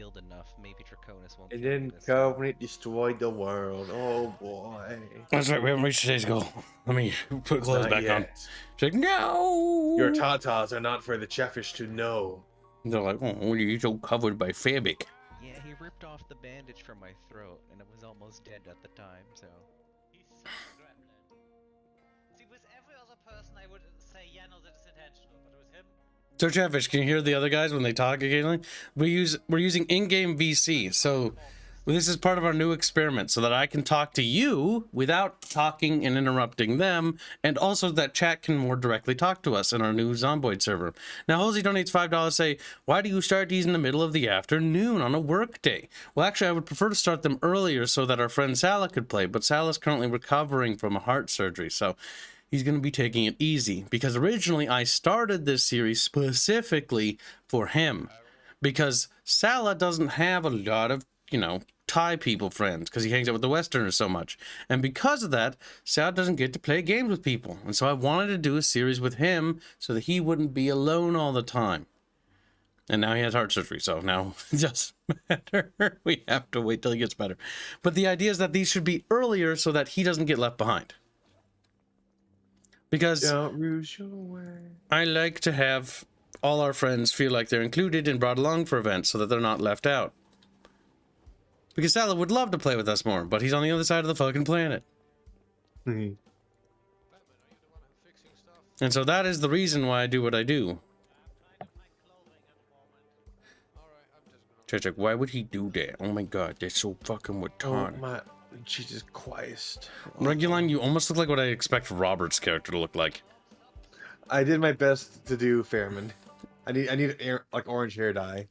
healed enough. Maybe Draconis won't And kill me then this time. Covenant destroyed the world. Oh boy. That's right, we haven't reached today's goal. Let me put clothes Not back on. yet. She's like, no! Your tatas are not for the Chatfish to know. They're like, oh, you're so covered by fabric. Yeah, he ripped off the bandage from my throat, and it was almost dead at the time, so... He's such a gremlin. See, with every other person I would say, yeah, no, that is intentional, but with him... So Chatfish, can you hear the other guys when they talk occasionally? We're using in-game VC, so this is part of our new experiment, so that I can talk to you without talking and interrupting them, and also that chat can more directly talk to us in our new Zomboid server. Now, Halsey donates $5, say, why do you start these in the middle of the afternoon on a work day? Well, actually, I would prefer to start them earlier so that our friend Salah could play, but Salah's currently recovering from a heart surgery, so he's going to be taking it easy, because originally I started this series specifically for him, because Salah doesn't have a lot of, you know, Thai people friends, because he hangs out with the Westerners so much, and because of that, Salah doesn't get to play games with people, and so I wanted to do a series with him so that he wouldn't be alone all the time. And now he has heart surgery, so now it doesn't matter. We have to wait till he gets better. But the idea is that these should be earlier so that he doesn't get left behind. Because Don't lose your way. I like to have all our friends feel like they're included and brought along for events so that they're not left out. Because Salah would love to play with us more, but he's on the other side of the fucking planet. And so that is the reason why I do what I do. Check, why would he do that? Oh my god, that's so fucking Oh retarded. my Jesus Christ. Reguline, you almost look like what I expect Robert's character to look like. I did my best to do Fairman. I need like orange hair dye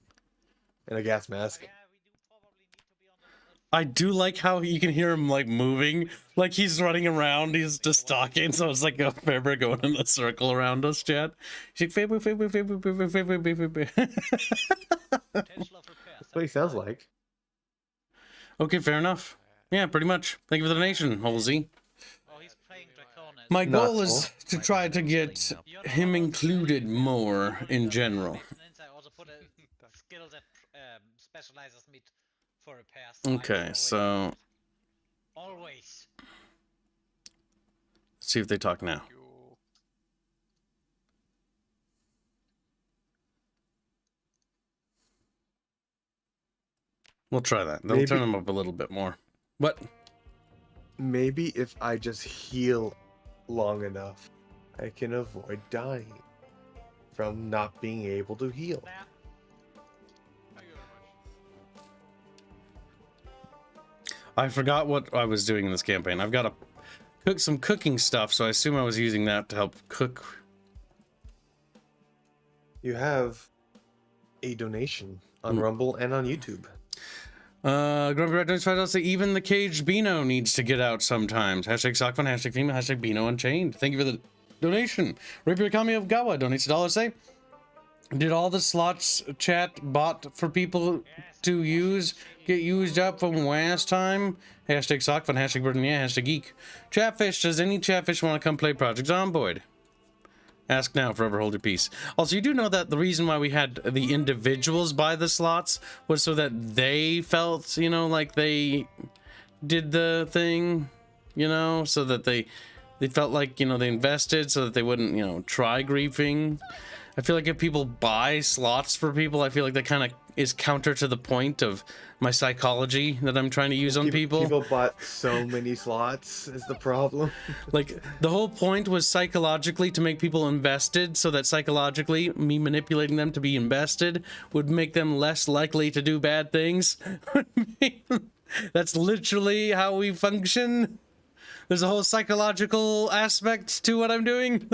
and a gas mask. Yeah, we do probably need to be on the... I do like how you can hear him like moving, like he's running around, he's just talking, so it's like a Faber going in a circle around us, chat. He's like, Faber. potential of repairs. That's what he sounds like. Okay, fair enough. Yeah, pretty much. Thank you for the donation, Halsey. Oh, he's playing Draconis. My Not goal is to try to get him included more in general. I also put a skill that specializes me for repairs. So I Okay, always- so Always. let's see if they talk now. We'll try that. They'll Maybe- turn them up a little bit more. What? Maybe if I just heal long enough, I can avoid dying from not being able to heal. Nah. I forgot what I was doing in this campaign. I've got to cook some cooking stuff, so I assume I was using that to help cook. You have a donation on Rumble and on YouTube. Grumpy Red Does I'll say even the caged Beano needs to get out sometimes. Hashtag Sockfun, hashtag female, hashtag Beano Unchained. Thank you for the donation. Rapier Kami of Gawa donates $1. Say, did all the slots chat bought for people to use get used up from last time? Hashtag Sockfun, hashtag Burden, yeah, hashtag Geek. Chatfish, does any Chatfish want to come play Project Zomboid? Ask now, forever hold your peace. Also, you do know that the reason why we had the individuals buy the slots was so that they felt, you know, like they did the thing, you know, so that they felt like, you know, they invested so that they wouldn't, you know, try griefing. I feel like if people buy slots for people, I feel like that kind of is counter to the point of my psychology that I'm trying to use on people. People bought so many slots is the problem. Like, the whole point was psychologically to make people invested, so that psychologically, me manipulating them to be invested would make them less likely to do bad things. That's literally how we function. There's a whole psychological aspect to what I'm doing.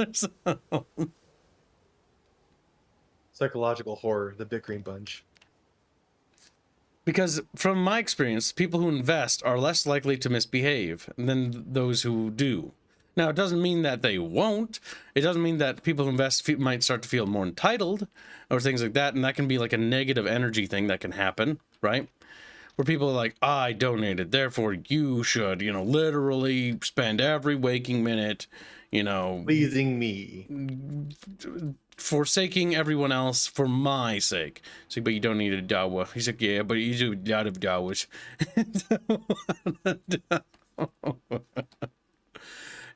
Psychological horror, the Bickering bunch. Because from my experience, people who invest are less likely to misbehave than those who do. Now, it doesn't mean that they won't. It doesn't mean that people who invest might start to feel more entitled or things like that. And that can be like a negative energy thing that can happen, right? Where people are like, I donated, therefore you should, you know, literally spend every waking minute, you know, Pleasing me. forsaking everyone else for my sake. He's like, but you don't need a dawa. He's like, yeah, but you do a lot of dawas.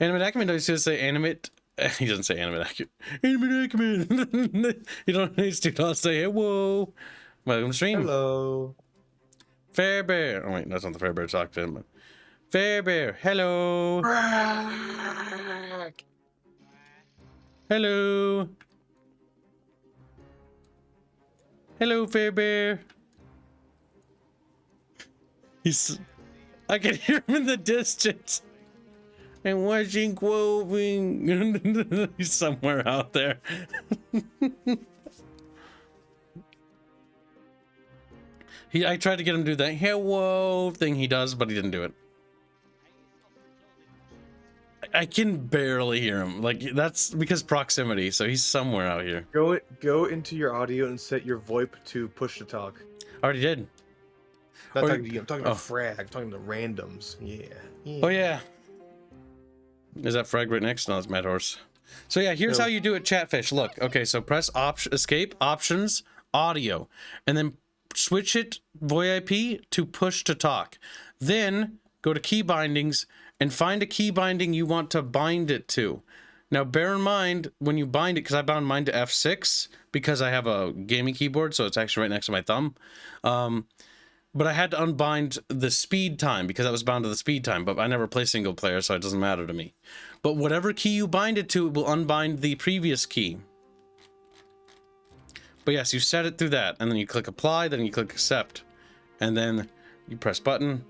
Animate Acumen does just say animate. He doesn't say animate Acumen. Animate Acumen. You don't need to not say hello. Welcome to stream. Hello. Fairbear. Oh wait, that's not the Fairbear talk to him. But... Fairbear, hello. Hello. Hello, Fairbear. I can hear him in the distance. And watching Quoving. He's somewhere out there. I tried to get him to do that hello thing he does, but he didn't do it. I can barely hear him. Like, that's because proximity, so he's somewhere out here. Go into your audio and set your VoIP to push to talk. Already did. Not talking to you, I'm talking about Frag. I'm talking to randoms. Yeah. Oh, yeah. Is that Frag right next? No, it's Mad Horse. So, yeah, here's how you do it, Chatfish. Look, okay, so press escape, options, audio, and then switch it, VoIP, to push to talk. Then go to key bindings and find a key binding you want to bind it to. Now, bear in mind, when you bind it, because I bound mine to F6, because I have a gaming keyboard, so it's actually right next to my thumb. But I had to unbind the speed time, because I was bound to the speed time, but I never play single player, so it doesn't matter to me. But whatever key you bind it to, it will unbind the previous key. But yes, you set it through that, and then you click apply, then you click accept, and then you press button.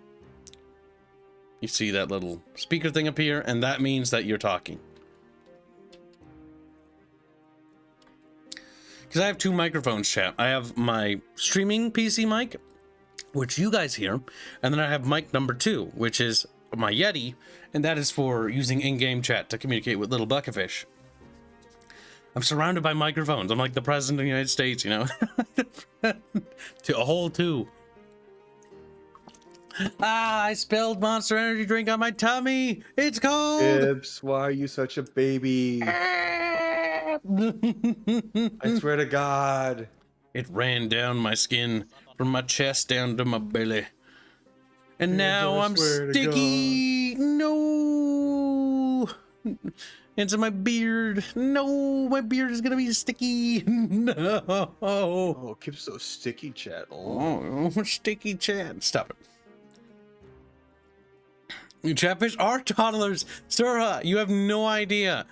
You see that little speaker thing appear, and that means that you're talking. Because I have two microphones, chat. I have my streaming PC mic, which you guys hear, and then I have mic number 2, which is my Yeti, and that is for using in-game chat to communicate with little buckafish. I'm surrounded by microphones. I'm like the president of the United States, you know? To a whole 2. I spilled Monster Energy drink on my tummy. It's cold. Gibbs, why are you such a baby? I swear to God. It ran down my skin from my chest down to my belly. And now I'm sticky. No. Into my beard. No, my beard is gonna be sticky. No. Oh, it keeps so sticky, chat. Oh, sticky chat. Stop it. You Chatfish are toddlers. Sir, you have no idea.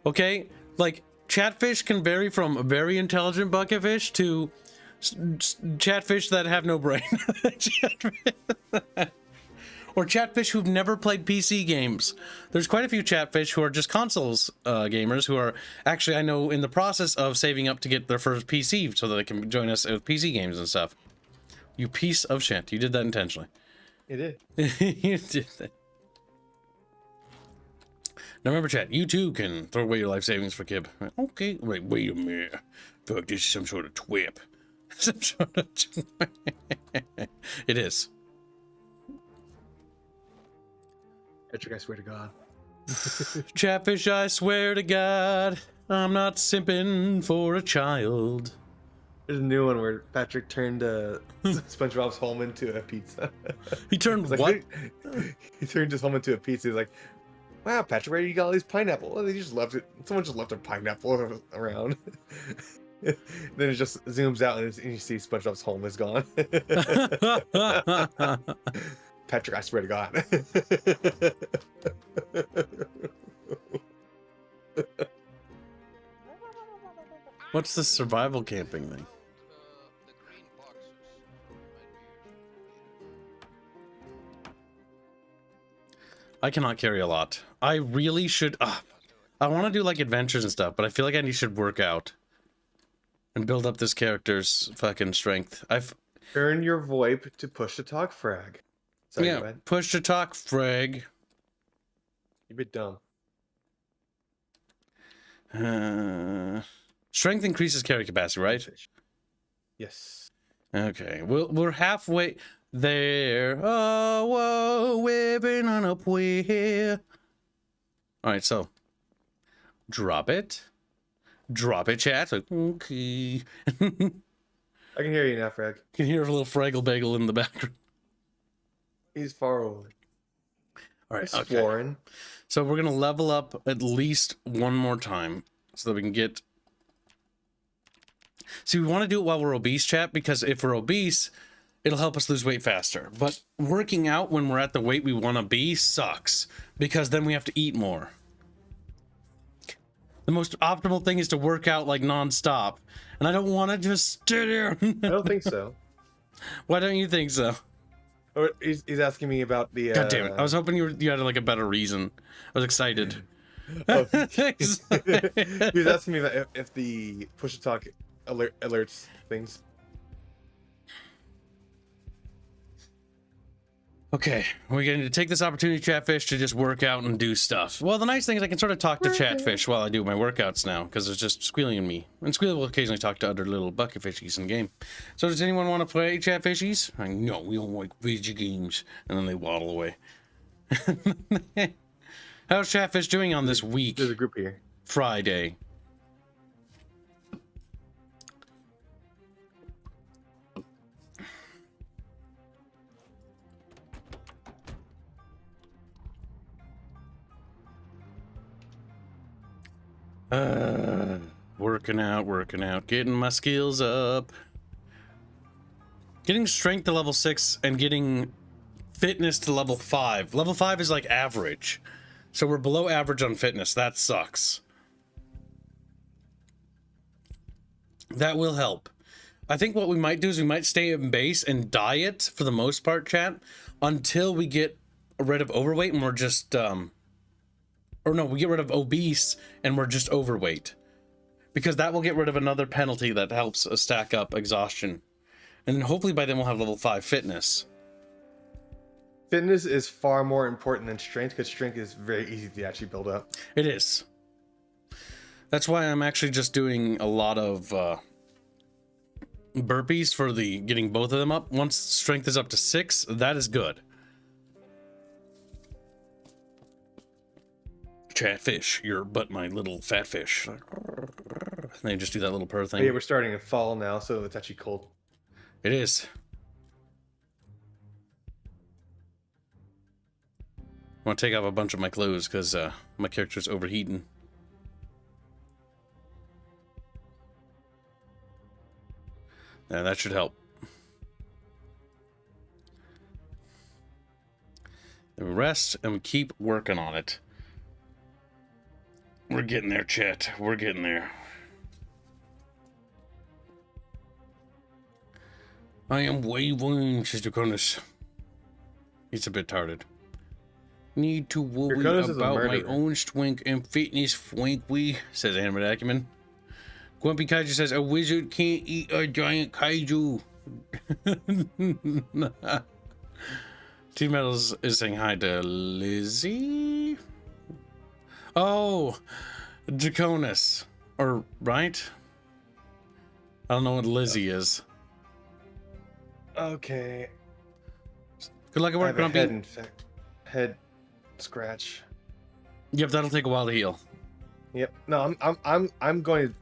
Okay? Like, Chatfish can vary from very intelligent bucketfish to Chatfish that have no brain. Or Chatfish who've never played PC games. There's quite a few Chatfish who are just consoles gamers who are actually, I know, in the process of saving up to get their first PC so that they can join us with PC games and stuff. You piece of shit. You did that intentionally. You did. You did that. Now remember, chat, you too can throw away your life savings for Kib. Okay, wait a minute. I feel like this is some sort of twip. Some sort of twip. It is. Patrick, I swear to God. Chatfish, I swear to God, I'm not simping for a child. There's a new one where Patrick turned SpongeBob's home into a pizza. He turned like, what? He turned his home into a pizza. He's like, wow, Patrick, where you got all these pineapple? Oh, they just left it. Someone just left a pineapple around. Then it just zooms out and you see SpongeBob's home is gone. Patrick, I swear to God. What's the survival camping thing? I cannot carry a lot. I really should. I want to do like adventures and stuff, but I feel like I should work out and build up this character's fucking strength. Turn your VoIP to push to talk, Frag. Sorry, yeah, push to talk, Frag. You bit dumb. Strength increases carry capacity, right? Yes. Okay, we're halfway there. Oh, whoa, we've on up here. All right, so drop it, Drop it, chat. Like, okay. I can hear you now, Frag. You can hear a little Fraggle Bagel in the background. He's far away. All right, Exploring. So we're gonna level up at least one more time so that we can get. See, we want to do it while we're obese, chat, because if we're obese, it'll help us lose weight faster. But working out when we're at the weight we want to be sucks, because then we have to eat more. The most optimal thing is to work out like non-stop, and I don't want to just sit here. I don't think so. Why don't you think so? Or he's asking me about the. God damn it! I was hoping you had like a better reason. I was excited. Oh, he was asking me about if the push to talk alerts things. Okay, we're going to take this opportunity, Chatfish, to just work out and do stuff. Well, the nice thing is I can sort of talk to Chatfish while I do my workouts now, because it's just Squealy and me. And Squealy will occasionally talk to other little bucket fishies in game. So does anyone want to play Chatfishies? No, we don't like video games. And then they waddle away. How's Chatfish doing on this week? There's a group here. Friday. Working out, getting my skills up. Getting strength to level 6 and getting fitness to level 5. Level 5 is like average. So we're below average on fitness. That sucks. That will help. I think what we might do is we might stay in base and diet for the most part, chat, until we get rid of overweight and we're just, or no, we get rid of obese and we're just overweight. Because that will get rid of another penalty that helps us stack up exhaustion. And then hopefully by then we'll have level 5 fitness. Fitness is far more important than strength, because strength is very easy to actually build up. It is. That's why I'm actually just doing a lot of burpees for the getting both of them up. Once strength is up to 6, that is good. Chatfish, you're but my little fat fish. And they just do that little purr thing. Oh, yeah, we're starting in fall now, so it's actually cold. It is. I want to take off a bunch of my clothes because my character's overheating. Yeah, that should help. Then we rest and we keep working on it. We're getting there, chat. We're getting there. I am waving, Sister Cronus. He's a bit tarded. Need to worry about my own strength and fitness, Fwanky, says Animate Acumen. Grumpy Kaiju says, a wizard can't eat a giant kaiju. Team Metals is saying hi to Lizzie. Oh, Draconis. Or, right? I don't know what Lizzie is. Okay. Good luck at work, Grumpy. Head scratch. Yep, that'll take a while to heal. Yep. No, I'm going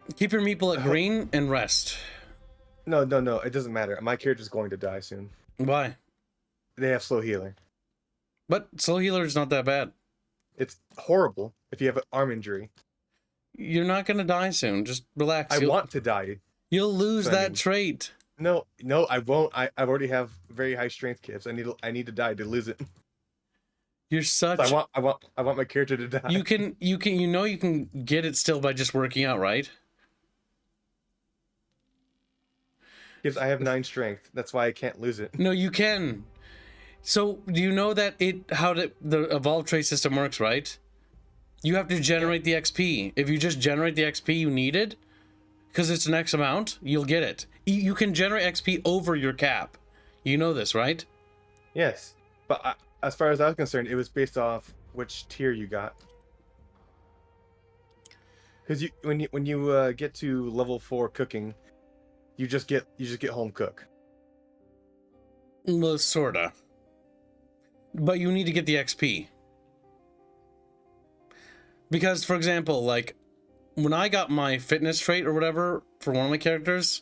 to keep your meeple at green and rest. No. It doesn't matter. My character's going to die soon. Why? They have slow healing. But slow healer is not that bad. It's horrible if you have an arm injury. You're not going to die soon. Just relax. I want to die. You'll lose that trait. No, I won't. I already have very high strength kips. I need to die to lose it. You're such. So I want my character to die. You can get it still by just working out, right? Because I have 9 strength. That's why I can't lose it. No, you can. So do you know that how the evolve trait system works, right? You have to generate the XP. If you just generate the XP you needed, because it's an X amount, you'll get it. You can generate XP over your cap. You know this, right? Yes, but as far as I was concerned, it was based off which tier you got. Because when you get to level 4 cooking, you just get home cook. Well, sorta. But you need to get the XP. Because, for example, like, when I got my fitness trait or whatever for one of my characters,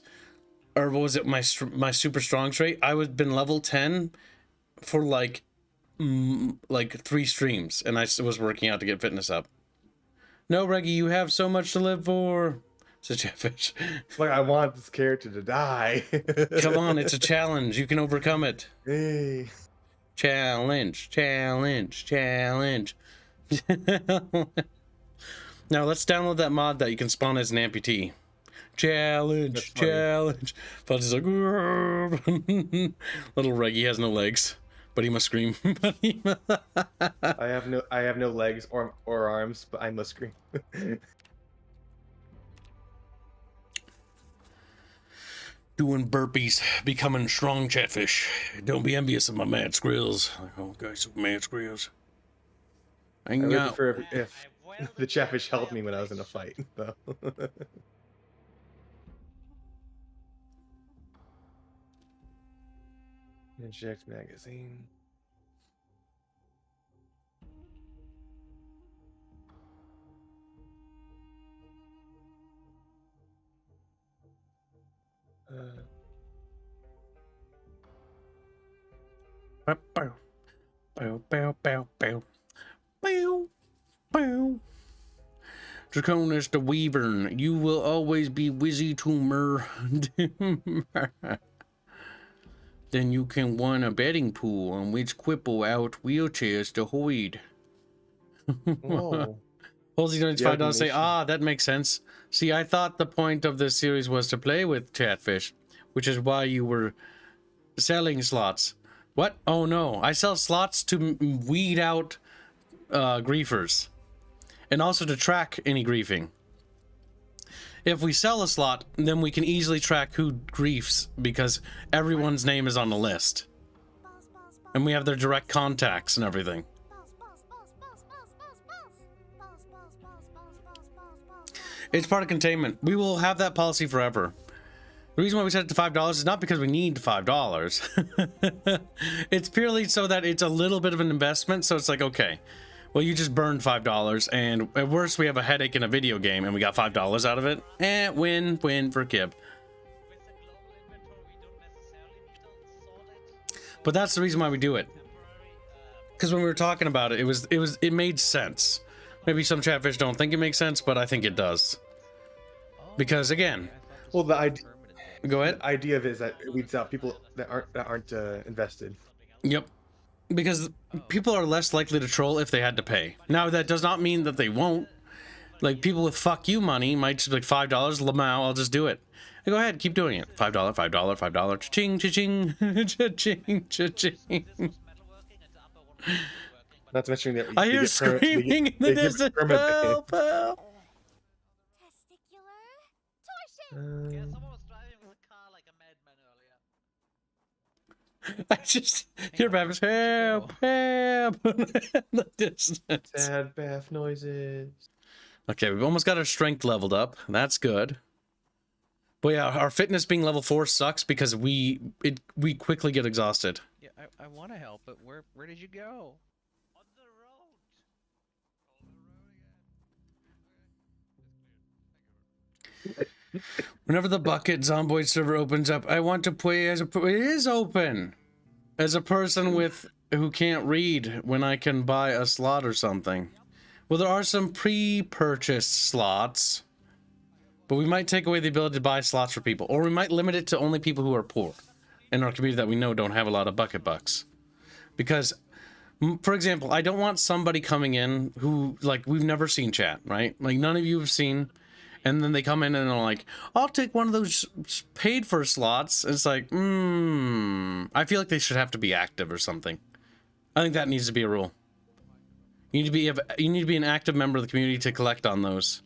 or what was it, my super strong trait, I would been level 10 for like 3 streams, and I was working out to get fitness up. No, Reggie, you have so much to live for. Said Chatfish. Like, I want this character to die. Come on, it's a challenge. You can overcome it. Hey. Challenge, challenge, challenge. Now let's download that mod that you can spawn as an amputee. Challenge, challenge. But he's like, little Reggie has no legs, but he must scream. I have no legs or arms, but I must scream. Doing burpees, becoming strong Chatfish. Don't be envious of my mad skrills. Oh, guys, so mad skrills. I would prefer if the Chatfish helped me when I was in a fight, though. Inject magazine. Bow, bow, bow, bow, bow, bow, bow, bow. Draconis the Weavern, you will always be Wizzy Tumor. Then you can win a betting pool on which quipple out wheelchairs to hoid. Whoa. Halsey donates $5 say, that makes sense. See, I thought the point of this series was to play with Chatfish, which is why you were selling slots. What? Oh no, I sell slots to weed out griefers. And also to track any griefing. If we sell a slot, then we can easily track who griefs, because everyone's name is on the list. And we have their direct contacts and everything. It's part of containment. We will have that policy forever. The reason why we set it to $5 is not because we need $5. It's purely so that it's a little bit of an investment. So it's like, okay, well, you just burned $5, and at worst, we have a headache in a video game, and we got $5 out of it. Win for Kib. But that's the reason why we do it. Because when we were talking about it, it made sense. Maybe some Chatfish don't think it makes sense, but I think it does. Because again, well, the idea. Go ahead. The idea of it is that it weeds out people that aren't invested. Yep. Because people are less likely to troll if they had to pay. Now, that does not mean that they won't. Like, people with fuck you money might just be like, $5, Lamau, I'll just do it. And go ahead, keep doing it. $5, $5, $5, cha-ching, cha-ching, cha-ching, cha-ching. Not to mention that I hear screaming in the distance. Help, help. Yeah, someone was driving with a car like a madman earlier. I just hear Babs, help, help. In the distance. Sad bath noises. Okay, we've almost got our strength leveled up. That's good. But yeah, our fitness being level 4 sucks because we quickly get exhausted. Yeah, I want to help, but where did you go? On the road. Whenever the bucket Zomboid server opens up, I want to play as it is open. As a person who can't read when I can buy a slot or something. Well, there are some pre-purchased slots, but we might take away the ability to buy slots for people, or we might limit it to only people who are poor in our community that we know don't have a lot of bucket bucks. Because, for example, I don't want somebody coming in who, like, we've never seen chat, right? Like, none of you have seen, and then they come in and they're like, I'll take one of those paid for slots. It's like, I feel like they should have to be active or something. I think that needs to be a rule. You need to be an active member of the community to collect on those.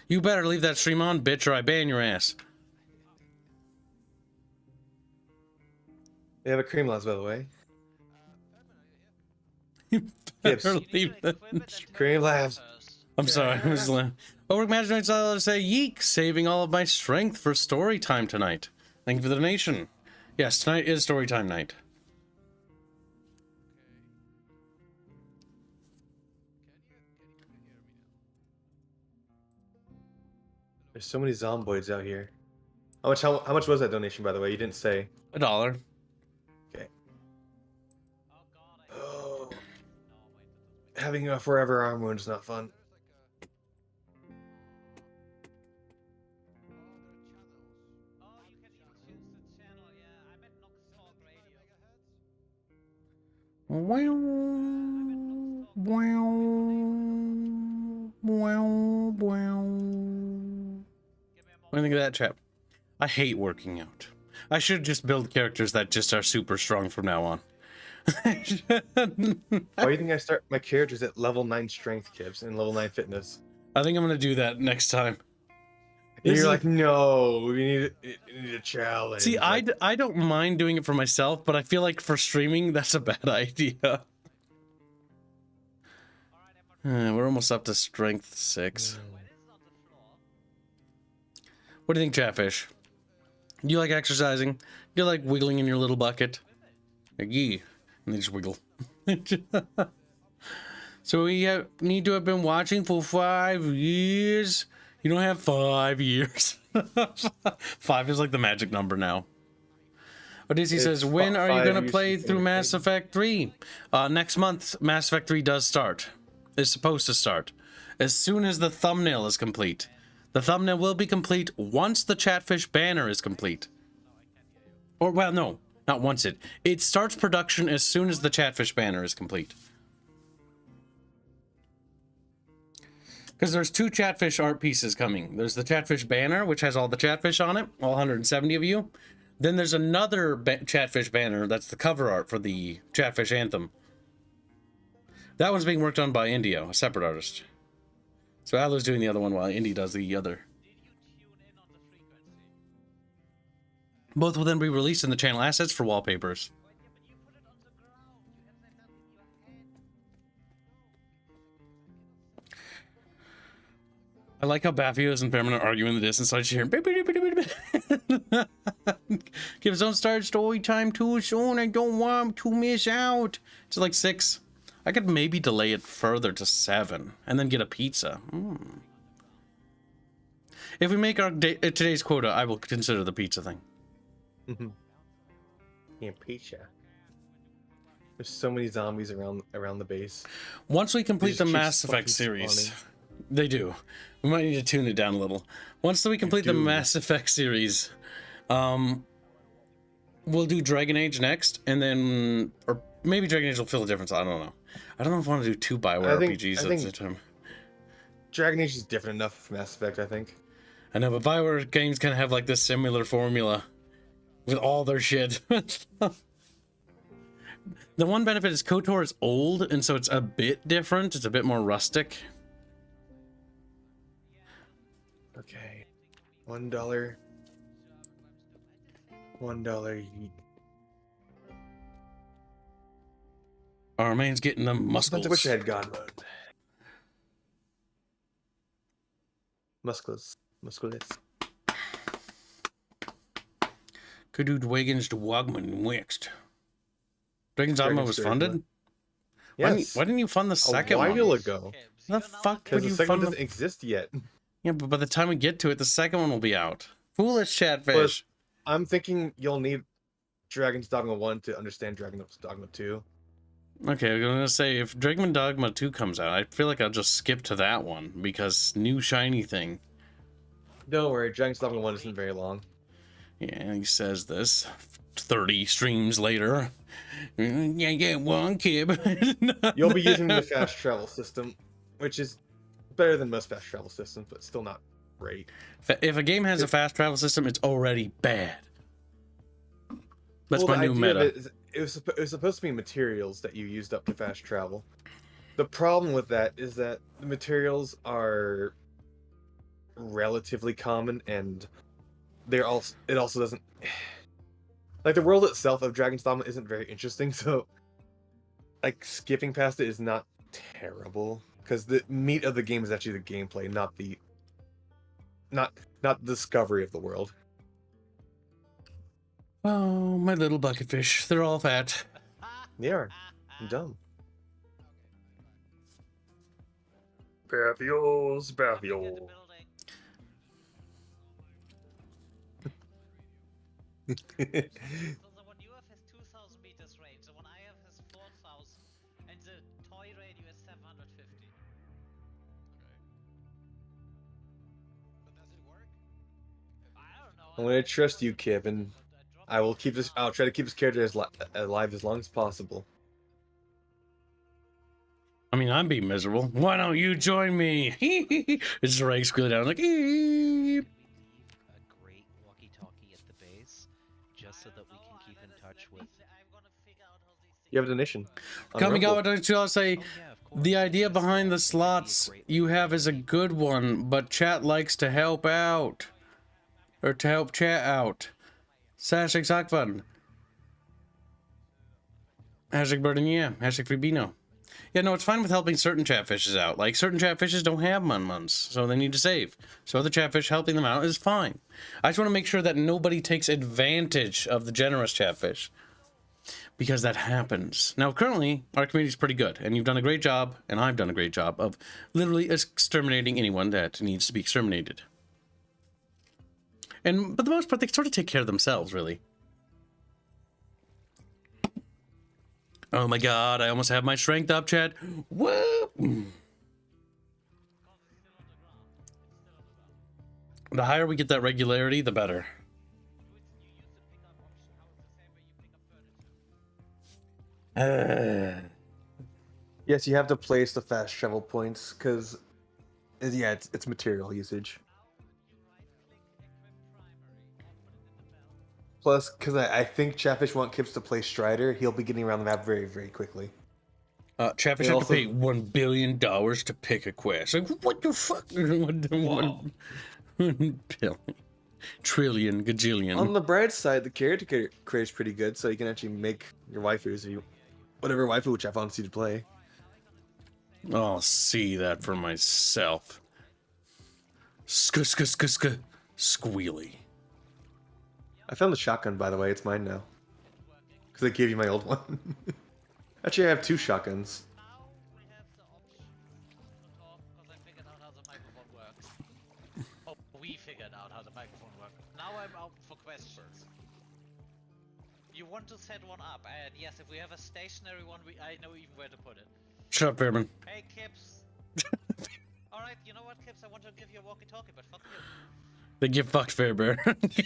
You better leave that stream on, bitch, or I ban your ass. They have a cream laws, by the way. Better leave that. Cream labs. I'm sorry. I was Overwork Magic to say yeek, saving all of my strength for story time tonight. Thank you for the donation. Yes, tonight is story time night. There's so many zomboids out here. How much was that donation, by the way? You didn't say. $1. Okay. Oh god, Oh, no, wait, having a forever arm wound is not fun. oh, you can even choose the channel, yeah. I meant Nox Talk Radio. Wow. Wow. Wow. Wow. Give me a What do you moment. think of that, chap? I hate working out. I should just build characters that just are super strong from now on. Why do you think I start my characters at level 9 strength, Kibbs, and level 9 fitness? I think I'm gonna do that next time. And This you're is- like, no, we need a challenge. See, Like, I don't mind doing it for myself, but I feel like for streaming, that's a bad idea. Alright, everyone. We're almost up to strength 6. When is it on the floor? What do you think, Chatfish? Do you like exercising? Do you like wiggling in your little bucket? Like, yeah. And they just wiggle. So we need to have been watching for 5 years. You don't have 5 years. 5 is like the magic number now. Odyssey says, when are you 5 going to years play since through I Mass played. Effect 3? Next month, Mass Effect 3 does start. It's supposed to start. As soon as the thumbnail is complete. The thumbnail will be complete once the Chatfish banner is complete. Or, well, no. Not once it starts production as soon as the Chatfish banner is complete. Because there's 2 Chatfish art pieces coming. There's the Chatfish banner, which has all the Chatfish on it, all 170 of you. Then there's another Chatfish banner that's the cover art for the Chatfish Anthem. That one's being worked on by Indio, a separate artist. So Alo's doing the other one while Indy does the other. Did you tune in on the frequency? Both will then be released in the channel assets for wallpapers. Wait, yeah, but you put it on the ground. You had that in your head. I like how Baffios and Fairman are arguing in the distance, so I just hear give his own start story time too soon. I don't want to miss out. It's like 6. I could maybe delay it further to 7 and then get a pizza. If we make our today's quota, I will consider the pizza thing. yeah, pizza. There's so many zombies around the base. Once we complete the just keep Mass Effect fucking series, spawning. they do. We might need to tune it down a little. Once we complete the do. Mass Effect series, we'll do Dragon Age next, and then, or maybe Dragon Age will feel the difference. I don't know. I don't know if I want to do 2 Bioware RPGs at the time. Dragon Age is different enough for Mass Effect, I think. I know, but Bioware games kind of have like this similar formula with all their shit. The one benefit is KOTOR is old, and so it's a bit different. It's a bit more rustic. Okay. $1. $1 yeet. Our man's getting the muscles. I wish I had God mode. Muscles. Musculus. Could do Dragons to Wagman next. Dragon's Dogma Dragon's was third funded? one. Why Yes. didn't you fund the second while one? ago. The fuck Because would the you second one fund doesn't exist yet. Yeah, but by the time we get to it, the second one will be out. Foolish Chatfish. Plus, I'm thinking you'll need Dragon's Dogma 1 to understand Dragon's Dogma 2. Okay, I'm gonna say if Dragon Dogma 2 comes out, I feel like I'll just skip to that one because new shiny thing. Don't worry, Dragon's Dogma 1 isn't very long. Yeah, he says this 30 streams later. Yeah, one kid. You'll be using the fast travel system, which is better than most fast travel systems, but still not great. If a game has a fast travel system, it's already bad. That's Well, my the new idea of meta. it is- it was supposed to be materials that you used up to fast travel. The problem with that is that the materials are relatively common, and it also doesn't like the world itself of Dragon's Dogma isn't very interesting. So, like skipping past it is not terrible because the meat of the game is actually the gameplay, not the discovery of the world. Oh, my little bucketfish. They're all fat. They are dumb. Baffios, Get the building. the one you have has 2,000 meters range. The one I have has 4,000, and the toy radio is 750. But does it work? I don't know. I'm gonna trust you, Kip, and I will keep this. I'll try to keep this character as alive as long as possible. I mean, I'm being miserable. Why don't you join me? It's just Reg squealing down like. Leave a great walkie-talkie at the base, just so that we can keep in touch with. I'm gonna figure out how these things. You have a donation. on Coming Rumble. out, don't you all say? Oh yeah, of course. The idea Yes, behind the that'd be a slots great you way to have is a save good one, but chat likes to help out. Or to help chat out. Hashtag sock fun. Hashtag burden, yeah. Hashtag freebino. Yeah, no, it's fine with helping certain chatfishes out. Like, certain chatfishes don't have months, so they need to save. So other chatfish helping them out is fine. I just want to make sure that nobody takes advantage of the generous chatfish. Because that happens. Now, currently, our community is pretty good, and you've done a great job, and I've done a great job of literally exterminating anyone that needs to be exterminated. And, but the most part, they sort of take care of themselves, really. Oh my god, I almost have my strength up, chat. Woo! The higher we get that regularity, the better. Yes, you have to place the fast travel points because, yeah, it's material usage. Plus, because I think Chatfish want Kips to play Strider, he'll be getting around the map very, very quickly. Chatfish They have also- to pay $1 billion to pick a quest. Like, what the fuck? $1 billion. Trillion, gajillion. On the bright side, the character creator is pretty good, so you can actually make your waifus if you, whatever waifu Chat wants you to play. I'll see that for myself. Squealy. I found the shotgun, by the way. It's mine now. Because I gave you my old one. Actually, I have 2 shotguns. Now we have the option to talk because I figured out how the microphone works. Oh, we figured out how the microphone works. Now I'm out for questions. You want to set one up, and yes, if we have a stationary one, I know even where to put it. Shut up, Bearman. Hey, Kips. Alright, you know what, Kips? I want to give you a walkie-talkie, but fuck you. They get fucked, Fair Bear. We see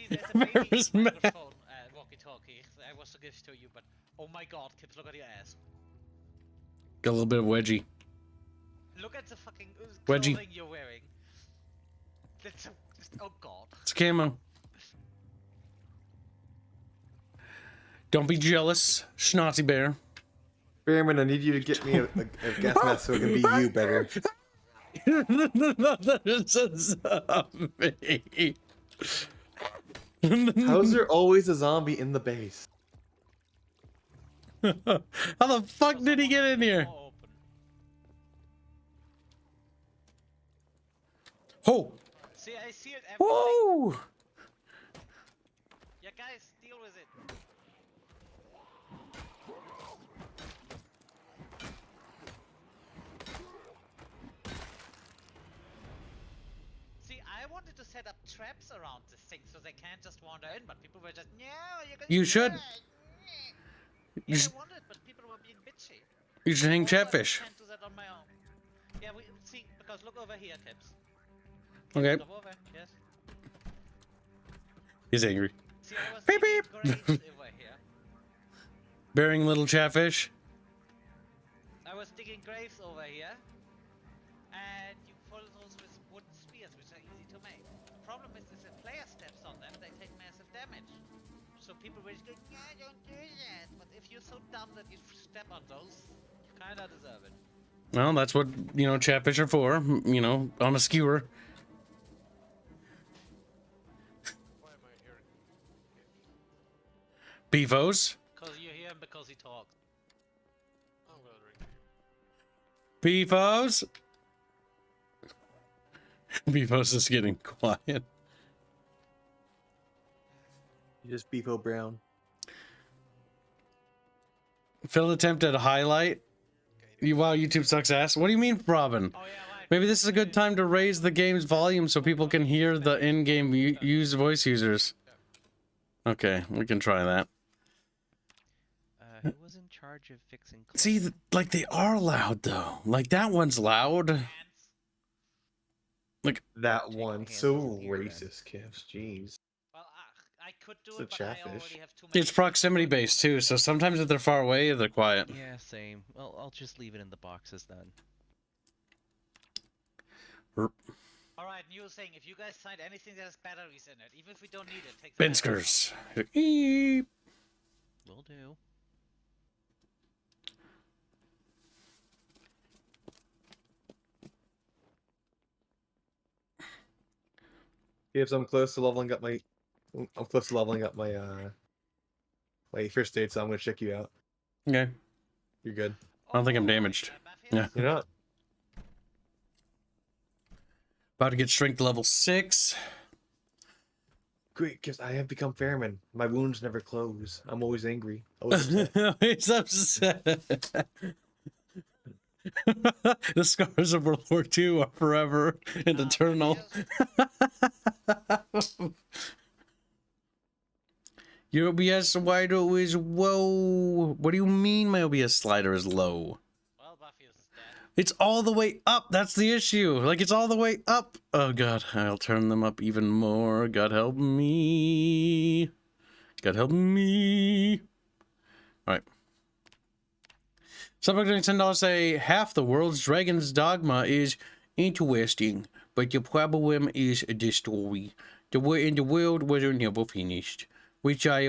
there's a baby Bear's mad. microphone walkie-talkie. I was to give it to you, but oh my god, Kips, look at your ass. Got a little bit of wedgie. Look at the fucking Wedgie. clothing you're wearing. That's oh god. It's camo. Don't be jealous, Schnauzy Bear. Bearman, I need you to get me a gas mask so it can be you better. There's a zombie. How's there always a zombie in the base? How the fuck did he get in here? More open. Oh! See, I see it everything. Whoa! Yeah, guys, deal with it. See, I wanted to set up traps around this thing so they can't just wander in, but people were just, no, you're gonna You do should. that." You Yeah, should, I wanted, but people were being bitchy. you should hang Also, I Chatfish. can't do that on my own. Yeah, we see, because look over here, Tips. Okay, Come over, yes. he's angry. See, I was Beep, digging beep. graves over here. Bearing little Chatfish. I was digging graves over here, and you follow those with wooden spears, which are easy to make. The problem is if a player steps on them, they take massive damage. So people will just go, yeah, don't do that. But if you're so dumb that you step on those, you kinda deserve it. Well, that's what, you know, Chatfish are for. You know, on a skewer. Why am I hearing? Beefos. Because you hear him because he talks. I'm gonna drink. Beefos. Beefos is getting quiet. You just Beefo Brown. Phil attempted a highlight. Wow, YouTube sucks ass. What do you mean, Robin? Oh yeah, right. Maybe this is a good time to raise the game's volume so people can hear the in-game voice users. Okay, we can try that. Who was in charge of fixing clothes? See, like, they are loud, though. Like, that one's loud. Hands. Like, That Take one, hands so here, then. racist, Kivs. Jeez. Well, I could do It's a it, but I Chatfish. already have too many. it's proximity-based, too, so sometimes if they're far away, they're quiet. Yeah, same. Well, I'll just leave it in the boxes then. Alright, new thing. If you guys find anything that has batteries in it, even if we don't need it, take the Binskers. Eep. Will do. Kivs, I'm close to leveling up my. I'm close to leveling up my my first aid, so I'm gonna check you out. Okay. You're good. I don't think I'm damaged. Yeah. You're not. About to get strength level 6. Great, Kivs. I have become Fairman. My wounds never close. I'm always angry. Always upset. He's upset. The scars of World War II are forever and eternal. Your OBS slider is low. What do you mean my OBS slider is low? Well, Buffy is dead. It's all the way up. That's the issue. Like, it's all the way up. Oh, God. I'll turn them up even more. God help me. God help me. All right. Somebody doing $10 say, half the world's dragon's dogma is interesting, but the problem is the story. The war in the world was never finished, which I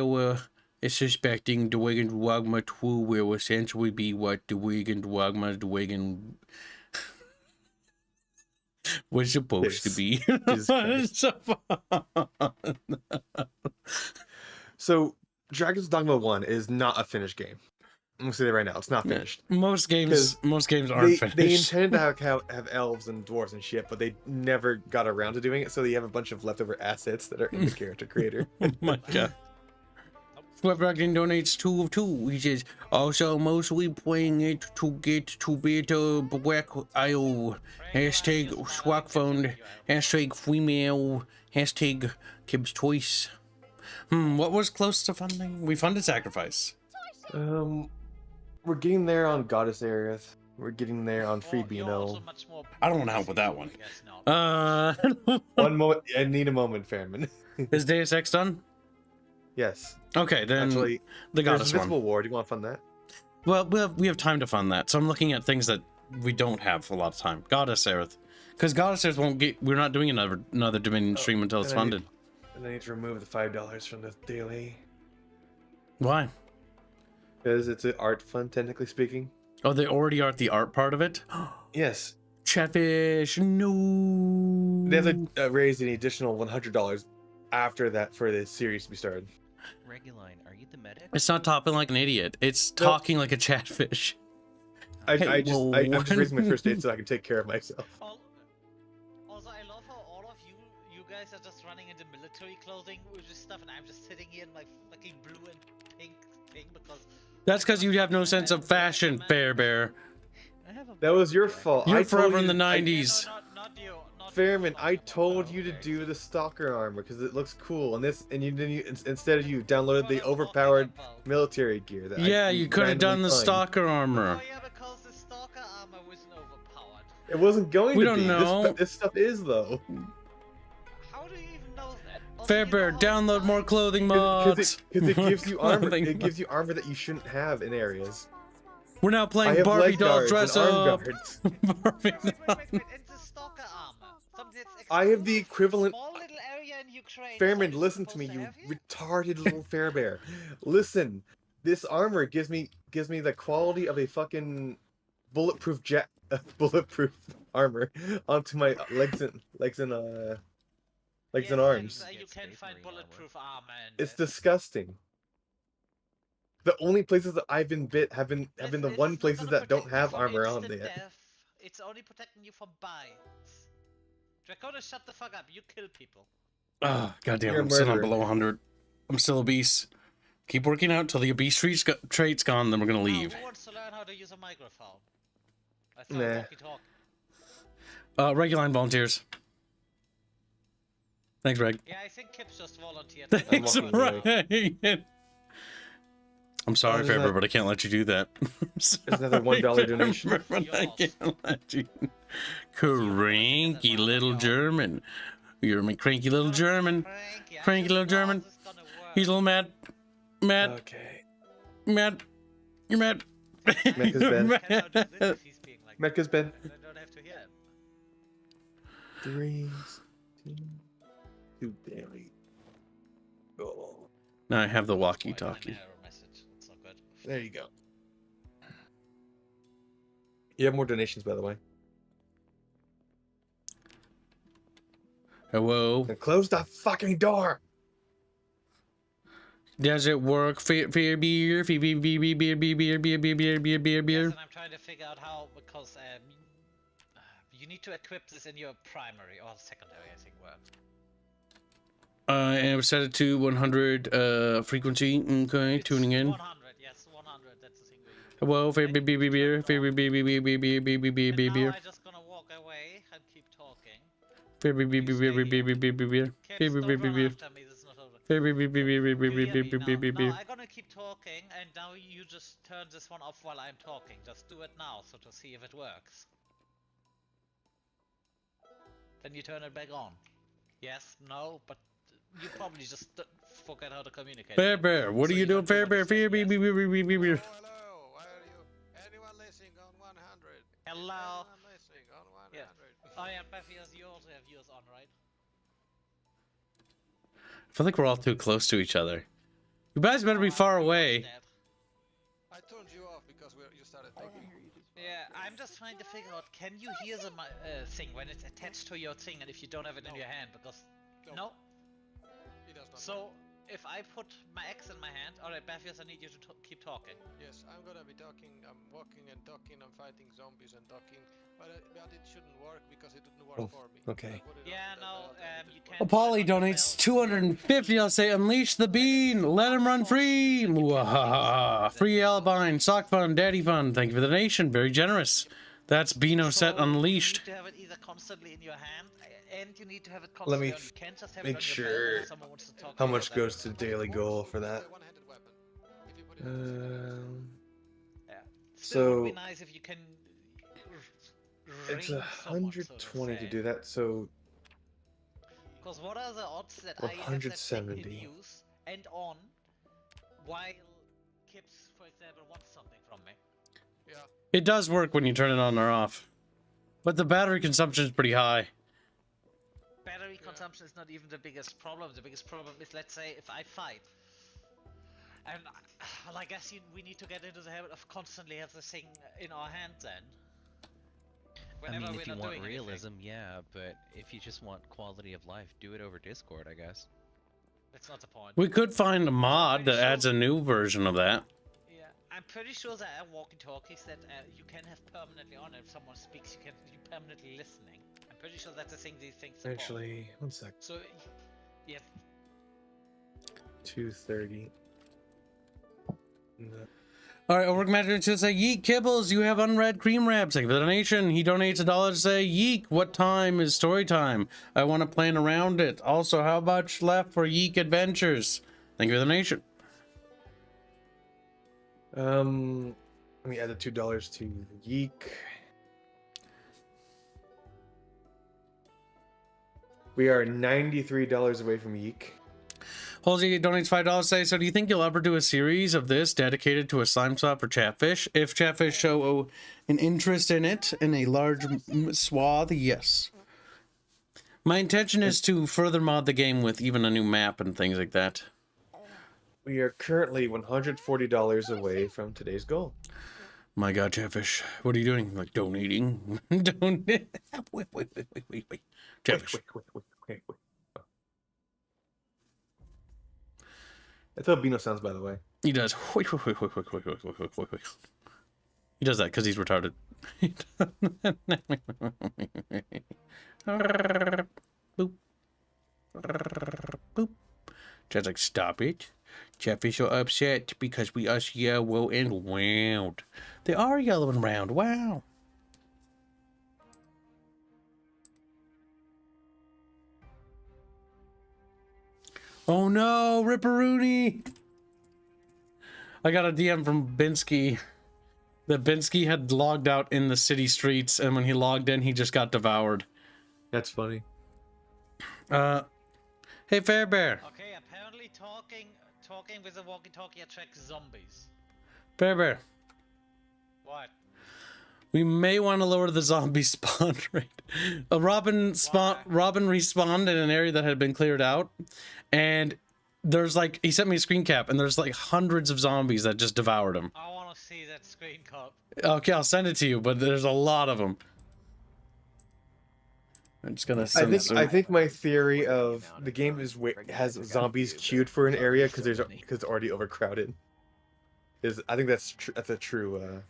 suspecting the dragon's dogma 2 will essentially be what the dragon was supposed to be. Jesus So, Dragon's Dogma 1 is not a finished game. I'm gonna say that right now. It's not finished. Most games aren't They finished. intended to have elves and dwarves and shit, but they never got around to doing it, so they have a bunch of leftover assets that are in the character creator. Oh my God. Swapdragon donates 2 of 2. He says, also mostly playing it to get to better black IO. Hashtag swapfund. Hashtag female. Hashtag Kib's choice. What was close to funding? We funded Sacrifice. We're getting there on Goddess Aerith. We're getting there on Free You're also Beano. much more I don't want to help with that one. Yes, no. One moment. I need a moment, Fairman. Is Deus Ex done? Yes. Okay, then Actually, the there's Goddess one. Invisible War. Do you want to fund that? Well, we have time to fund that, so I'm looking at things that we don't have a lot of time. Goddess Aerith. Because Goddess Aerith won't get... We're not doing another Dominion stream until it's and I funded. And I need to remove the $5 from the daily. Why? Because it's an art fund, technically speaking. Oh, they already are at the art part of it? Yes. Chatfish, no. They have to raise an additional $100 after that for the series to be started. Reguline, are you the medic? It's not talking like an idiot. It's talking like a chatfish. I'm Hey, just raising my first aid so I can take care of myself. Also, I love how all of you guys are just running into military clothing with this stuff, and I'm just sitting here in my fucking blue and pink thing because. That's because you have no sense of fashion, Fair Bear. I have a That was your fault. You're I told forever in you- the I- 90s. Not you. Not Fairman, you, I fuck. told you to okay. do the stalker armor because it looks cool, and instead you downloaded the What overpowered are you talking about? military gear. That Yeah, I you could have done the randomly find. stalker armor. Oh yeah, because the stalker armor wasn't overpowered. It wasn't going We to don't be. know. This stuff is though. How do you even know that? Also, Fair you Bear, know how download more fast- clothing mods. Because it gives you armor. Clothing It gives you armor that you shouldn't have in areas. We're now I playing have Barbie leg doll guards dress and arm up. guards. Barbie Wait, doll. it's a stalker armor. Something that's I have the exclusive to a equivalent. small little area in Ukraine. Fairman, Someone's listen to supposed me, you have here? retarded little Fairbear. Listen, this armor gives me the quality of a fucking bulletproof bulletproof armor onto my legs and Yes, arms. You can find Space Marine bulletproof armor. And It's disgusting. The only places that I've been bit have been the It's one not places gonna that don't protect you have from armor on instant yet. death. It's only protecting you from bites. Dracona, shut the fuck up. You kill people. Oh, goddamn, You're a I'm still not murderer. below 100. I'm still obese. Keep working out till the obese trait's gone, then we're gonna leave. Who wants to learn how to use a microphone? I saw Nah. a walkie-talkie. Regular line volunteers. Thanks, Reg. Yeah, I think Kip's just volunteered. Thanks, walking away. Reg. I'm sorry, there's Faber, that- but I can't let you do that. There's another $1 donation. Faber, but I can't let you. Cranky little German. You're my cranky little German. Cranky little German. He's a little mad. Mad. Okay. Mad. You're mad. Mecca's You're been. mad. Mecca's been. I don't have to hear him. 3, 2, barely. Oh, Now I have the Why walkie-talkie. an error message? It's not good. there you go. You have more donations, by the way. Hello. Now close the fucking door. Does it work? Fear beer, beer, beer, beer, beer, beer, beer, beer, beer, beer, beer, beer, Yes, beer. and I'm trying to figure out how, because you need to equip this in your primary or secondary, I think works. And set it to 100 frequency. Okay, It's tuning in. 100, yes, 100. That's the thing we use. Hello, fair beer, beer, beer, beer, fair beer, beer, beer, beer, beer, beer, beer, beer, beer, And beer, now beer. I'm just gonna walk away and keep talking. Fair beer, beer, beer, beer, beer, beer, beer, beer, beer. Fair Kids, beer, beer, don't beer, run beer. after me, this is not over. Fair beer, beer, beer, beer, beer, beer, You beer, hear beer, me beer, now? beer, beer. No, I'm gonna keep talking, and now you just turn this one off while I'm talking. Just do it now, so to see if it works. Then you turn it back on. Yes, no, but you probably just forget how to communicate. Fair bear, what So are you you doing? don't know Fair what bear, to say, fair beer, yes. beer, beer, beer, beer, beer. Hello, why are you? Anyone listening on 100? Hello. Anyone listening on 100? Yeah. Oh yeah, Buffy's, you also have yours on, right? I feel like we're all too close to each other. You guys better be far away. I turned you off because you started talking. Yeah, I'm just trying to figure out, can you hear the thing when it's attached to your thing and if you don't have it in No. your hand? Because, No. no? He does not. So, if I put my X in my hand, alright, Baphius, I need you to keep talking. Yes, I'm gonna be talking. I'm walking and talking. I'm fighting zombies and talking. But it shouldn't work because it didn't work Oh, for me. okay. I put it Yeah, on no, the you can't. Oh, Polly donates 250. I'll say, unleash the bean. Let him run free. Mwahaha. Free Albine. Sock fun. Daddy fun. Thank you for the donation. Very generous. That's Beano set unleashed. You need to have it either constantly in your hand, and you need to have it Let constantly me on. You can't just have make it on your belt sure when someone wants to talk how to much you. goes to daily goal for that. It's a one-handed weapon. If you put it on the second, Yeah. Still So- would be nice if you can. It's 120 to do that, so Because what are the odds that I have that thing 170. in use and on while Kips, for example, wants something from me? yeah. It does work when you turn it on or off. But the battery consumption is pretty high. Battery consumption is not even the biggest problem. The biggest problem is, let's say, if I fight. And, well, I guess we need to get into the habit of constantly have the thing in our hand then. I mean, we're if you not want doing anything. realism, yeah, but if you just want quality of life, do it over Discord, I guess. That's not the point. We could find a mod that adds a new version of that. Yeah, I'm pretty sure there are walkie-talkies that you can have permanently on. If someone speaks, you can be permanently listening. I'm pretty sure that's a thing these things support. actually, one sec. So, yeah, 230. No. All right, Overwork Magic to say, Yeek Kibbles, you have unread cream wraps. Thank you for the donation. He donates $1 to say, Yeek, what time is story time? I want to plan around it. Also, how much left for Yeek Adventures? Thank you for the donation. Let me add the $2 to Yeek. We are $93 away from Yeek. Halsey donates $5 to say, so do you think you'll ever do a series of this dedicated to a slime swap for Chatfish? If Chatfish show an interest in it in a large swath, yes. My intention is to further mod the game with even a new map and things like that. We are currently $140 away from today's goal. My God, Chatfish, what are you doing? Like donating? Wait. Chatfish. Wait. That's how Beano sounds, by the way. He does. He does that because he's retarded. Boop. Boop. Chad's like, stop it. Chatfish are upset because we us yellow and round. They are yellow and round. Wow. Oh no, Ripperoonie! I got a DM from Binsky that Binsky had logged out in the city streets, and when he logged in, he just got devoured. That's funny. Hey Fairbear. Okay, apparently talking with a walkie-talkie attracts zombies. Fairbear. What? We may want to lower the zombie spawn rate. Robin respawned in an area that had been cleared out, and there's like, he sent me a screen cap, and there's like hundreds of zombies that just devoured him. I want to see that screen cap. Okay, I'll send it to you, but there's a lot of them. I'm just gonna send I think my theory of the game is has zombies queued for an area because it's already overcrowded. I think that's a true.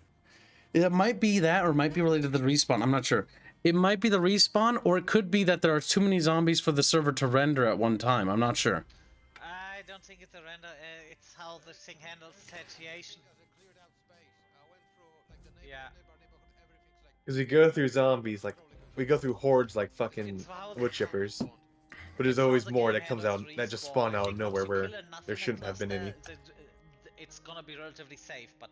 It might be that, or it might be related to the respawn. I'm not sure. It might be the respawn, or it could be that there are too many zombies for the server to render at one time. I'm not sure. I don't think it's a render. It's how the thing handles satiation. Yeah. Because we go through zombies we go through hordes like fucking wood chippers, but there's always more that comes out that just spawn out of nowhere where there shouldn't have been any. It's gonna be relatively safe, but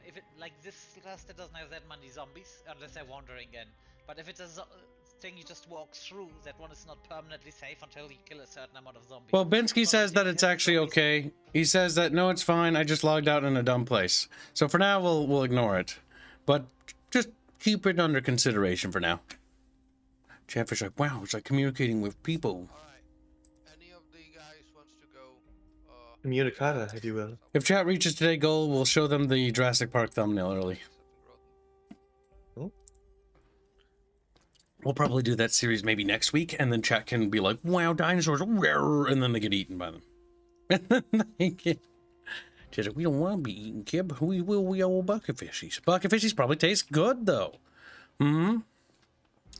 if it like this cluster doesn't have that many zombies, unless they're wandering in. But if it's a thing you just walk through, that one is not permanently safe until you kill a certain amount of zombies. Well, Binsky says that it's actually okay. He says that no, it's fine. I just logged out in a dumb place. So for now, we'll ignore it, but just keep it under consideration for now. Chatfish like, wow, it's like communicating with people. Any of the guys wants to go? Communicata, if you will. If chat reaches today's goal, we'll show them the Jurassic Park thumbnail early. Oh. We'll probably do that series maybe next week, and then chat can be like, wow, dinosaurs, and then they get eaten by them. And then they get... Chat's like, we don't want to be eaten, kid. We will bucket fishies. Bucket fishies probably taste good, though. Hmm?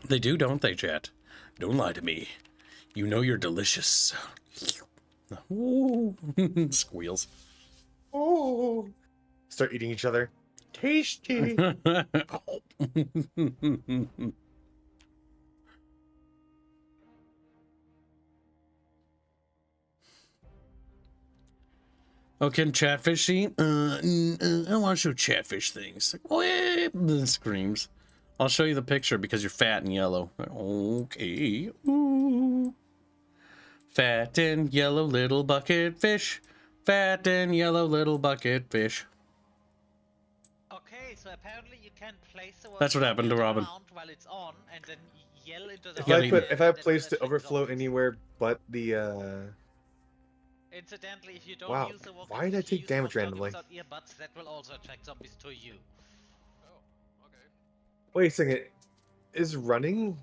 They do, don't they, chat? Don't lie to me. You know you're delicious. Ooh. Squeals. Oh. Start eating each other. Tasty. Oh, can Chatfish eat? I want to show Chatfish things. Like, screams. I'll show you the picture because you're fat and yellow. Okay. Ooh. Fat and yellow little bucket fish. Fat and yellow little bucket fish. Okay, so apparently you can place the That's what happened to Robin. while it's on, and then yell into the If I placed the overflow anywhere but the Incidentally, if you don't Wow, use the walkie, why did I take use damage walkie-talkie randomly? without earbuds, that will also attract zombies to you. Oh, okay. Wait a second. Is running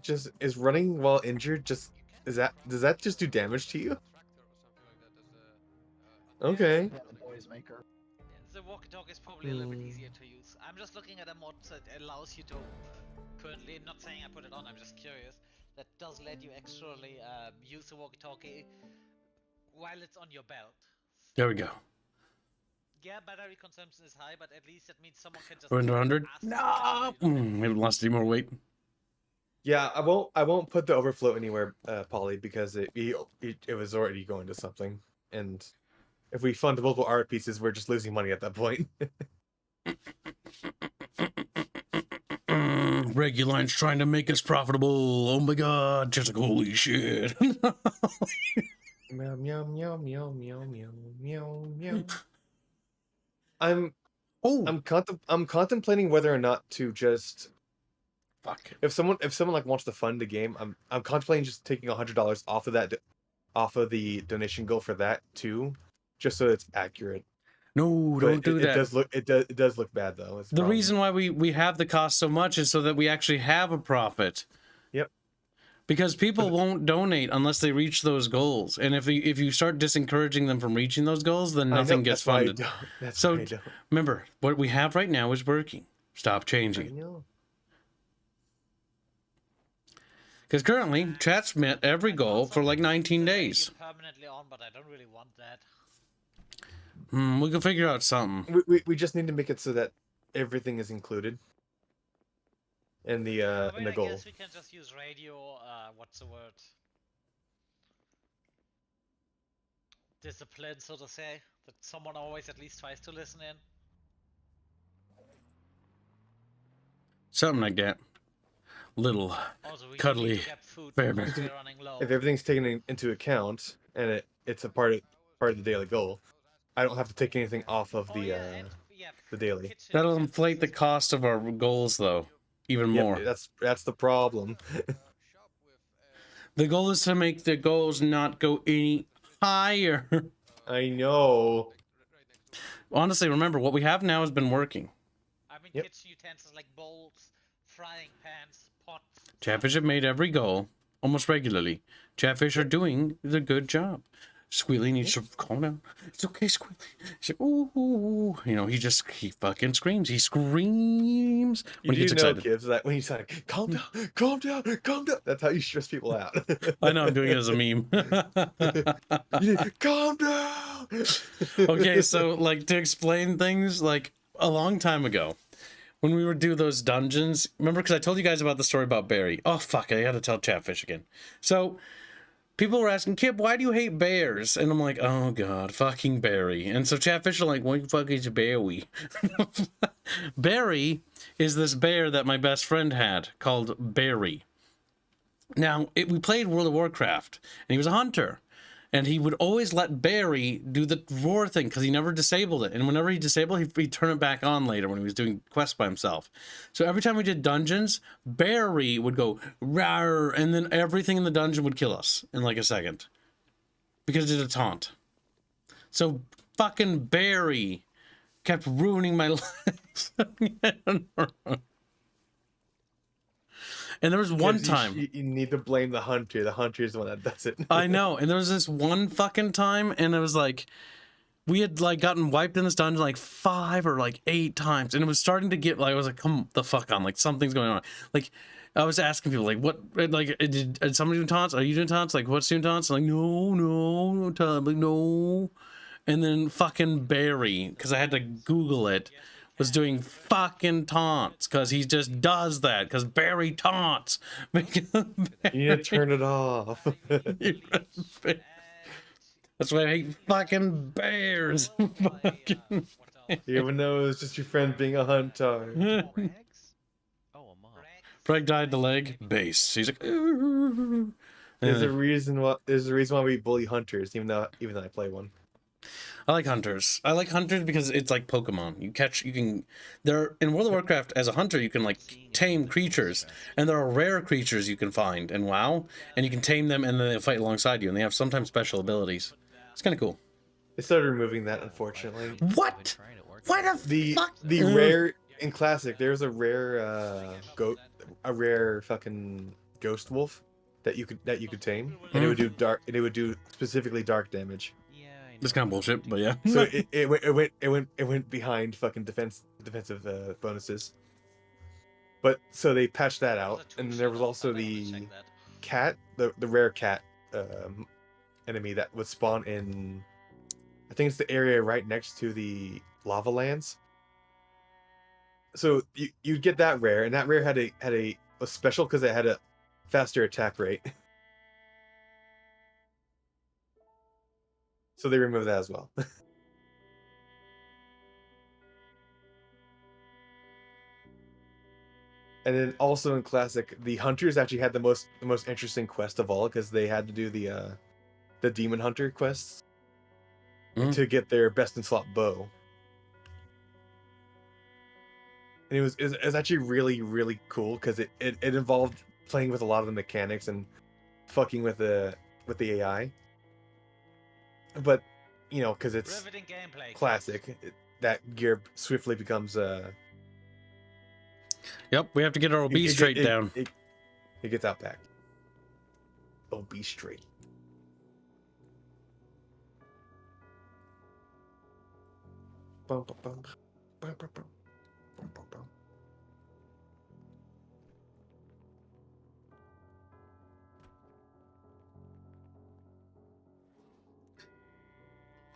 while injured does that just do damage to you? Okay. The walkie-talkie is probably a little bit easier to use. I'm just looking at a mod that allows you to currently, not saying I put it on, I'm just curious, that does let you actually use the walkie-talkie while it's on your belt. There we go. Yeah, battery consumption is high, but at least that means someone can just... We're under 100. ask No! somebody We haven't lost any more weight. Yeah, I won't put the overflow anywhere, Polly, because it was already going to something, and if we fund multiple art pieces, we're just losing money at that point. Reguline's trying to make us profitable. Oh my god, just like holy shit. Meow meow meow meow meow meow meow meow. I'm contemplating whether or not to just Fuck. if someone like wants to fund the game, I'm contemplating just taking $100 off of the donation goal for that too, just so it's accurate. No, But don't do that. It does look bad though. The reason why we have the cost so much is so that we actually have a profit. Yep. Because people won't donate unless they reach those goals, and if you start disencouraging them from reaching those goals, then nothing gets funded. So remember, what we have right now is working. Stop changing. I know. Because currently, chat's met every goal for like 19 days. permanently on, but I don't really want that. We can figure out something. We just need to make it so that everything is included in the goal. I guess we can just use radio. What's the word? discipline, so to say, that someone always at least tries to listen in. Something like that. Little Also, we do cuddly need to get food bear because bear. we're running low. If everything's taken into account and it's a part of the daily goal, I don't have to take anything off of Oh yeah, and yeah, the daily. kitchen That'll utensils inflate the as well. cost of our goals, though, even Yep, more. that's the problem. The goal is to make the goals not go any higher. I know. Honestly, remember, what we have now has been working. I mean, Yep. kitchen utensils like bowls, frying pans, pots. Chatfish have made every goal almost regularly. Chatfish are doing the good job. Squealy needs to calm down. It's okay, Squealy. He's like, ooh, ooh, ooh. You know, he fucking screams. He screams You when he do gets know, excited. kids, that when you say, calm down, calm down, calm down, that's how you stress people out. I know I'm doing it as a meme. Calm down. Okay, so like to explain things, like a long time ago, when we would do those dungeons, remember, because I told you guys about the story about Barry. Oh fuck, I gotta tell Chatfish again. So people were asking, Kip, why do you hate bears? And I'm like, oh god, fucking Barry. And so Chatfish are like, what the fuck is Barry? Barry is this bear that my best friend had called Barry. Now, we played World of Warcraft, and he was a hunter. And he would always let Barry do the roar thing because he never disabled it. And whenever he disabled it, he'd turn it back on later when he was doing quests by himself. So every time we did dungeons, Barry would go, rawr, and then everything in the dungeon would kill us in like a second. Because it did a taunt. So fucking Barry kept ruining my life. And there was one Kids, time. you need to blame the hunter. The hunter is the one that does it. I know. And there was this one fucking time, and it was like, we had like gotten wiped in this dungeon like 5 or like 8 times, and it was starting to get like, I was like, come the fuck on, like something's going on. Like I was asking people like, what, like, did somebody do taunts? Are you doing taunts? Like, what's doing taunts? Like, no time, like no. And then fucking Barry, because I had to Google it, was doing fucking taunts because he just does that because Barry taunts. You need to turn it off. That's why I hate fucking bears. Fucking- Even though it's just your friend being a hunter. Rags? Oh, a mom. Frank died the leg. Base. He's like. "Ooh." There's a And reason why we bully hunters, even though I play one. I like hunters. I like hunters because it's like Pokemon. You can. There in World of Warcraft as a hunter, you can like tame creatures, and there are rare creatures you can find in WoW, and you can tame them, and then they fight alongside you, and they have sometimes special abilities. It's kind of cool. They started removing that, unfortunately. What? Why the fuck? The rare in classic, there's a rare fucking ghost wolf that you could tame, and it would do dark. And it would do specifically dark damage. Yeah, I know. This kind of bullshit, but yeah. So it went behind fucking defensive bonuses. But so they patched that out, and there was also the cat, the rare cat enemy that would spawn in. I think it's the area right next to the lava lands. So you'd get that rare, and that rare had a special because it had a faster attack rate. So they removed that as well. And then also in classic, the hunters actually had the most interesting quest of all because they had to do the demon hunter quests to get their best in slot bow. And it was actually really cool because it involved playing with a lot of the mechanics and fucking with the AI. But you know, because it's Riveting gameplay. classic, that gear swiftly becomes Yep, we have to get our obese trait down. It gets out back. Obese trait. Bum, bum, bum. Bum, bum, bum. Bum, bum, bum.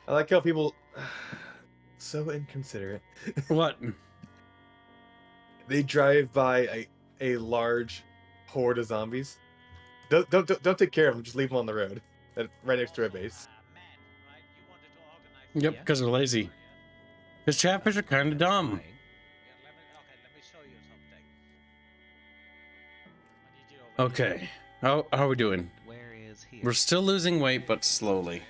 I like how people so inconsiderate. What? They drive by a large horde of zombies. Don't take care of them. Just leave them on the road, right next to our base. Man, right? You Yep, because they're lazy. Because Chatfish are kind of dumb. Yeah, let me show you something. What do you do over Okay, how are we doing? Where is here? We're still losing weight, but slowly.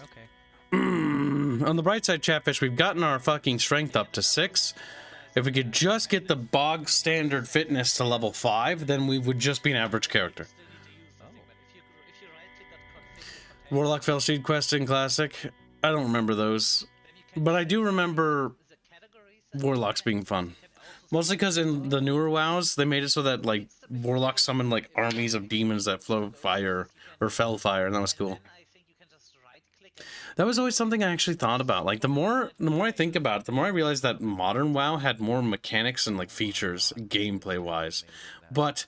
Okay. On the bright side, Chatfish, we've gotten our fucking strength up to 6. If we could just get the bog standard fitness to level 5, then we would just be an average character. Still need to use something, but if you right click on config Warlock Fellsteed Quest in Classic. I don't remember those. But I do remember the categories and Warlocks being fun. Mostly because in the newer WoWs, they made it so that, like, Warlocks summoned, like, armies of demons that flow fire, or fell fire, and that was cool. I think you can just right click and That was always something I actually thought about. Like, the more I think about it, the more I realize that modern WoW had more mechanics and, like, features, gameplay-wise. But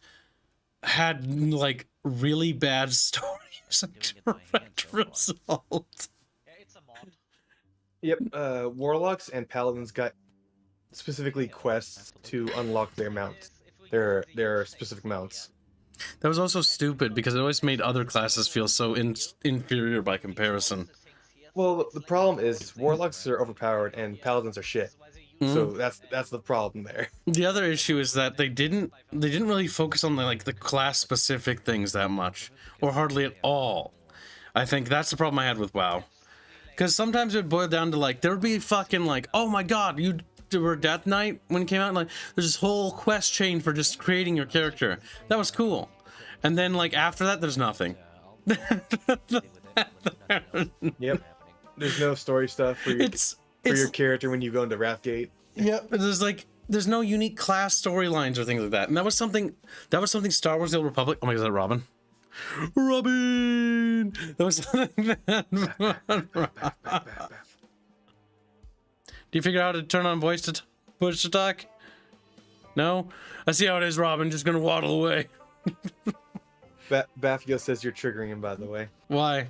had, like, really bad stories and direct result. yeah, it's a mod. Yep, warlocks and paladins got specifically quests to unlock their mounts, their specific mounts. That was also stupid because it always made other classes feel so inferior by comparison. Well, the problem is warlocks are overpowered and paladins are shit. So that's the problem there. The other issue is that they didn't really focus on the class specific things that much, or hardly at all. I think that's the problem I had with WoW, because sometimes it would boil down to like there would be fucking like, oh my god, you were Death Knight when it came out, like there's this whole quest chain for just creating your character. That was cool, and then like after that, there's nothing. Yep. There's no story stuff for your character when you go into Wrathgate. Yeah, there's no unique class storylines or things like that. And that was something Star Wars: The Old Republic. Oh my god, is that Robin? Robin! That was something that... Do you figure out how to turn on voice to push to talk? No? I see how it is, Robin. Just gonna waddle away. Bafio says you're triggering him, by the way. Why?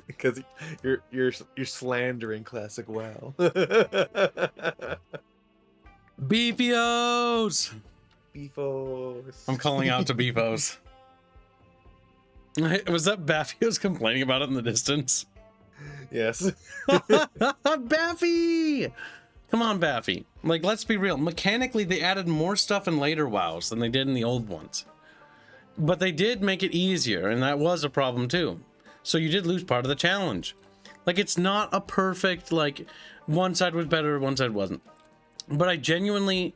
Because you're slandering classic WoW. Beefios! Beefos. I'm calling out to Beefos. Was that Baffio's complaining about it in the distance? Yes. Baffy! Come on, Baffy. Like, let's be real. Mechanically, they added more stuff in later WoWs than they did in the old ones. But they did make it easier, and that was a problem too. So you did lose part of the challenge. Like, it's not a perfect, like, one side was better, one side wasn't. But I genuinely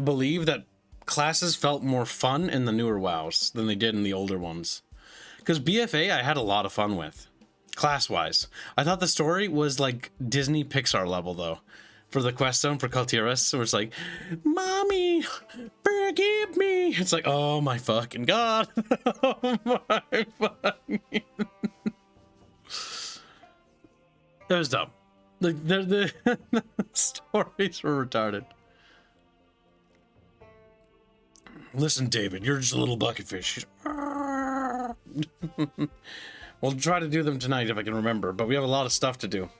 believe that classes felt more fun in the newer WoWs than they did in the older ones. Because BFA I had a lot of fun with, class-wise. I thought the story was like Disney Pixar level, though. For the quest zone for Kaltiras, where it's like, Mommy, forgive me. It's like, oh my fucking god. Oh my fucking... That was dumb. Like, the stories were retarded. Listen, David, you're just a little bucket fish. We'll try to do them tonight if I can remember, but we have a lot of stuff to do.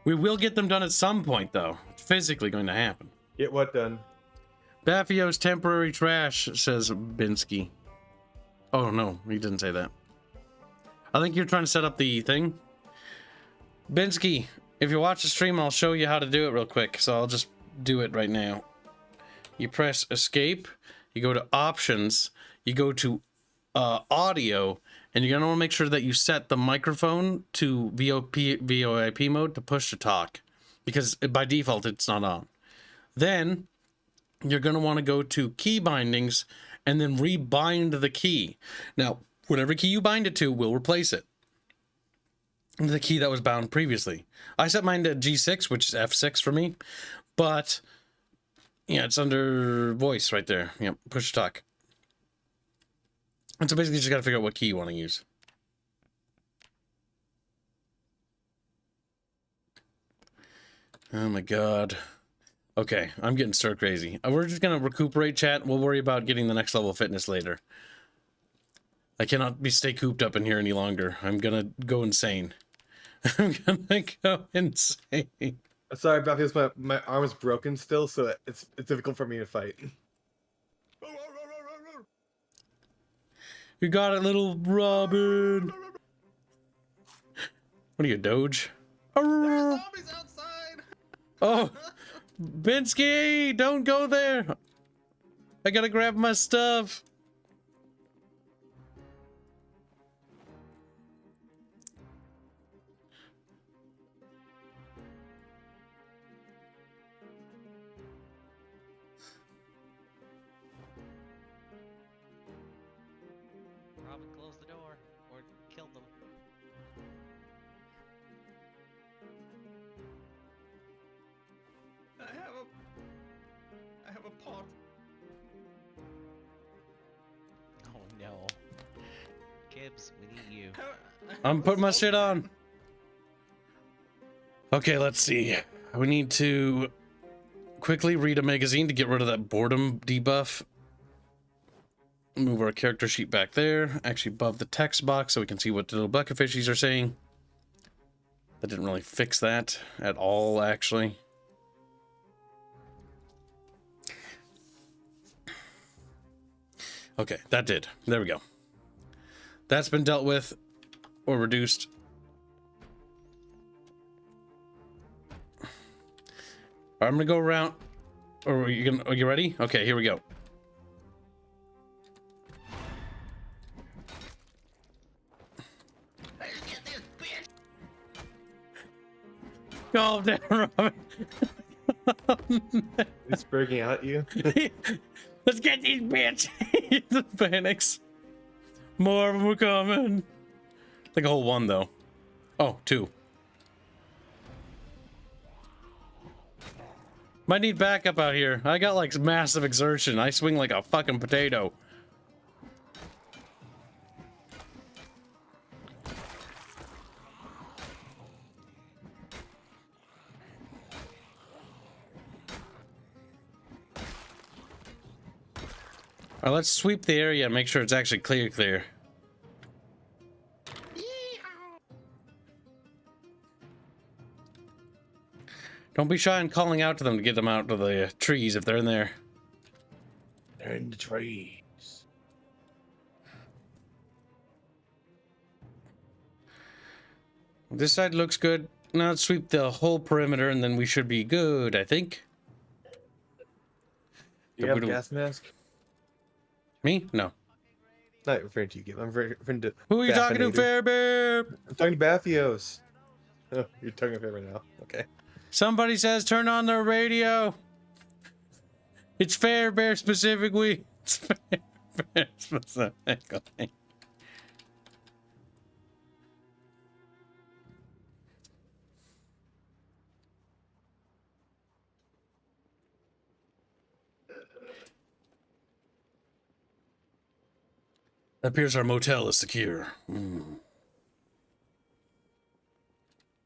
We will get them done at some point, though. It's physically going to happen. Get what done? Baffio's temporary trash, says Binsky. Oh, no, he didn't say that. I think you're trying to set up the thing. Binsky, if you watch the stream, I'll show you how to do it real quick, so I'll just do it right now. You press escape, you go to options, you go to audio, and you're going to want to make sure that you set the microphone to VoIP mode to push to talk, because by default it's not on. Then you're going to want to go to key bindings and then rebind the key. Now, whatever key you bind it to will replace it. The key that was bound previously. I set mine to G6, which is F6 for me, but yeah, it's under voice right there. Yep, push to talk. And so basically you just got to figure out what key you want to use. Oh my god. Okay, I'm getting stir crazy. We're just going to recuperate, chat. We'll worry about getting the next level of fitness later. I cannot stay cooped up in here any longer. I'm going to go insane. I'm going to go insane. Sorry, Bafio, my arm is broken still, so it's difficult for me to fight. You got it, little Robin. What are you, Doge? There's Oh, zombies outside! oh, Binsky, don't go there. I gotta grab my stuff. Robin, close the door or kill them. I have a pot. Oh no. Gibbs, we need you. I'm putting my shit on. Okay, let's see. We need to quickly read a magazine to get rid of that boredom debuff. Move our character sheet back there, actually above the text box so we can see what the little bucket fishies are saying. That didn't really fix that at all, actually. Okay, that did. There we go. That's been dealt with or reduced. I'm gonna go around. Or are you ready? Okay, here we go. Calm down, Robin. It's breaking out at you. Let's get these bitch. The panics. More of them are coming. Like a whole one though. Oh, two. Might need backup out here. I got like massive exertion. I swing like a fucking potato. All right, let's sweep the area and make sure it's actually clear. Don't be shy in calling out to them to get them out of the trees if they're in there. They're in the trees. This side looks good. Now let's sweep the whole perimeter and then we should be good, I think. You have a gas mask? Me? No. Not referring to you, Gib. I'm referring to. Who are you talking to, Fairbear? I'm talking to Bathios. Oh, you're talking to Fairbear now. Okay. Somebody says turn on their radio. It's Fairbear specifically. It's Fairbear specifically. It appears our motel is secure. It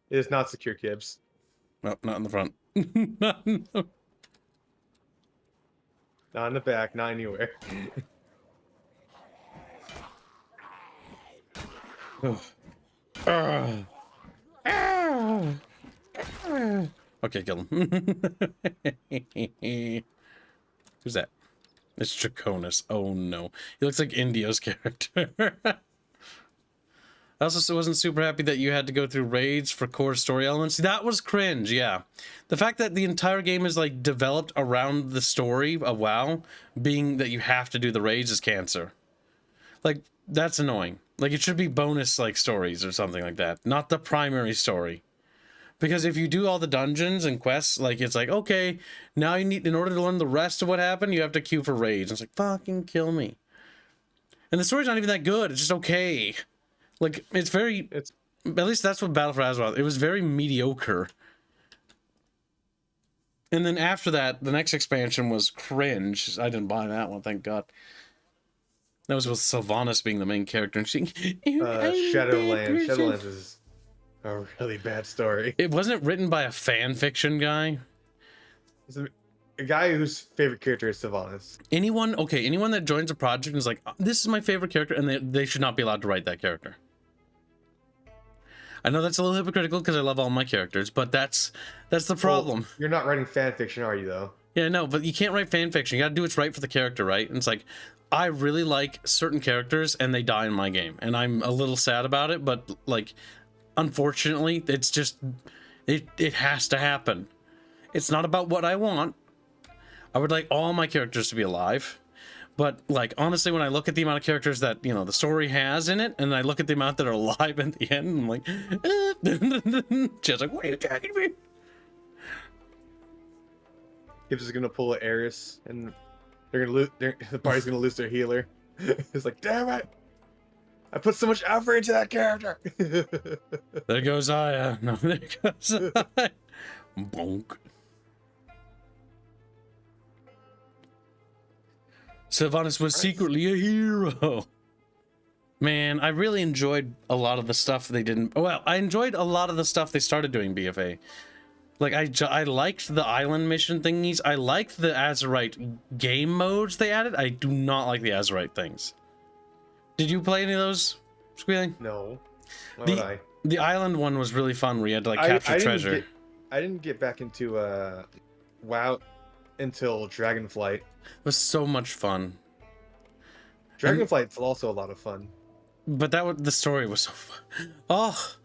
is not secure, Gibbs. No, not in the front. Not in the... Not in the back, not anywhere. Okay, kill him. Who's that? It's Draconis. Oh no. He looks like Indio's character. I also wasn't super happy that you had to go through raids for core story elements. That was cringe, yeah. The fact that the entire game is like developed around the story of WoW, being that you have to do the raids is cancer. Like, that's annoying. Like, it should be bonus like stories or something like that, not the primary story. Because if you do all the dungeons and quests, like, it's like, okay, now you need, in order to learn the rest of what happened, you have to queue for raids. And it's like, fucking kill me. And the story's not even that good. It's just okay. Like, it's very, at least that's what Battle for Azeroth, it was very mediocre. And then after that, the next expansion was cringe. I didn't buy that one, thank God. That was with Sylvanas being the main character. And she, Shadowlands. Shadowlands is a really bad story. It wasn't written by a fan fiction guy. It's a guy whose favorite character is Sylvanas. Anyone that joins a project and is like, this is my favorite character, and they should not be allowed to write that character. I know that's a little hypocritical because I love all my characters, but that's the problem. Well, you're not writing fan fiction, are you, though? Yeah, no, but you can't write fan fiction. You gotta do what's right for the character, right? And it's like, I really like certain characters and they die in my game. And I'm a little sad about it, but like, unfortunately, it's just it has to happen. It's not about what I want. I would like all my characters to be alive. But, like, honestly, when I look at the amount of characters that, you know, the story has in it, and I look at the amount that are alive at the end, I'm like, just like, why are you attacking me? Gibbs is gonna pull an Ares, and they're gonna lose. The party's gonna lose their healer. It's like, damn it! I put so much effort into that character. There goes Aya. No, there goes Aya. Bonk. Sylvanas was secretly a hero. Man, I really enjoyed a lot of the stuff they didn't. Well, I enjoyed a lot of the stuff they started doing BFA. Like, I liked the island mission thingies. I liked the Azerite game modes they added. I do not like the Azerite things. Did you play any of those, Squealing? No. Why would I? The island one was really fun where you had to, like, capture treasure. I didn't get back into WoW until Dragonflight. It was so much fun. Dragonflight's also a lot of fun. But the story was so fun. Oh,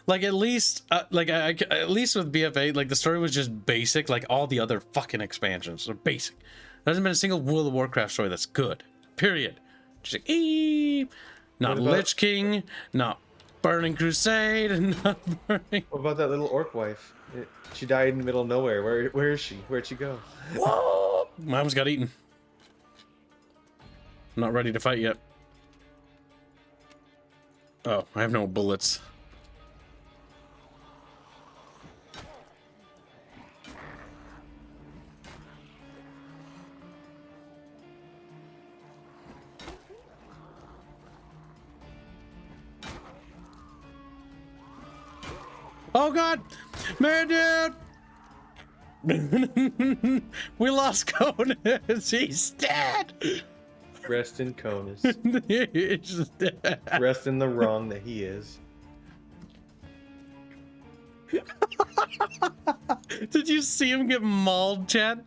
like at least at least with BF8, like the story was just basic. Like all the other fucking expansions are basic. There hasn't been a single World of Warcraft story that's good. Period. Just like, not Lich King, not Burning Crusade, and not Burning. What about that little orc wife? She died in the middle of nowhere. Where is she? Where'd she go? Whoa! Mom's got eaten. I'm not ready to fight yet. Oh, I have no bullets. Oh God! Man, dude! We lost Conus. He's dead. Rest in Conus. He's dead. Rest in the wrong that he is. Did you see him get mauled, Chad?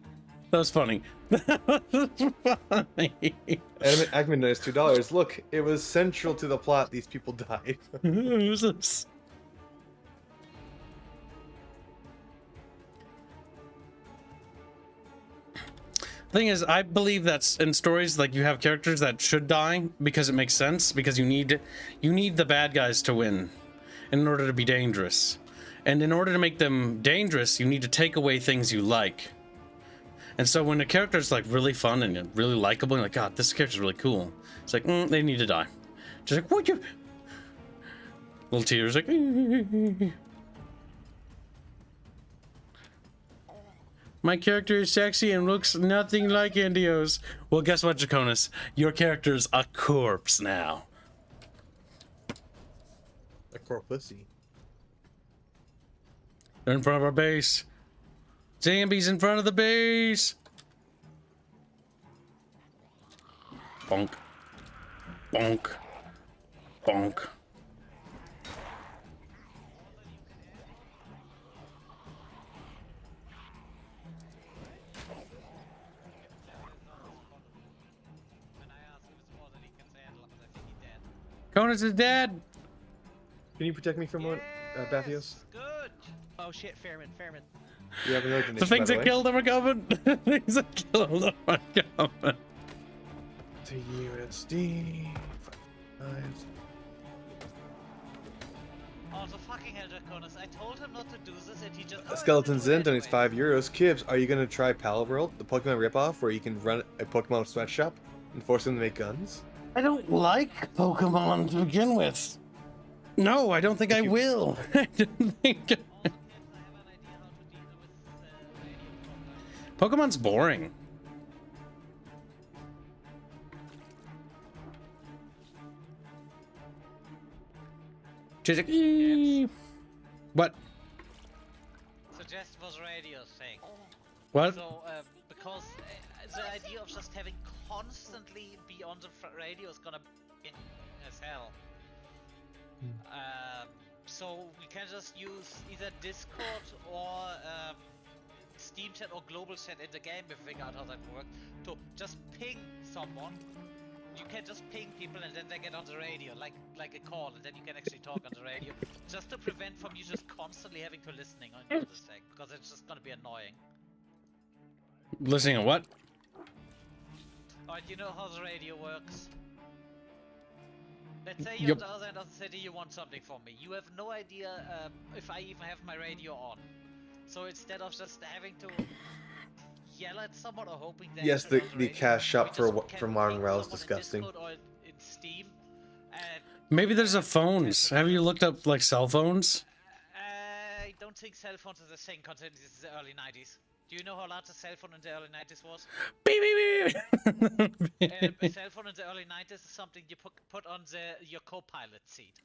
That was funny. That was funny. Ackman noticed $2. Look, it was central to the plot. These people died. Thing is, I believe that in stories, like, you have characters that should die because it makes sense, because you need the bad guys to win in order to be dangerous. And in order to make them dangerous, you need to take away things you like. And so when a character is like really fun and really likable, and like, God, this character's really cool, it's like, they need to die. Just like, what you? Little tears, like. My character is sexy and looks nothing like Indio's. Well, guess what, Jaconis? Your character's a corpse now. A core pussy. They're in front of our base. Zambi's in front of the base. Bonk. Bonk. Bonk. Conus is dead. Can you protect me from one, Bathios? Good. Oh shit, Fairman. You have another donation, The things by that way. killed him are coming. The things that killed him are coming. To USD. 5. Oh, the fucking hell, Draconis. I told him not to do this and he just... Skeleton Zen donates €5. Kibbs, are you gonna try Pal World, the Pokemon ripoff, where you can run a Pokemon sweatshop and force them to make guns? I don't like Pokemon to begin with. No, I don't think I will. I don't think. Pokemon's boring. She's like, "Ee." What? Suggest was radio thing. What? So, because the idea of just having constantly be on the radio is gonna be as hell. So we can just use either Discord or Steam chat or global chat in the game if we figure out how that works to just ping someone You can just ping people and then they get on the radio, like a call, and then you can actually talk on the radio, just to prevent from you just constantly having to listening on the other side, because it's just gonna be annoying. Listening to what? Alright, you know how the radio works? Let's say you're on the other end of the city, you want something from me. You have no idea if I even have my radio on. So instead of just having to yell at someone or hoping that Yes, the cash shop for Modern Rail is disgusting. In Steam, and Maybe there's a phones. Have you looked up like cell phones? I don't think cell phones are the same content as the early 90s. Do you know how large a cell phone in the early 90s was? Beep, beep, beep. A cell phone in the early 90s is something you put on your co-pilot seat.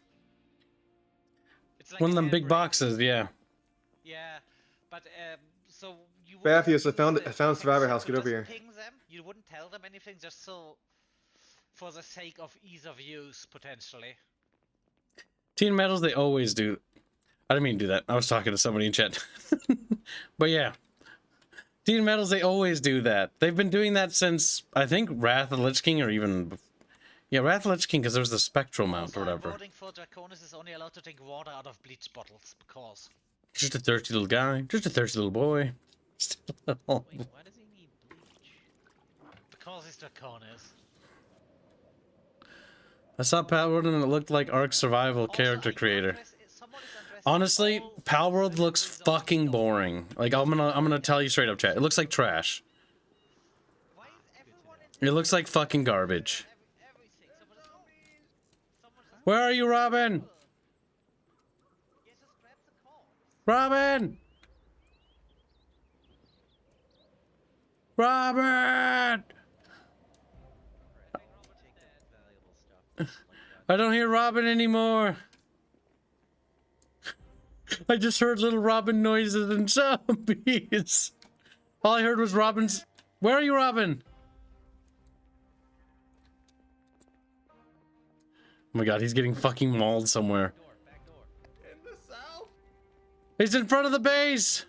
It's like One of them a big handbrake. boxes, yeah. Yeah, but so you. Matthews, I wouldn't found use Survivor the House. headset Get to over here. just ping them. You wouldn't tell them anything, just so for the sake of ease of use, potentially. Teen Metals, they always do. I didn't mean to do that. I was talking to somebody in chat. But yeah. Teen Metals, they always do that. They've been doing that since, I think, Wrath of the Lich King, or even... Yeah, Wrath of the Lich King, because there was the spectral mount or Also, whatever. voting for Draconis is only allowed to drink water out of bleach bottles, because... Just a thirsty little guy. Just a thirsty little boy. Wait, why does he need bleach? Because he's Draconis. I saw Palworld and it looked like Ark Survival character creator. Honestly, Palworld looks fucking boring. Like I'm gonna tell you straight up, chat. It looks like trash. It looks like fucking garbage. Where are you, Robin? Robin! Robin! I don't hear Robin anymore. I just heard little Robin noises and zombies. All I heard was Robin's... Where are you, Robin? Oh my god, he's getting fucking mauled somewhere. In the south. He's in front of the base!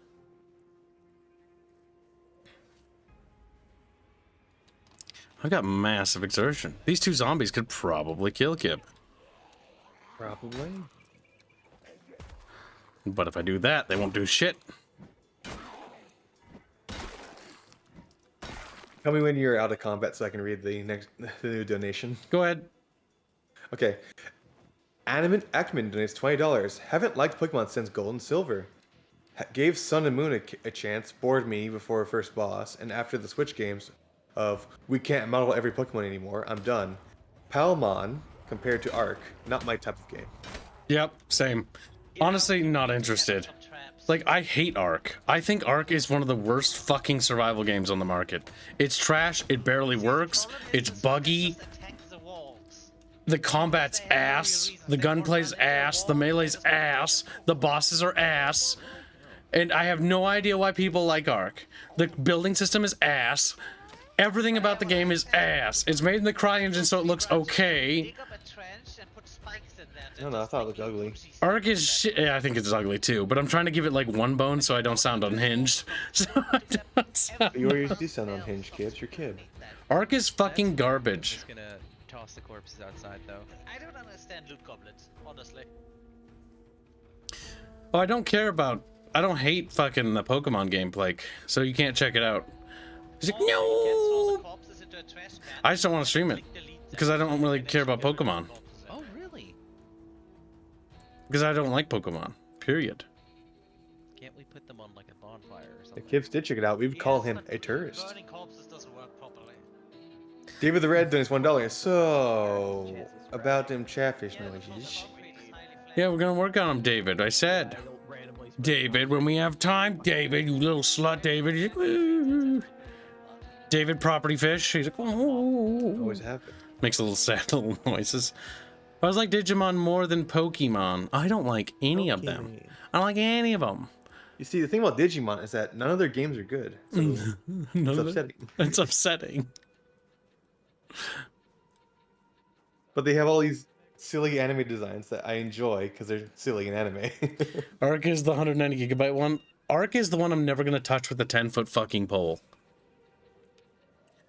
I've got massive exertion. These two zombies could probably kill Kip. Probably. But if I do that, they won't do shit. Tell me when you're out of combat so I can read the new donation. Go ahead. Okay. Animate Ekman donates $20. Haven't liked Pokemon since Gold and Silver. Gave Sun and Moon a chance, bored me before first boss, and after the Switch games of we can't model every Pokemon anymore, I'm done. Palmon compared to Arc, not my type of game. Yep, same. Honestly, not interested. Like, I hate Ark. I think Ark is one of the worst fucking survival games on the market. It's trash, it barely works, it's buggy, the combat's ass, the gunplay's ass, the melee's ass, the bosses are ass, and I have no idea why people like Ark. The building system is ass. Everything about the game is ass. It's made in the CryEngine so it looks okay. I don't know, I thought it looked ugly. Ark is shit. Yeah, I think it's ugly too, but I'm trying to give it like one bone so I don't sound unhinged. So I don't sound... You always do sound unhinged, kid. It's your kid. Ark is fucking I'm garbage. just gonna toss the corpses outside, though. I don't understand loot goblets, honestly. Oh, I don't care about... I don't hate fucking the Pokemon gameplay, so you can't check it out. He's like, no! I just don't want to stream it, because I don't really care about Pokemon. Oh, really? Because I don't like Pokemon, period. Can't we put them on like a bonfire or something? If Kips did check it out, we would call him a tourist. Burning corpses doesn't work properly. David the Red donates $1. So, about them Chatfish noises. Yeah, we're gonna work on them, David. I said. David, when we have time, David, you little slut, David. He's like, "Woo." David, property fish. He's like, oh. Always happen. Makes a little sad little noises. I was like Digimon more than Pokemon. I don't like any of them. I don't like any of them. You see, the thing about Digimon is that none of their games are good. So it's upsetting. It's upsetting. But they have all these silly anime designs that I enjoy because they're silly in anime. Arc is the 190 gigabyte one. Arc is the one I'm never gonna touch with a 10-foot fucking pole.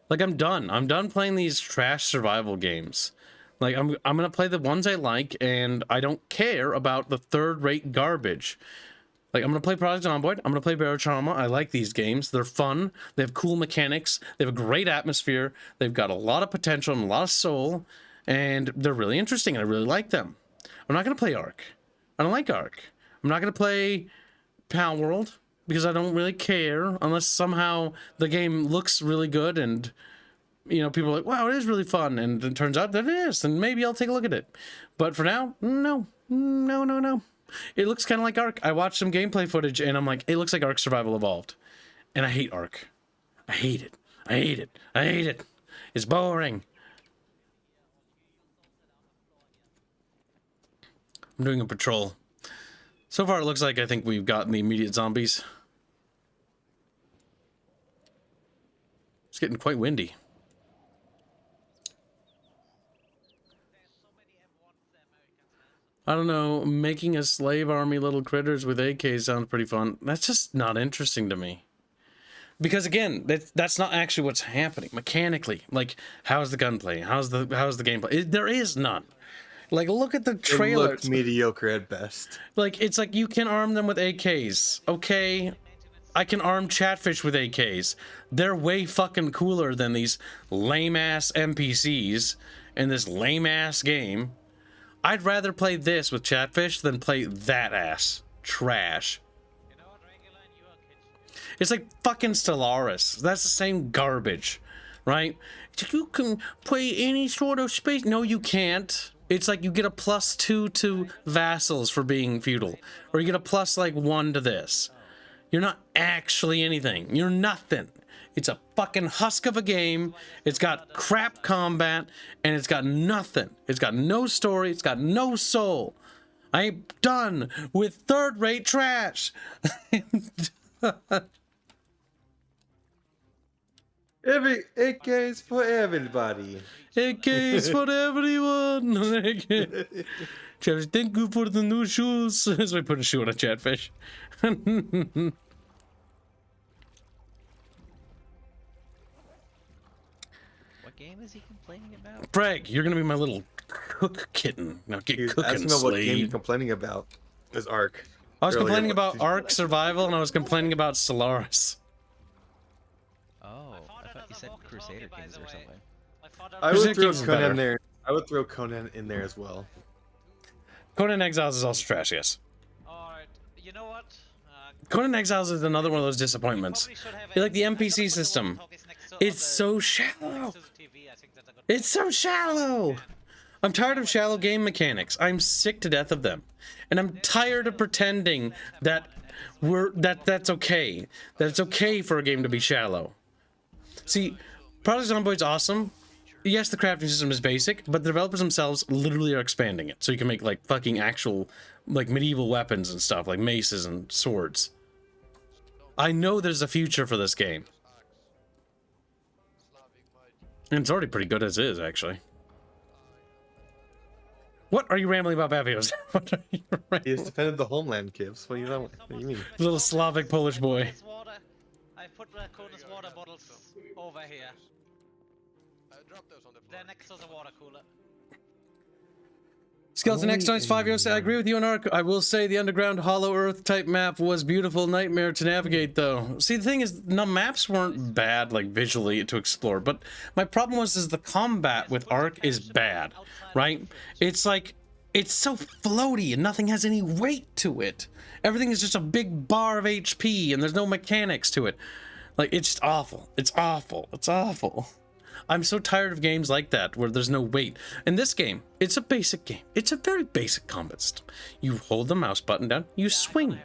Like, I'm done. I'm done playing these trash survival games. Like, I'm gonna play the ones I like, and I don't care about the third-rate garbage. Like, I'm gonna play Project Zomboid. I'm gonna play Barotrauma. I like these games. They're fun. They have cool mechanics. They have a great atmosphere. They've got a lot of potential and a lot of soul, and they're really interesting, and I really like them. I'm not gonna play Ark. I don't like Ark. I'm not gonna play Pal World because I don't really care unless somehow the game looks really good and, you know, people are like, wow, it is really fun, and it turns out that it is, and maybe I'll take a look at it. But for now, no. It looks kind of like Ark. I watched some gameplay footage, and I'm like, it looks like Ark Survival Evolved. And I hate Ark. I hate it. I hate it. I hate it. It's boring. I'm doing a patrol. So far, it looks like I think we've gotten the immediate zombies. It's getting quite windy. I don't know, making a slave army little critters with AKs sounds pretty fun. That's just not interesting to me. Because again, that's not actually what's happening mechanically. Like, how's the gunplay? How's the gameplay? There is none. Like, look at the trailers. It looked mediocre at best. Like, it's like you can arm them with AKs. Okay, I can arm Chatfish with AKs. They're way fucking cooler than these lame-ass NPCs in this lame-ass game. I'd rather play this with Chatfish than play that ass trash. It's like fucking Stellaris. That's the same garbage, right? It's like you can play any sort of space. No, you can't. It's like you get a +2 to vassals for being feudal, or you get a +1 to this. You're not actually anything. You're nothing. It's a fucking husk of a game. It's got crap combat, and it's got nothing. It's got no story. It's got no soul. I'm done with third-rate trash. AKs for everybody. AKs for everyone. Chatfish, thank you for the new shoes. So I put a shoe on a Chatfish. What game is he complaining about? Greg, you're gonna be my little cook kitten. Now get He's cooking, asking about what game you're slave. complaining about. Is Ark. I was Earlier, complaining what about did you- Ark Survival, and I was complaining about Stellaris. Oh, I thought you said Crusader Kings or something. I Crusader would throw Kings is better. Conan there. I would throw Conan in there as well. Conan Exiles is also trash, yes. Alright, you know what? Conan Exiles is another one of those disappointments. You like the NPC system. It's so shallow. It's so shallow. I'm tired of shallow game mechanics. I'm sick to death of them. And I'm tired of pretending that that's okay. That it's okay for a game to be shallow. See, Project Zomboid's awesome. Yes, the crafting system is basic, but the developers themselves literally are expanding it. So you can make like fucking actual like medieval weapons and stuff, like maces and swords. I know there's a future for this game. And it's already pretty good as is, actually. What are you rambling about, Bavios? What are you He rambling? has defended the homeland, Gibbs. What do you mean? Little Slavic Polish boy. I put Conus water bottles over here. Drop those on the floor. They're next to the water cooler. Skeleton X times 5 years. I agree with you on Ark. I will say the underground Hollow Earth type map was beautiful nightmare to navigate, though. See, the thing is, the maps weren't bad, like, visually to explore, but my problem was is the combat with Ark is bad, right? It's like, it's so floaty and nothing has any weight to it. Everything is just a big bar of HP and there's no mechanics to it. Like, it's just awful. It's awful. It's awful. I'm so tired of games like that where there's no weight. In this game, it's a basic game. It's a very basic combat system. You hold the mouse button down, you swing.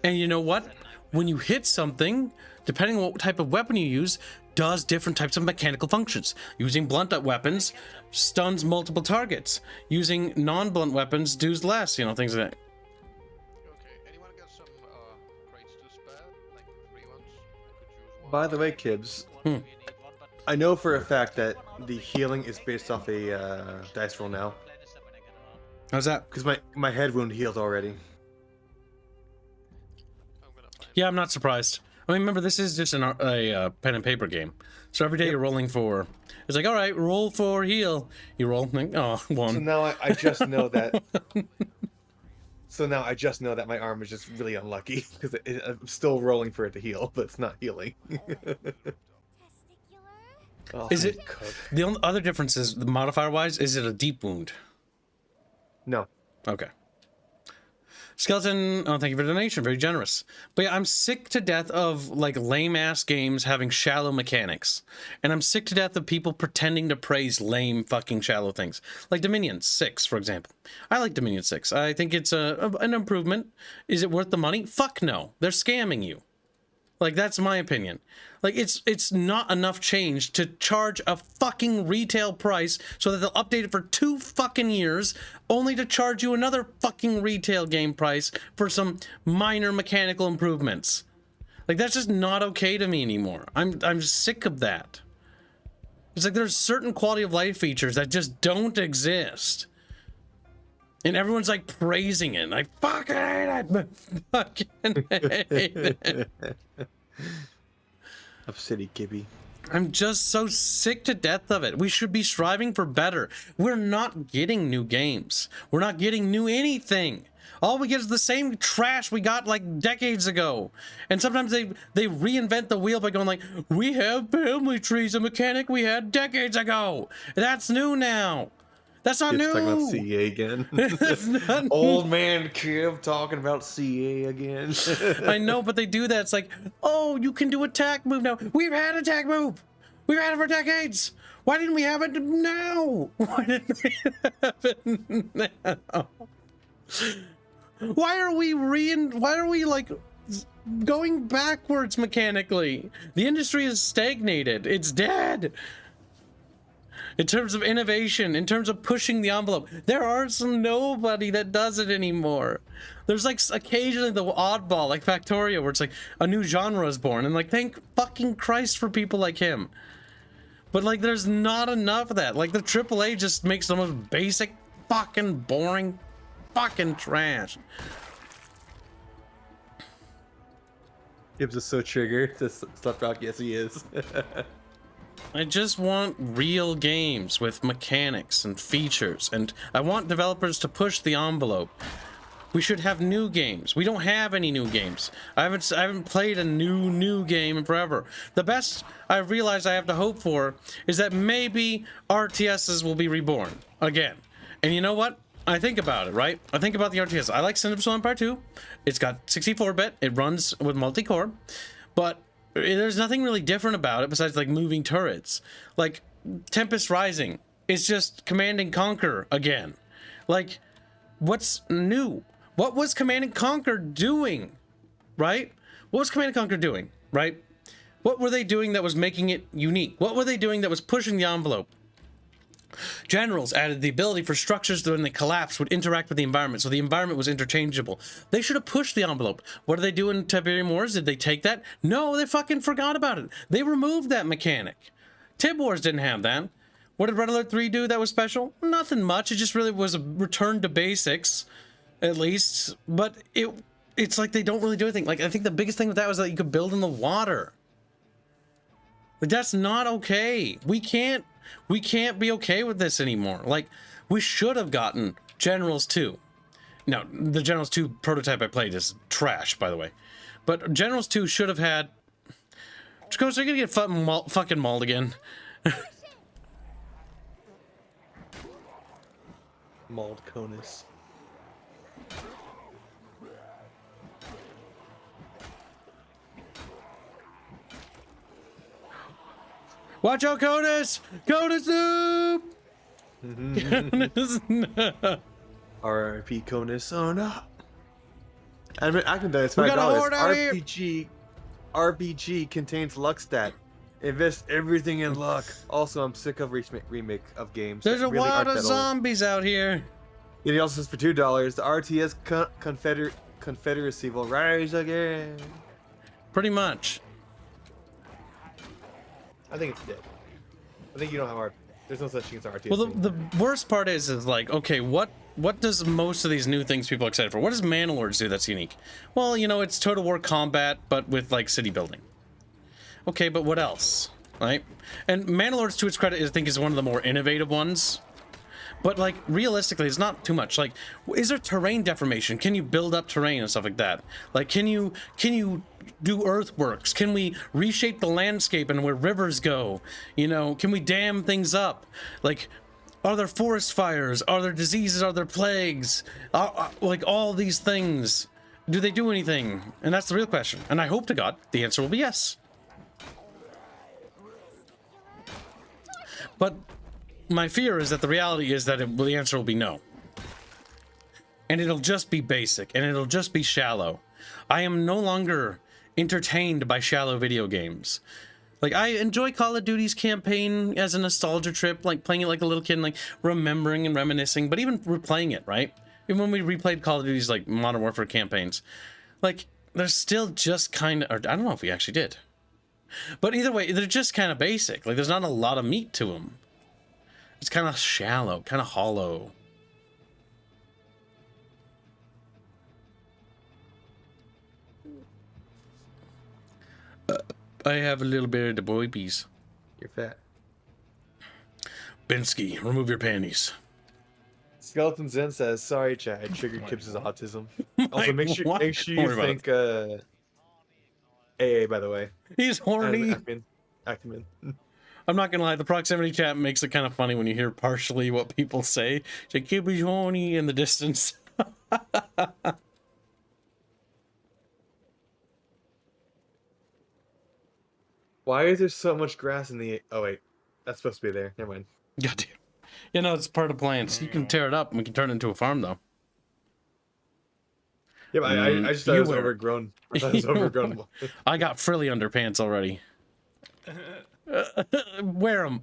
And you know what? When you hit something, depending on what type of weapon you use, does different types of mechanical functions. Using blunt weapons stuns multiple targets. Using non-blunt weapons does less, you know, things like that. Okay, anyone got some crates to spare? Like free ones? I could use one. By the way, Kibbs, I know for a fact that the healing is based off a dice roll now. How's that? Because my head wound healed already. I'm gonna find Yeah, I'm not surprised. I mean, remember, this is just a pen and paper game. So every day you're rolling 4. It's like, all right, roll 4, heal. You roll, like, oh, 1. So now I just know that. So now I just know that my arm is just really unlucky because I'm still rolling for it to heal, but it's not healing. Oh, Is it cook. the only other difference is the modifier wise? Is it a deep wound? No. Okay. Skeleton, oh, thank you for the donation. Very generous. But yeah, I'm sick to death of like lame ass games having shallow mechanics, and I'm sick to death of people pretending to praise lame fucking shallow things. Like Dominion 6, for example. I like Dominion 6. I think it's an improvement. Is it worth the money? Fuck no. They're scamming you. Like, that's my opinion. Like, it's not enough change to charge a fucking retail price so that they'll update it for 2 fucking years, only to charge you another fucking retail game price for some minor mechanical improvements. Like, that's just not okay to me anymore. I'm sick of that. It's like there's certain quality of life features that just don't exist. And everyone's like praising it. I fucking hate it. Fucking hate it. City Gibby. I'm just so sick to death of it. We should be striving for better. We're not getting new games. We're not getting new anything. All we get is the same trash we got like decades ago. And sometimes they reinvent the wheel by going like, we have family trees, a mechanic we had decades ago. That's new now. That's not new. Talking about CA again. That's not Old man Kev talking about CA again. I know, but they do that. It's like, oh, you can do attack move now. We've had attack move. We've had it for decades. Why didn't we have it now? Why didn't we have it now? Why are we like going backwards mechanically? The industry is stagnated. It's dead. In terms of innovation, in terms of pushing the envelope, there are nobody that does it anymore. There's like occasionally the oddball, like Factorio, where it's like a new genre is born, and like thank fucking Christ for people like him. But like there's not enough of that. Like the AAA just makes the most basic, fucking boring, fucking trash. Gibbs is so triggered to Slap Rock. Yes, he is. I just want real games with mechanics and features, and I want developers to push the envelope. We should have new games. We don't have any new games. I haven't played a new game in forever. The best I've realized I have to hope for is that maybe RTSs will be reborn again. And you know what? I think about it, right? I think about the RTS. I like Sin of Empire 2. It's got 64-bit. It runs with multi-core, but there's nothing really different about it besides like moving turrets. Like Tempest Rising is just Command and Conquer again. Like, what's new? What was Command and Conquer doing? Right? What was Command and Conquer doing? Right? What were they doing that was making it unique? What were they doing that was pushing the envelope? Generals added the ability for structures that when they collapse would interact with the environment, so the environment was interchangeable. They should have pushed the envelope. What did they do in Tiberium Wars? Did they take that? No, they fucking forgot about it. They removed that mechanic. Tib Wars didn't have that. What did Red Alert 3 do that was special? Nothing much. It just really was a return to basics, at least. But it's like they don't really do anything. Like, I think the biggest thing with that was that you could build in the water. Like, that's not okay. We can't be okay with this anymore. Like, we should have gotten Generals 2. Now, the Generals 2 prototype I played is trash, by the way. But Generals 2 should have had... Chakos, are you gonna get fucking mauled again? Mauled Conus. Watch out, Conus! Conus noob! Conus noob! RIP Conus. Oh no. I can do this. We got a horde out RPG contains luck stat. Invest everything in luck. Also, I'm sick of remake of games. There's a really lot of that zombies out here. It also says for $2, the RTS Confederacy will rise again. Pretty much. I think it's dead. I think you don't have there's no such thing as RTS. Well, the worst part is like, okay, what does most of these new things people are excited for? What does Manlords do that's unique? Well, you know, it's Total War combat, but with like city building. Okay, but what else? right? And Mandalorian, to its credit, I think is one of the more innovative ones. But like realistically, it's not too much. Like, is there terrain deformation? Can you build up terrain and stuff like that? Like, can you do earthworks? Can we reshape the landscape and where rivers go? You know, can we dam things up? Like, are there forest fires? Are there diseases? Are there plagues? Like all these things, do they do anything? And that's the real question. And I hope to God the answer will be yes. But my fear is that the reality is that the answer will be no. And it'll just be basic, and it'll just be shallow. I am no longer entertained by shallow video games. Like, I enjoy Call of Duty's campaign as a nostalgia trip, like playing it like a little kid and like remembering and reminiscing, but even replaying it, right? Even when we replayed Call of Duty's like Modern Warfare campaigns, like they're still just kind of, or I don't know if we actually did. But either way, they're just kind of basic. Like, there's not a lot of meat to them. It's kind of shallow, kind of hollow. I have a little bit of the boy peas. You're fat. Binsky, remove your panties. Skeleton Zen says, "Sorry, chat. I triggered Kibbs' autism." Also, make sure What? you think AA. By the way, He's horny. Ackerman. I'm not gonna lie, the proximity chat makes it kind of funny when you hear partially what people say. It's like, Kibbs horny in the distance. Why is there so much grass in the... Oh, wait. That's supposed to be there. Never mind. Goddamn. You know, it's part of plants. You can tear it up and we can turn it into a farm, though. Yeah, but I just thought it was You were- overgrown. I thought it was overgrown. I got frilly underpants already. Wear them.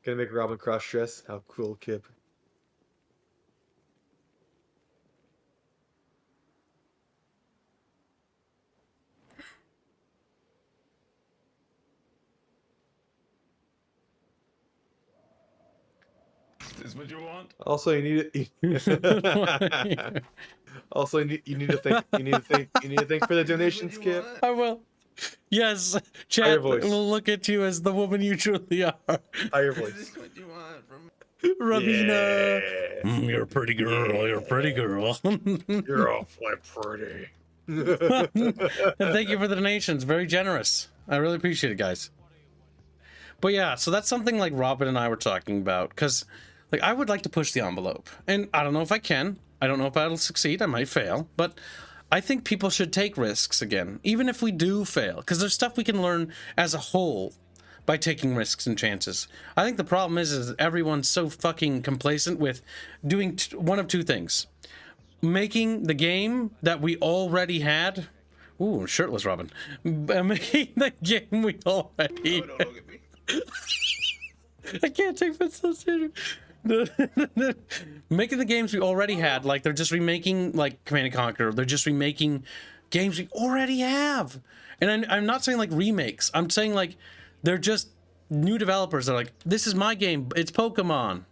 Gonna make Robin cross dress? How cool, Kip. Is this what you want? Also, you need to. Also, you need to think for the donations, Kip. I will. Yes, chat will look at you as the woman you truly are. Higher Is voice. this what you want from Ravina. Yeah. You're a pretty girl. You're a pretty girl. You're awfully pretty. And thank you for the donations. Very generous. I really appreciate it, guys. But yeah, so that's something like Robin and I were talking about, because like I would like to push the envelope, and I don't know if I can. I don't know if I'll succeed. I might fail, but I think people should take risks again, even if we do fail, because there's stuff we can learn as a whole by taking risks and chances. I think the problem is everyone's so fucking complacent with doing one of two things: making the game that we already had. Ooh, shirtless Robin. Making the game we already Oh, don't look at me. I can't take this so serious. Making the games we already had, like they're just remaking like Command & Conquer. They're just remaking games we already have. And I'm not saying like remakes. I'm saying like they're just new developers. They're like, this is my game. It's Pokemon.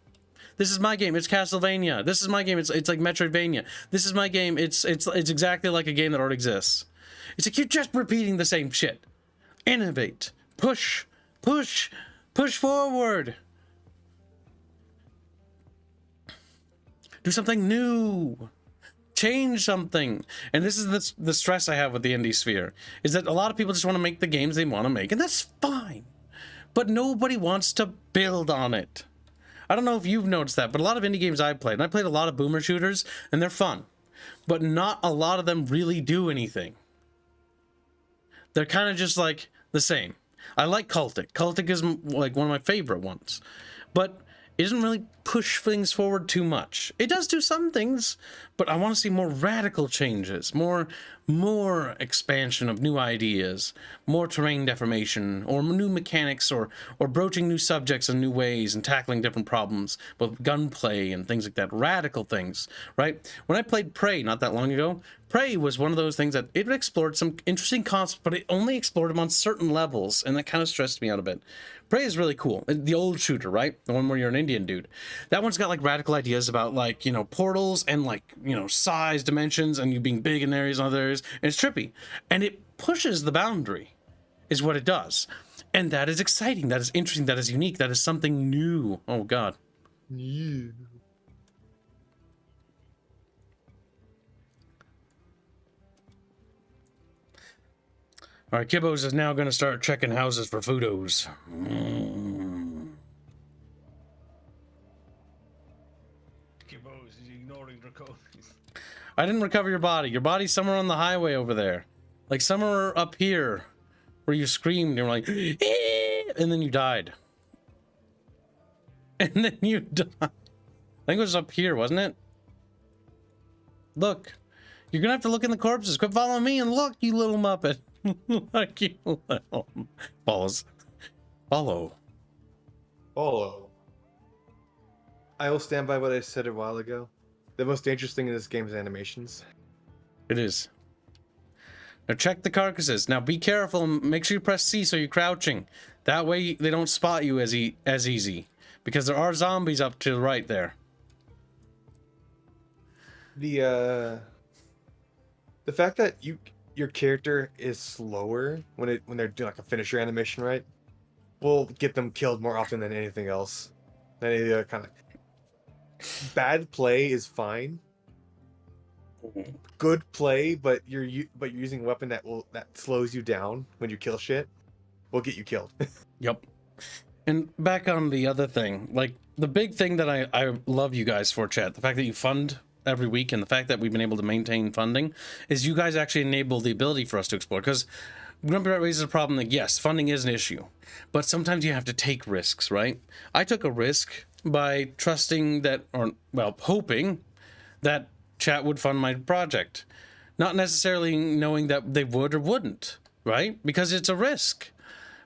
This is my game. It's Castlevania. This is my game. It's like Metroidvania. This is my game. It's exactly like a game that already exists. It's like you're just repeating the same shit. Innovate. Push forward. Do something new. Change something. And this is the stress I have with the indie sphere, is that a lot of people just want to make the games they want to make, and that's fine. But nobody wants to build on it. I don't know if you've noticed that, but a lot of indie games I've played, and I played a lot of boomer shooters, and they're fun, but not a lot of them really do anything. They're kind of just like the same. I like Cultic. Cultic is like one of my favorite ones, but it doesn't really push things forward too much. It does do some things, but I want to see more radical changes, more expansion of new ideas, more terrain deformation, or new mechanics, or broaching new subjects in new ways and tackling different problems with gunplay and things like that. Radical things, right? When I played Prey not that long ago, Prey was one of those things that it explored some interesting concepts, but it only explored them on certain levels, and that kind of stressed me out a bit. Prey is really cool. The old shooter, right? The one where you're an Indian dude. That one's got like radical ideas about like, you know, portals and like, you know, size, dimensions, and you being big in areas and other areas. And it's trippy. And it pushes the boundary, is what it does. And that is exciting, that is interesting, that is unique, that is something new. Oh god. Yeah. Alright, Kibbos is now going to start checking houses for foodos. Kibbos is ignoring Draconis. I didn't recover your body. Your body's somewhere on the highway over there. Like somewhere up here where you screamed and you were like, "Eh," and then you died. And then you died. I think it was up here, wasn't it? Look. You're gonna have to look in the corpses. Quit following me and look, you little muppet. Like you little... Follows. Follow. Follow. I will stand by what I said a while ago. The most dangerous thing in this game is animations. It is. Now check the carcasses. Now be careful and make sure you press C so you're crouching. That way they don't spot you as easy. Because there are zombies up to the right there. The fact that your character is slower when they're doing like a finisher animation, right, will get them killed more often than anything else. Than any other kind of bad play is fine. Good play, but you're using a weapon that slows you down when you kill shit, will get you killed. Yep. And back on the other thing, like the big thing that I love you guys for, chat, the fact that you fund every week and the fact that we've been able to maintain funding is you guys actually enable the ability for us to explore. Because Grumpy Rat raises a problem that yes, funding is an issue, but sometimes you have to take risks, right? I took a risk by trusting that, or well, hoping that chat would fund my project, not necessarily knowing that they would or wouldn't, right? Because it's a risk.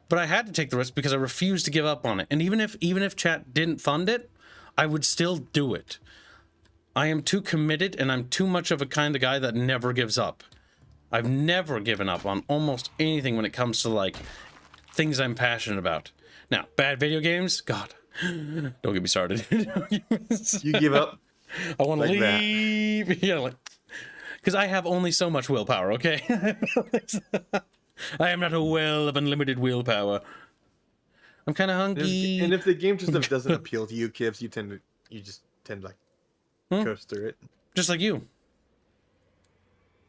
But I had to take the risk because I refused to give up on it. And even if chat didn't fund it, I would still do it. I am too committed and I'm too much of a kind of guy that never gives up. I've never given up on almost anything when it comes to like things I'm passionate about. Now, bad video games, God, don't get me started. You give up? I want to like leave. That. Yeah, like, because I have only so much willpower, okay? I am not a well of unlimited willpower. I'm kind of hungry. And if the game just doesn't appeal to you, Kibbs, you just tend to like coast through it. Just like you.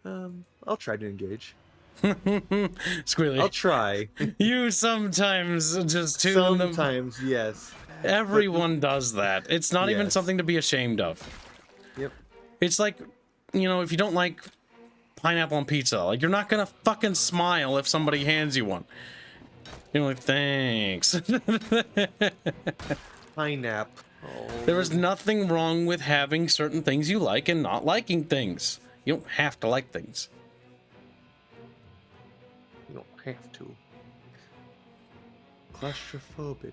I'll try to engage. Squealy. I'll try. You sometimes just tune Sometimes, yes. Everyone does that. It's not even Yes. something to be ashamed of. Yep. It's like, you know, if you don't like pineapple on pizza, like you're not gonna fucking smile if somebody hands you one. You're like, thanks. Pineapple. Oh. There is nothing wrong with having certain things you like and not liking things. You don't have to like things. You don't have to. Claustrophobic.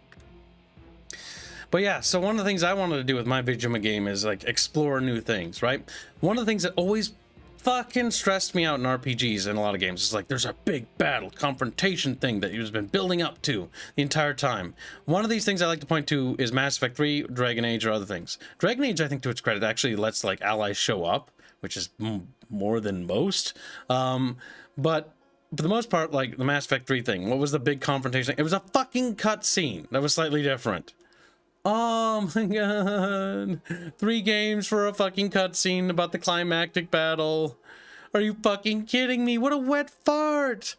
But yeah, so one of the things I wanted to do with my Vigima game is like explore new things, right? One of the things that always fucking stressed me out in RPGs and a lot of games is like there's a big battle confrontation thing that you've been building up to the entire time. One of these things I like to point to is Mass Effect 3, Dragon Age, or other things. Dragon Age, I think to its credit, actually lets like allies show up, which is more than most. But for the most part, like the Mass Effect 3 thing, what was the big confrontation? It was a fucking cutscene that was slightly different. Oh my god. 3 games for a fucking cutscene about the climactic battle. Are you fucking kidding me? What a wet fart!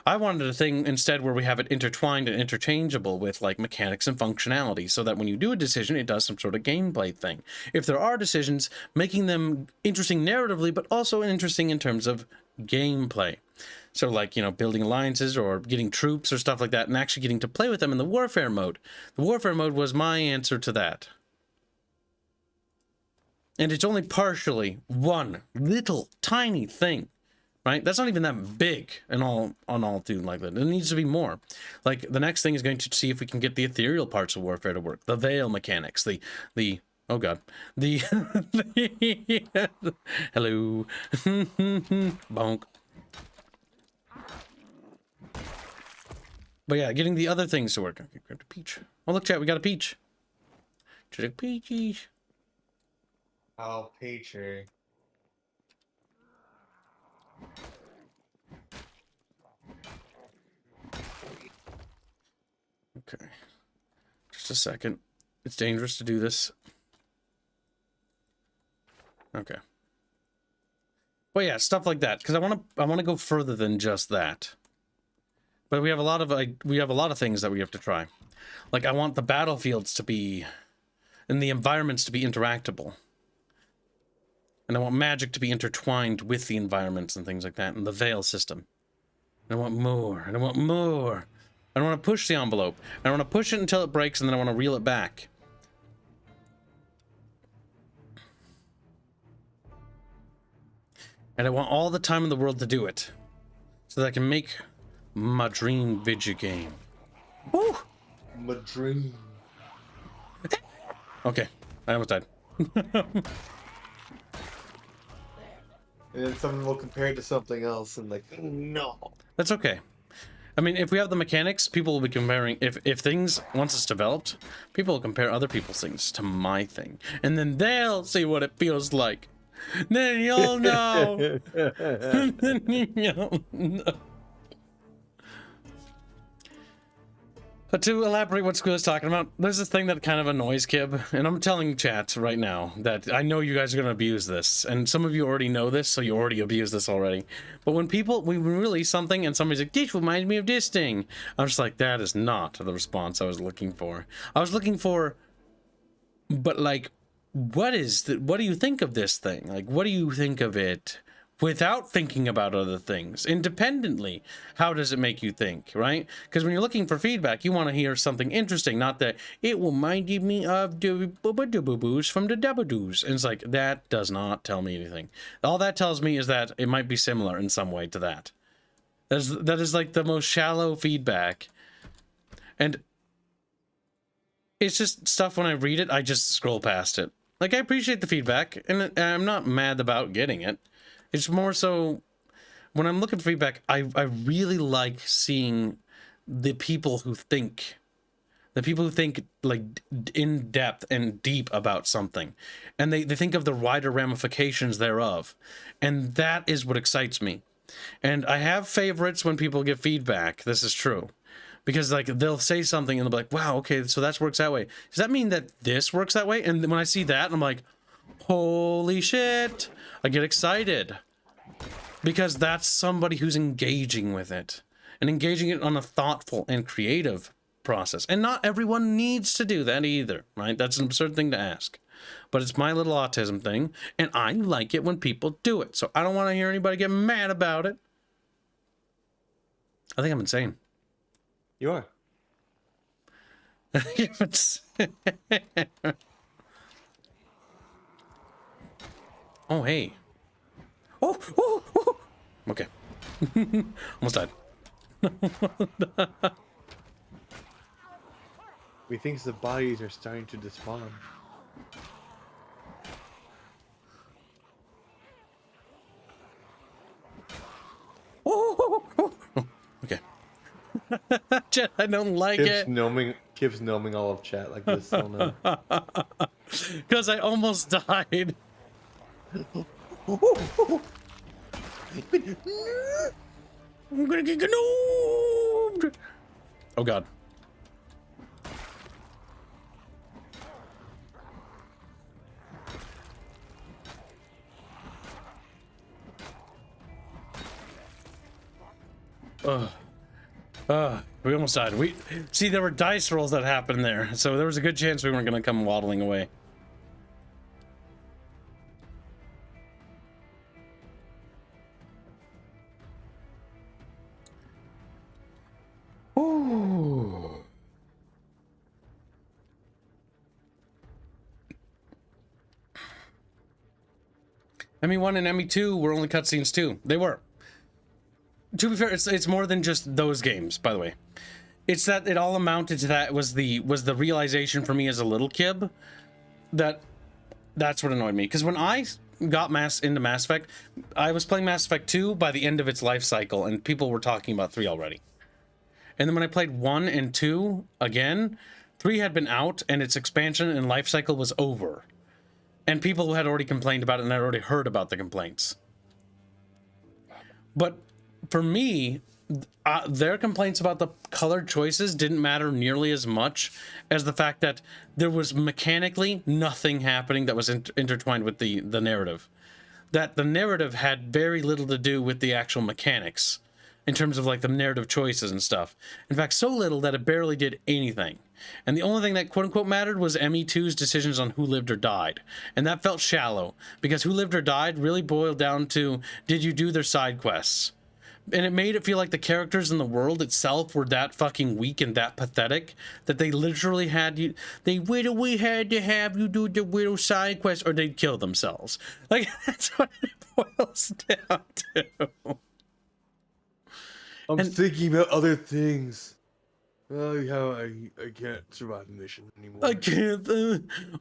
I wanted a thing instead where we have it intertwined and interchangeable with like mechanics and functionality so that when you do a decision, it does some sort of gameplay thing. If there are decisions, making them interesting narratively, but also interesting in terms of gameplay. So like, you know, building alliances or getting troops or stuff like that and actually getting to play with them in the warfare mode. The warfare mode was my answer to that. And it's only partially one little tiny thing, right? That's not even that big and all through like that. It needs to be more. Like the next thing is going to see if we can get the ethereal parts of warfare to work. The veil mechanics, the oh god. Hello. Bonk. But yeah, getting the other things to work. Okay, grab a peach. Oh look, chat, we got a peach. Check peaches. Oh, Peachy. Okay. Just a second. It's dangerous to do this. Okay. Well, yeah, stuff like that, because I want to go further than just that. But we have a lot of things that we have to try. Like, I want the battlefields to be, and the environments to be interactable. And I want magic to be intertwined with the environments and things like that, and the veil system. And I want more, and I want more. I don't want to push the envelope. I want to push it until it breaks, and then I want to reel it back. And I want all the time in the world to do it. So that I can make my dream video game. Woo! My dream. Okay, I almost died. And then someone will compare it to something else and like, no. That's okay. I mean, if we have the mechanics, people will be comparing. If things, once it's developed, people will compare other people's things to my thing. And then they'll see what it feels like. Then you'll know. Then you'll know. But to elaborate what Squid is talking about, there's this thing that kind of annoys Kib, and I'm telling chat right now that I know you guys are going to abuse this, and some of you already know this, so you already abuse this already. But when we release something and somebody's like, this reminds me of this thing, I'm just like, that is not the response I was looking for. I was looking for, but like, what do you think of this thing? Like, what do you think of it? Without thinking about other things, independently, how does it make you think, right? Because when you're looking for feedback, you want to hear something interesting, not that it reminded me of the boo-boo-boo-boos from the Dabadoos. And it's like, that does not tell me anything. All that tells me is that it might be similar in some way to that. That is like the most shallow feedback. And it's just stuff when I read it, I just scroll past it. Like, I appreciate the feedback, and I'm not mad about getting it. It's more so, when I'm looking for feedback, I really like seeing the people who think like in depth and deep about something. And they think of the wider ramifications thereof. And that is what excites me. And I have favorites when people give feedback. This is true. Because like they'll say something and they'll be like, wow, okay, so that works that way. Does that mean that this works that way? And when I see that, I'm like, holy shit. I get excited because that's somebody who's engaging with it and engaging it on a thoughtful and creative process. And not everyone needs to do that either, right? That's an absurd thing to ask, but it's my little autism thing. And I like it when people do it. So I don't want to hear anybody get mad about it. I think I'm insane. You are. Oh, hey. Oh. Okay. Almost died. Methinks the bodies are starting to despawn. Oh, okay. Chat, I don't like it. Kib's gnoming all of chat like this. Oh no. Because I almost died. I'm gonna get gnomed. Oh god. We almost died. See, there were dice rolls that happened there, so there was a good chance we weren't gonna come waddling away. Ooh. ME1 and ME2 were only cutscenes too. They were. To be fair, it's more than just those games, by the way. It's that it all amounted to that was the realization for me as a little kid that's what annoyed me. Because when I got into Mass Effect, I was playing Mass Effect 2 by the end of its life cycle, and people were talking about 3 already. And then when I played 1 and 2 again, 3 had been out, and its expansion and life cycle was over. And people had already complained about it, and I'd already heard about the complaints. But for me, their complaints about the color choices didn't matter nearly as much as the fact that there was mechanically nothing happening that was intertwined with the narrative. That the narrative had very little to do with the actual mechanics in terms of like the narrative choices and stuff. In fact, so little that it barely did anything. And the only thing that quote-unquote mattered was ME2's decisions on who lived or died. And that felt shallow, because who lived or died really boiled down to, did you do their side quests? And it made it feel like the characters in the world itself were that fucking weak and that pathetic that they literally had you, we had to have you do the widow side quest or they'd kill themselves. Like, that's what it boils down to. I'm thinking about other things. Oh, yeah, I can't survive the mission anymore. I can't.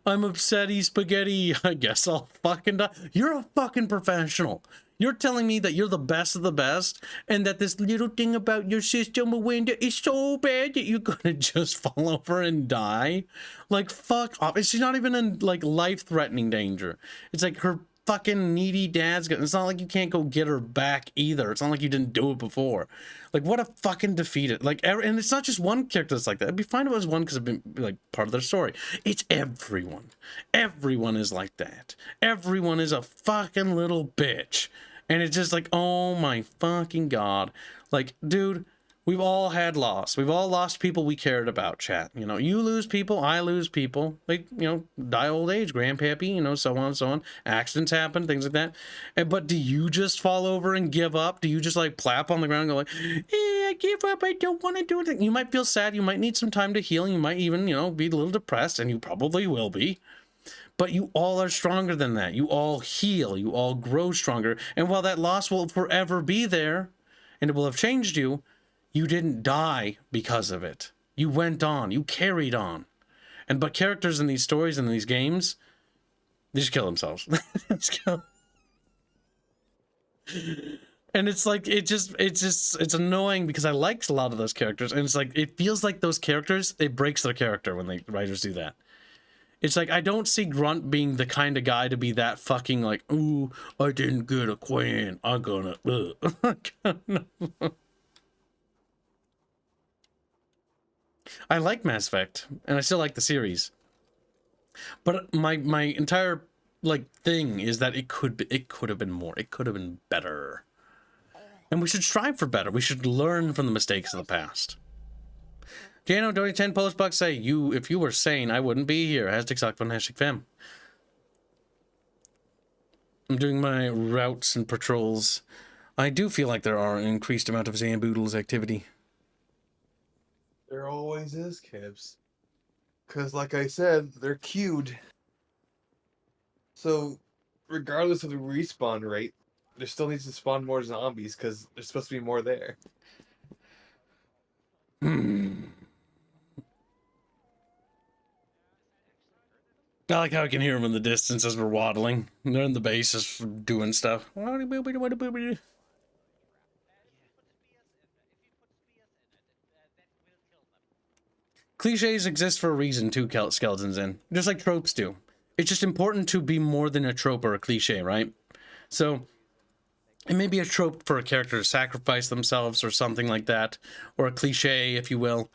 I'm upsetty spaghetti. I guess I'll fucking die. You're a fucking professional. You're telling me that you're the best of the best, and that this little thing about your sister Miranda is so bad that you're gonna just fall over and die? Like, fuck off. She's not even in like life-threatening danger. It's like her fucking needy dad's gonna. It's not like you can't go get her back either. It's not like you didn't do it before. Like, what a fucking defeated. Like, and it's not just one character that's like that. It'd be fine if it was one because it'd been like part of their story. It's everyone. Everyone is like that. Everyone is a fucking little bitch. And it's just like, oh my fucking god. Like, dude, we've all had loss. We've all lost people we cared about, chat. You know, you lose people, I lose people. Like, you know, die old age, grandpappy, you know, so on and so on. Accidents happen, things like that. But do you just fall over and give up? Do you just like plap on the ground and go like, I give up, I don't want to do anything? You might feel sad, you might need some time to heal, you might even, you know, be a little depressed, and you probably will be. But you all are stronger than that. You all heal. You all grow stronger. And while that loss will forever be there, and it will have changed you, you didn't die because of it. You went on. You carried on. But characters in these stories and these games, they just kill themselves. And it's like, it's annoying because I liked a lot of those characters. And it's like, it feels like those characters, it breaks their character when the writers do that. It's like, I don't see Grunt being the kind of guy to be that fucking like, ooh, I didn't get a queen, I'm gonna, I like Mass Effect, and I still like the series. But my entire, like, thing is that it could have been more. It could have been better. And we should strive for better. We should learn from the mistakes of the past. Jano, Dory 10 postbucks say, if you were sane, I wouldn't be here. Hashtag sock fun, hashtag fam. I'm doing my routes and patrols. I do feel like there are an increased amount of Zamboodles activity. There always is, Kibs. Because, like I said, they're queued. So, regardless of the respawn rate, there still needs to spawn more zombies because there's supposed to be more there. I like how I can hear them in the distance as we're waddling. They're in the base just doing stuff. Cliches exist for a reason too, Skeletons in. Just like tropes do. It's just important to be more than a trope or a cliche, right? So, it may be a trope for a character to sacrifice themselves or something like that. Or a cliche, if you will.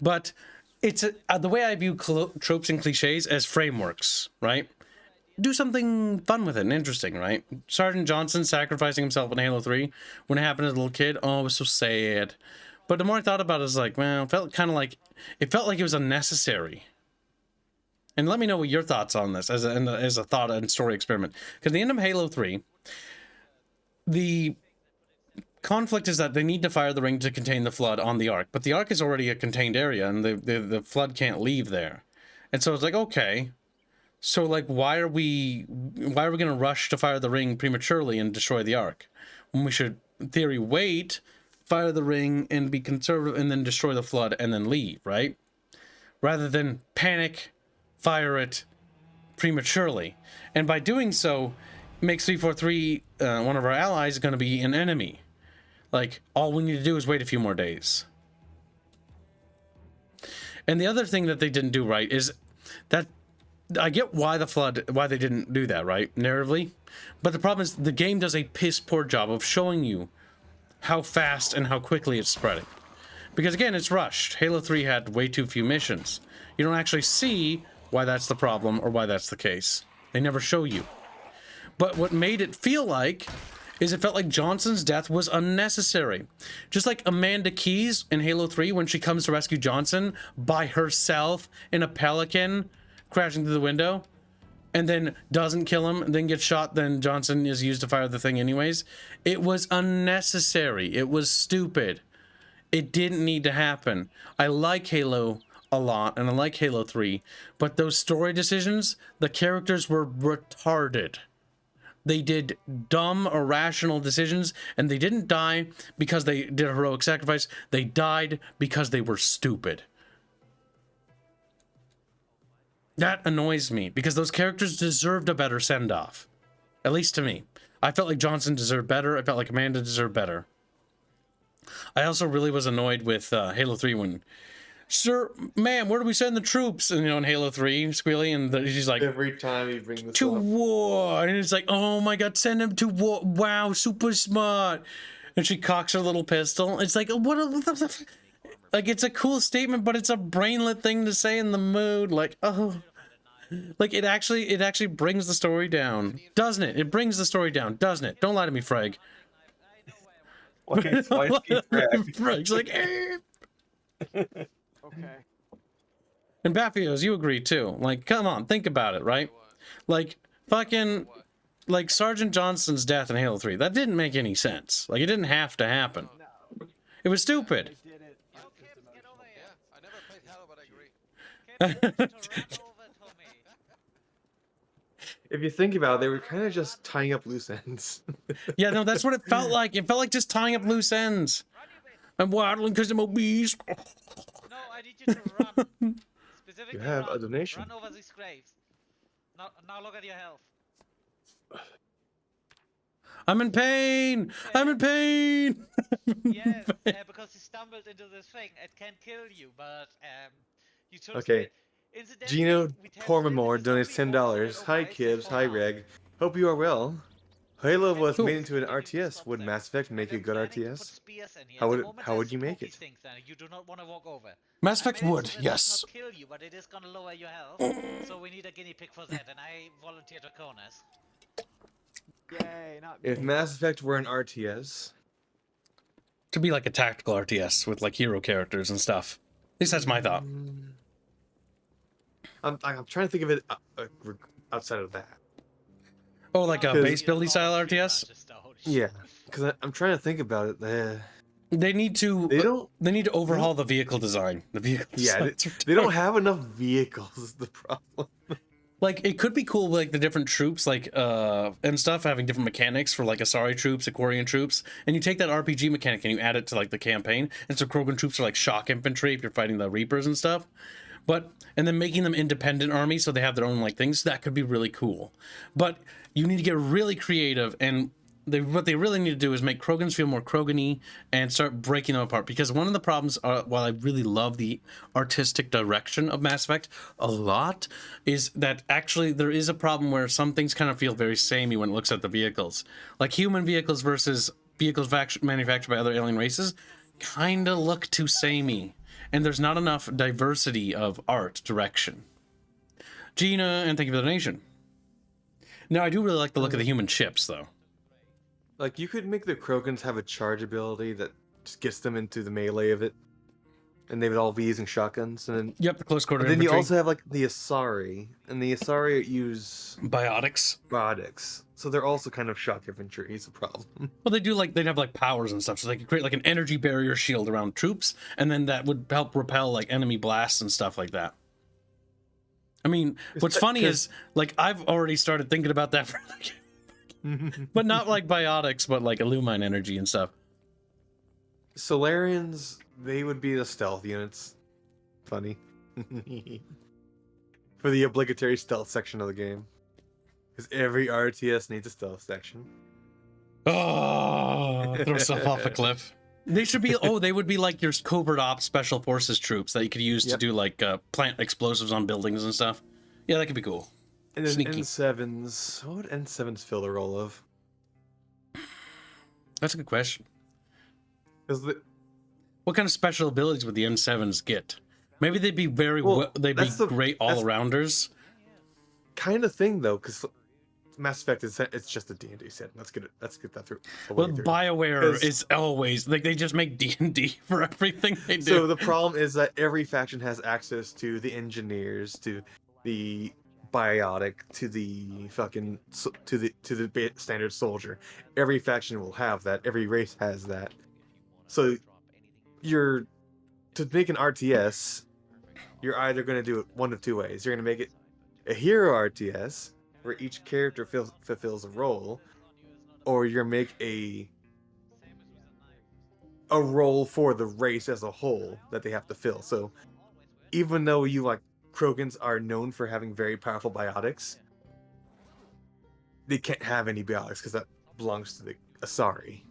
But it's the way I view tropes and cliches as frameworks, right? Do something fun with it and interesting, right? Sergeant Johnson sacrificing himself in Halo 3 when it happened as a little kid. Oh, it was so sad. But the more I thought about it, it's like, well, it felt like it was unnecessary. And let me know what your thoughts on this as a thought and story experiment. Because the end of Halo 3, the conflict is that they need to fire the ring to contain the flood on the Ark, but the Ark is already a contained area, and the flood can't leave there. And so it's like, okay, so like, why are we gonna rush to fire the ring prematurely and destroy the Ark when we should, in theory, wait, fire the ring and be conservative, and then destroy the flood and then leave, right? Rather than panic, fire it prematurely, and by doing so, makes 343 one of our allies going to be an enemy. Like, all we need to do is wait a few more days. And the other thing that they didn't do right is that I get why they didn't do that, right? Narratively. But the problem is the game does a piss poor job of showing you how fast and how quickly it's spreading. Because again, it's rushed. Halo 3 had way too few missions. You don't actually see why that's the problem or why that's the case. They never show you. But what made it feel like is it felt like Johnson's death was unnecessary. Just like Amanda Keyes in Halo 3 when she comes to rescue Johnson by herself in a Pelican crashing through the window and then doesn't kill him and then gets shot, then Johnson is used to fire the thing anyways. It was unnecessary. It was stupid. It didn't need to happen. I like Halo a lot and I like Halo 3, but those story decisions, the characters were retarded. They did dumb, irrational decisions, and they didn't die because they did a heroic sacrifice. They died because they were stupid. That annoys me, because those characters deserved a better send-off. At least to me. I felt like Johnson deserved better. I felt like Amanda deserved better. I also really was annoyed with Halo 3 when... Sir, ma'am, where do we send the troops? And, you know, in Halo 3, Squealy, and she's like... Every time you bring this to up. war. And it's like, oh my god, send him to war. Wow, super smart. And she cocks her little pistol. It's like, like, it's a cool statement, but it's a brainlet thing to say in the mood. Like, oh... Like, it actually brings the story down. Doesn't it? It brings the story down, doesn't it? Don't lie to me, Freg. Okay, so I keep Freg. Freg's like, eh. Okay. And Baffios, you agree too. Like, come on, think about it, right? Like, fucking, like, Sergeant Johnson's death in Halo 3. That didn't make any sense. Like, it didn't have to happen. No. It was stupid. I did it. Yo, Just Kips, get over emotional. here. Yeah, I never played Halo, but I agree. Kips, I want you to run over to me. If you think about it, they were kind of just tying up loose ends. Yeah, no, that's what it felt like. It felt like just tying up loose ends. Run your way. I'm waddling because I'm obese. No, I need you to run. Specifically You have a run. donation. Run over these graves. Now look at your health. I'm in pain. I'm in pain. Yes, because you stumbled into this thing. It can kill you, but you took Okay. it. Incidentally, Gino we tested Pormamore it. This donates is something $10. also Hi, advised Kibbs. for Hi, now. Reg. Hope you are well. Halo was Cool. made into an RTS. Would Mass Effect make a I'm good planning to put RTS? spears in here. How At the would- moment, how would there's you make spooky it? things there you do not want to walk over. Mass I Effect made it would, so that it yes. does not kill you, but it is gonna lower your health. So we need a guinea pig for that, and I volunteer to Conas. Yay, not me. If Mass Effect were an RTS, To be like a tactical RTS with like hero characters and stuff. At least that's my thought. I'm trying to think of it outside of that. Oh, like a Because- base building style RTS? Yeah, because I'm trying to think about it. They need to. They don't. They need to overhaul the vehicle design. The vehicle. Yeah, design's they don't have enough vehicles. Is the problem. Like, it could be cool with, like, the different troops, like, and stuff, having different mechanics for, like, Asari troops, Aquarian troops, and you take that RPG mechanic and you add it to, like, the campaign, and so Krogan troops are, like, shock infantry if you're fighting the Reapers and stuff, but, and then making them independent armies so they have their own, like, things, that could be really cool. But you need to get really creative, and what they really need to do is make Krogans feel more Krogan-y and start breaking them apart. Because one of the problems, while I really love the artistic direction of Mass Effect a lot, is that actually there is a problem where some things kind of feel very samey when it looks at the vehicles. Like human vehicles versus vehicles manufactured by other alien races kind of look too samey. And there's not enough diversity of art direction. Gina, and thank you for the donation. Now, I do really like the look of the human ships, though. Like, you could make the Krogans have a charge ability that just gets them into the melee of it. And they would all be using shotguns. And then, Yep, the close quarter but then you infantry. also have, like, the Asari. And the Asari use Biotics. robotics. So they're also kind of shock infantry. Is a problem. Well, they do, like, they'd have, like, powers and stuff. So they could create, like, an energy barrier shield around troops. And then that would help repel, like, enemy blasts and stuff like that. I mean, what's funny is, like, I've already started thinking about that for, like, but not like biotics, but like Illumine energy and stuff. Solarians, they would be the stealth units. Funny. For the obligatory stealth section of the game. Because every RTS needs a stealth section. Oh, throw yourself off a cliff. They should be, they would be like your covert ops special forces troops that you could use to do like plant explosives on buildings and stuff. Yeah, that could be cool. And then Sneaky. N7s. What would N7s fill the role of? That's a good question. Because What kind of special abilities would the N7s get? Maybe they'd be they'd be great all-arounders. kind of thing though, because Mass Effect it's just a D&D set. Let's get that through. Well, BioWare is always like they just make D&D for everything they do. So the problem is that every faction has access to the engineers, to the biotic, to the fucking to the standard soldier. Every faction will have that. Every race has that. So to make an RTS, you're either going to do it one of two ways. You're going to make it a hero RTS, where each character fulfills a role, or you're going to make a role for the race as a whole that they have to fill. So even though Krogans are known for having very powerful biotics, they can't have any biotics because that belongs to the Asari.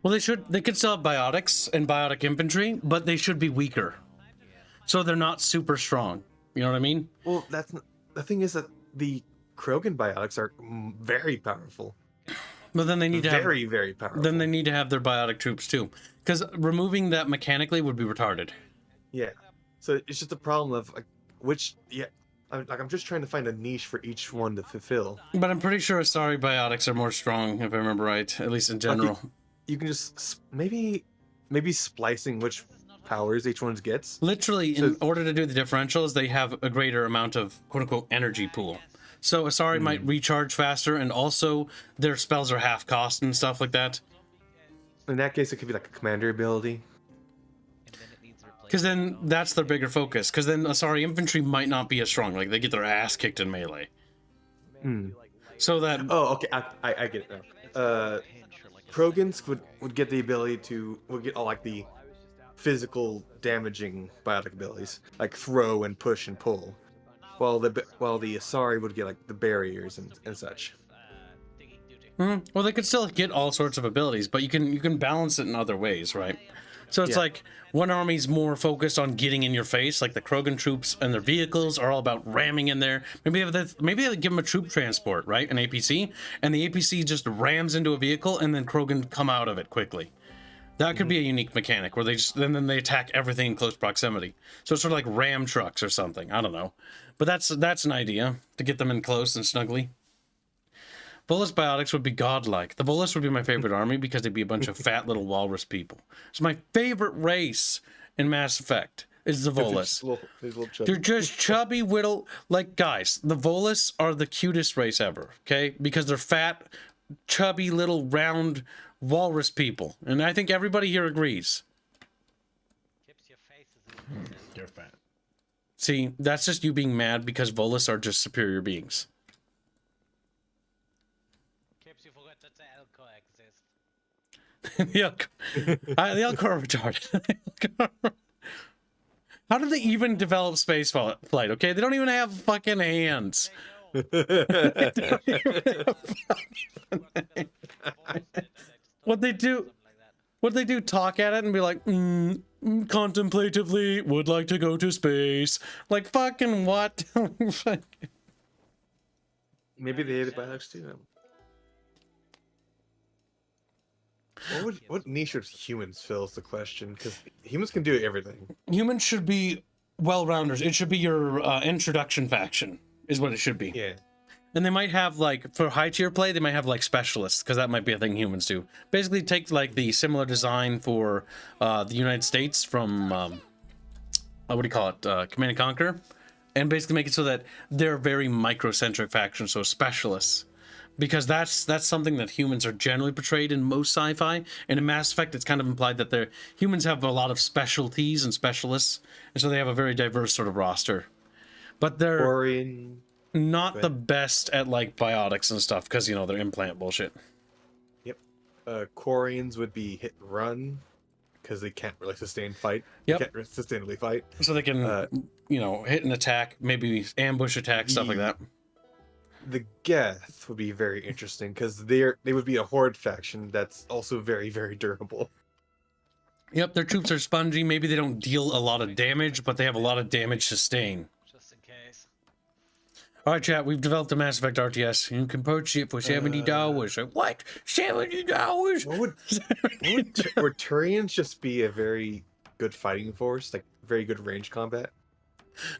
Well, they could still have biotics and biotic infantry, but they should be weaker. So they're not super strong. You know what I mean? Well, the thing is that the Krogan biotics are very powerful. But then they need to have very powerful. Then they need to have their biotic troops too, because removing that mechanically would be retarded. Yeah. So it's just a problem of I'm just trying to find a niche for each one to fulfill. But I'm pretty sure Asari biotics are more strong, if I remember right, at least in general. You can just maybe splicing which powers each one gets. Literally, in order to do the differentials, they have a greater amount of quote-unquote energy pool. So Asari might recharge faster, and also their spells are half cost and stuff like that. In that case, it could be like a commander ability. Because then that's their bigger focus. Because then Asari infantry might not be as strong. Like, they get their ass kicked in melee. So that... Oh, okay. I get it now. Krogans would get the ability would get all the physical damaging biotic abilities, like throw and push and pull, while the Asari would get the barriers and such. Well, they could still get all sorts of abilities, but you can balance it in other ways, right? So it's like one army's more focused on getting in your face, like the Krogan troops and their vehicles are all about ramming in there. Maybe they give them a troop transport, right? An APC, and the APC just rams into a vehicle, and then Krogan come out of it quickly. That could be a unique mechanic where then they attack everything in close proximity. So it's sort of like ram trucks or something. I don't know, but that's an idea to get them in close and snugly. Volus biotics would be godlike. The Volus would be my favorite army because they'd be a bunch of fat little walrus people. It's my favorite race in Mass Effect is the Volus. They're just chubby little, guys, the Volus are the cutest race ever, okay? Because they're fat, chubby little round walrus people. And I think everybody here agrees. You're fat. See, that's just you being mad because Volus are just superior beings. You forgot that the Elcor exists. The Elcor are retarded. How did they even develop space flight? Okay, they don't even have fucking hands. What they do? Talk at it and be like, contemplatively would like to go to space. Like fucking what? Maybe they hated biotics too. What niche should humans fill is the question, because humans can do everything. Humans should be well-rounders. It should be your introduction faction, is what it should be. Yeah. And they might have, for high-tier play, they might have, specialists, because that might be a thing humans do. Basically take, the similar design for the United States from, what do you call it, Command and Conquer, and basically make it so that they're very microcentric factions, so specialists. Because that's something that humans are generally portrayed in most sci-fi, and in Mass Effect it's kind of implied that humans have a lot of specialties and specialists, and so they have a very diverse sort of roster. But they're not the best at biotics and stuff, because they're implant bullshit. Yep. Quarians would be hit and run, because they can't really fight. Yep. Can't sustainably fight. So they can hit and attack, maybe ambush attack, stuff like that. The Geth would be very interesting because they would be a horde faction that's also very, very durable. Yep, their troops are spongy. Maybe they don't deal a lot of damage, but they have a lot of damage sustain. Just in case. All right, chat. We've developed a Mass Effect RTS. You can purchase it for $70. What? $70? Would Turians just be a very good fighting force, like very good range combat?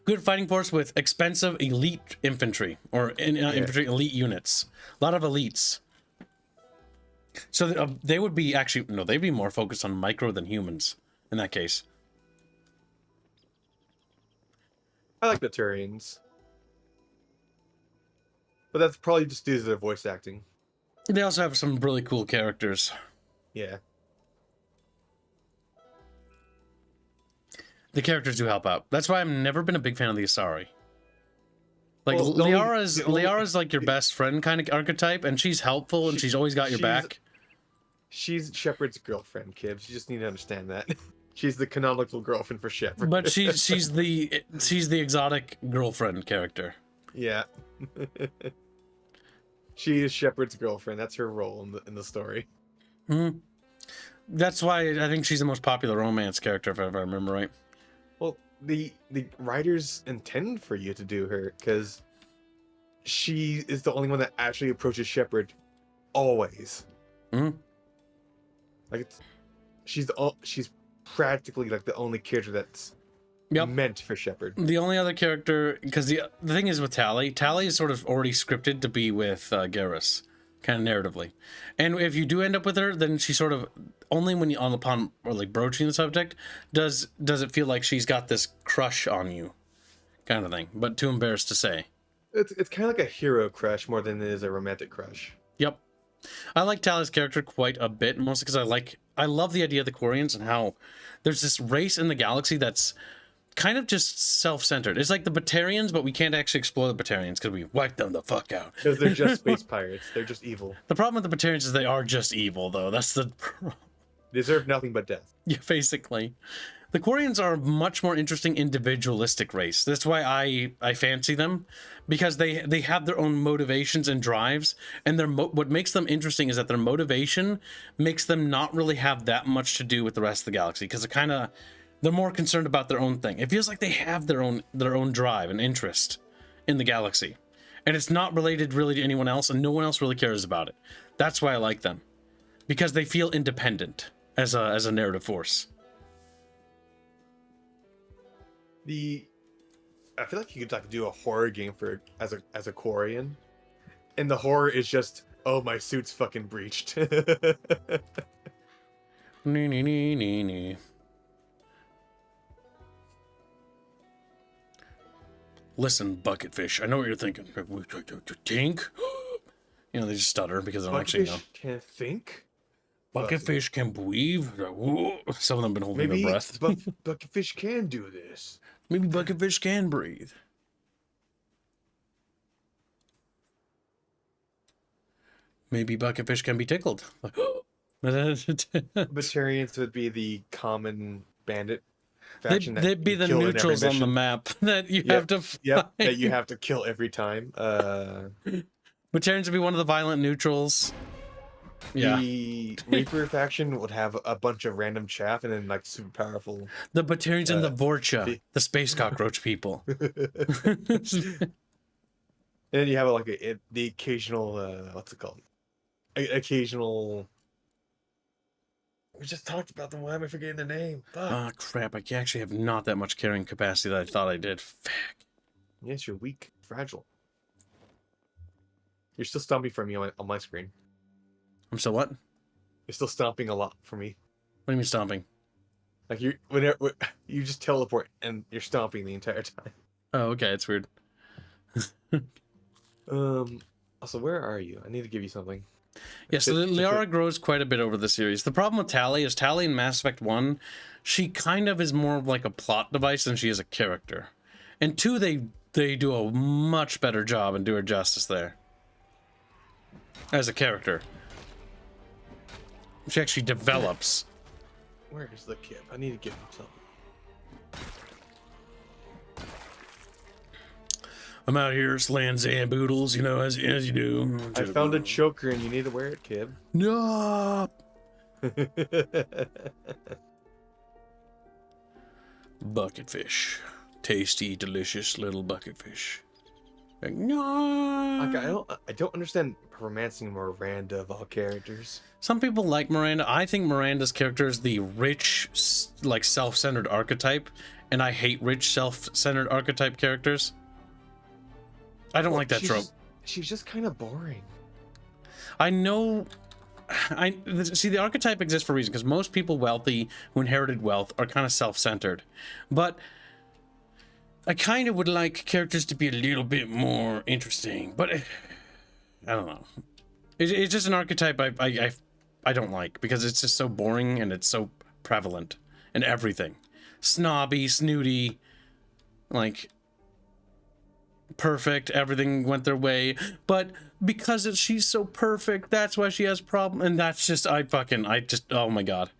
Good fighting force with expensive elite infantry or infantry elite units. A lot of elites. So they would be actually no, they'd be more focused on micro than humans in that case. I like the Turians. But that's probably just due to their voice acting. They also have some really cool characters. Yeah. The characters do help out. That's why I've never been a big fan of the Asari. Like, Well, Liara's like your best friend kind of archetype, and she's helpful, and she's always got your back. She's Shepard's girlfriend, Kibbs. You just need to understand that. She's the canonical girlfriend for Shepard. But she's the exotic girlfriend character. Yeah. She is Shepard's girlfriend. That's her role in the story. Mm-hmm. That's why I think she's the most popular romance character, if I remember right. Well, the writers intend for you to do her because she is the only one that actually approaches Shepard always. Mm-hmm. Like she's practically like the only character that's meant for Shepard. The only other character, because the thing is with Tali is sort of already scripted to be with Garrus, kind of narratively. And if you do end up with her, then she sort of only when you upon or like broaching the subject does it feel like she's got this crush on you, kind of thing. But too embarrassed to say. It's kind of like a hero crush more than it is a romantic crush. Yep. I like Tali's character quite a bit, mostly because I love the idea of the Quarians and how there's this race in the galaxy that's kind of just self-centered. It's like the Batarians, but we can't actually explore the Batarians because we wiped them the fuck out. Because they're just space pirates. They're just evil. The problem with the Batarians is they are just evil, though. That's the problem. They deserve nothing but death. Yeah, basically. The Quarians are a much more interesting individualistic race. That's why I fancy them, because they have their own motivations and drives, and what makes them interesting is that their motivation makes them not really have that much to do with the rest of the galaxy, because they're more concerned about their own thing. It feels like they have their own drive and interest in the galaxy, and it's not related really to anyone else, and no one else really cares about it. That's why I like them, because they feel independent as a narrative force. I feel like you could like do a horror game as a Quarian, and the horror is just, oh, my suit's fucking breached. Nee. Listen, Bucketfish, I know what you're thinking. Tink? You know, they just stutter because they don't actually know. Bucketfish can't think? Bucketfish can breathe? Some of them have been holding their breath. Bucketfish can do this. Maybe Bucketfish can breathe. Maybe Bucketfish can be tickled. Batarians would be the common bandit faction. They'd be the neutrals on the map that you have to fight. Yep, that you have to kill every time. Batarians would be one of the violent neutrals. Yeah. The Reaper faction would have a bunch of random chaff and then like super powerful. The Batarians and the Vorcha, the space cockroach people. And then you have like the occasional what's it called? Occasional. We just talked about them. Why am I forgetting their name? Fuck. Oh crap! I actually have not that much carrying capacity that I thought I did. Fuck. Yes, you're weak, fragile. You're still stomping for me on my screen. I'm still what? You're still stomping a lot for me. What do you mean stomping? Like you just teleport and you're stomping the entire time. Oh, okay, it's weird. Also, where are you? I need to give you something. Yeah, so Liara grows quite a bit over the series. The problem with Tali is Tali in Mass Effect 1, she kind of is more of like a plot device than she is a character. And 2, they do a much better job and do her justice there. As a character. She actually develops. Where is the kid? I need to give him something. I'm out here slaying Zamboodles, you know, as you do. I found a choker and you need to wear it, kid. No. Bucketfish. Tasty, delicious little bucketfish. Like, no. Like, I don't understand romancing Miranda of all characters. Some people like Miranda. I think Miranda's character is the rich, like, self-centered archetype, and I hate rich, self-centered archetype characters. I don't like that trope. She's just kind of boring. I know. See, the archetype exists for a reason, because most people wealthy who inherited wealth are kind of self-centered. But I kind of would like characters to be a little bit more interesting. But I don't know. It's just an archetype I don't like, because it's just so boring and it's so prevalent in everything. Snobby, snooty, like perfect, everything went their way, but because she's so perfect, that's why she has problem. And that's just oh my god,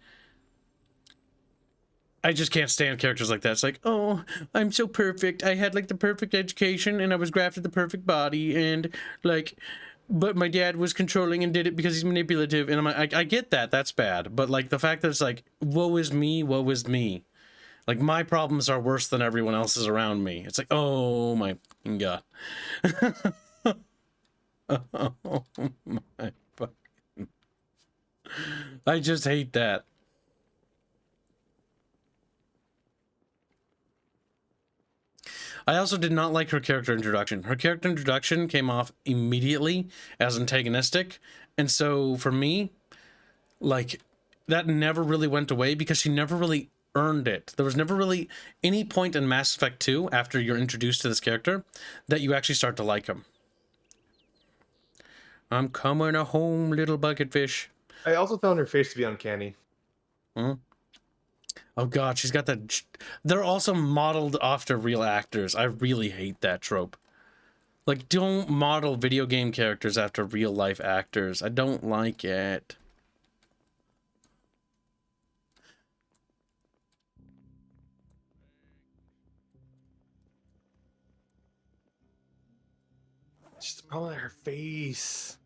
I just can't stand characters like that. It's like, oh, I'm so perfect, I had like the perfect education and I was grafted the perfect body, and like, but my dad was controlling and did it because he's manipulative. And I'm like, I get that, that's bad, but like the fact that it's like, woe is me, woe is me. Like, my problems are worse than everyone else's around me. It's like, oh my god. Oh my fucking... I just hate that. I also did not like her character introduction. Her character introduction came off immediately as antagonistic. And so, for me, like, that never really went away because she never really earned it. There was never really any point in Mass Effect 2 after you're introduced to this character that you actually start to like him. I'm coming home, little bucket fish. I also found her face to be uncanny. Hmm? Oh god, she's got that... They're also modeled after real actors. I really hate that trope. Like, don't model video game characters after real life actors. I don't like it. She's probably her face.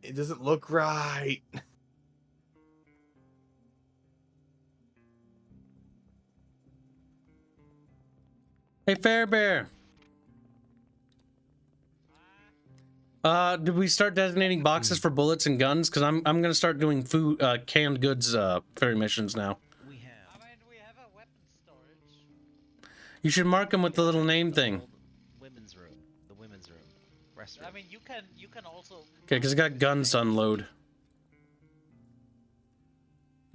It doesn't look right. Hey, Fairbear. Did we start designating boxes for bullets and guns? Because I'm gonna start doing food, canned goods, fairy missions now. We have. I mean, we have a weapons storage. You should mark them with the little name thing. Old women's room. The women's room. Restroom. I mean, you can also. Okay, because I got guns to unload.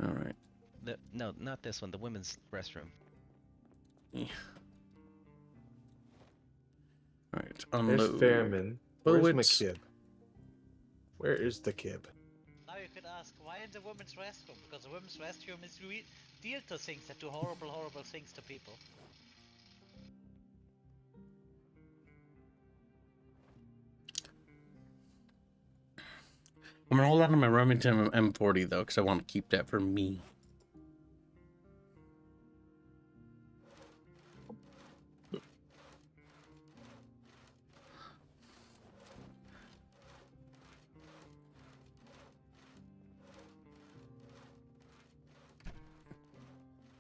All right. No, not this one. The women's restroom. Yeah. All right, There's unload. Fairman. Where's my Bullets. kib? Where is the kib? Now you could ask, why in the women's restroom? Because the women's restroom is deal to things that do horrible, horrible things to people. I'm gonna hold on to my Remington M40 though, because I want to keep that for me.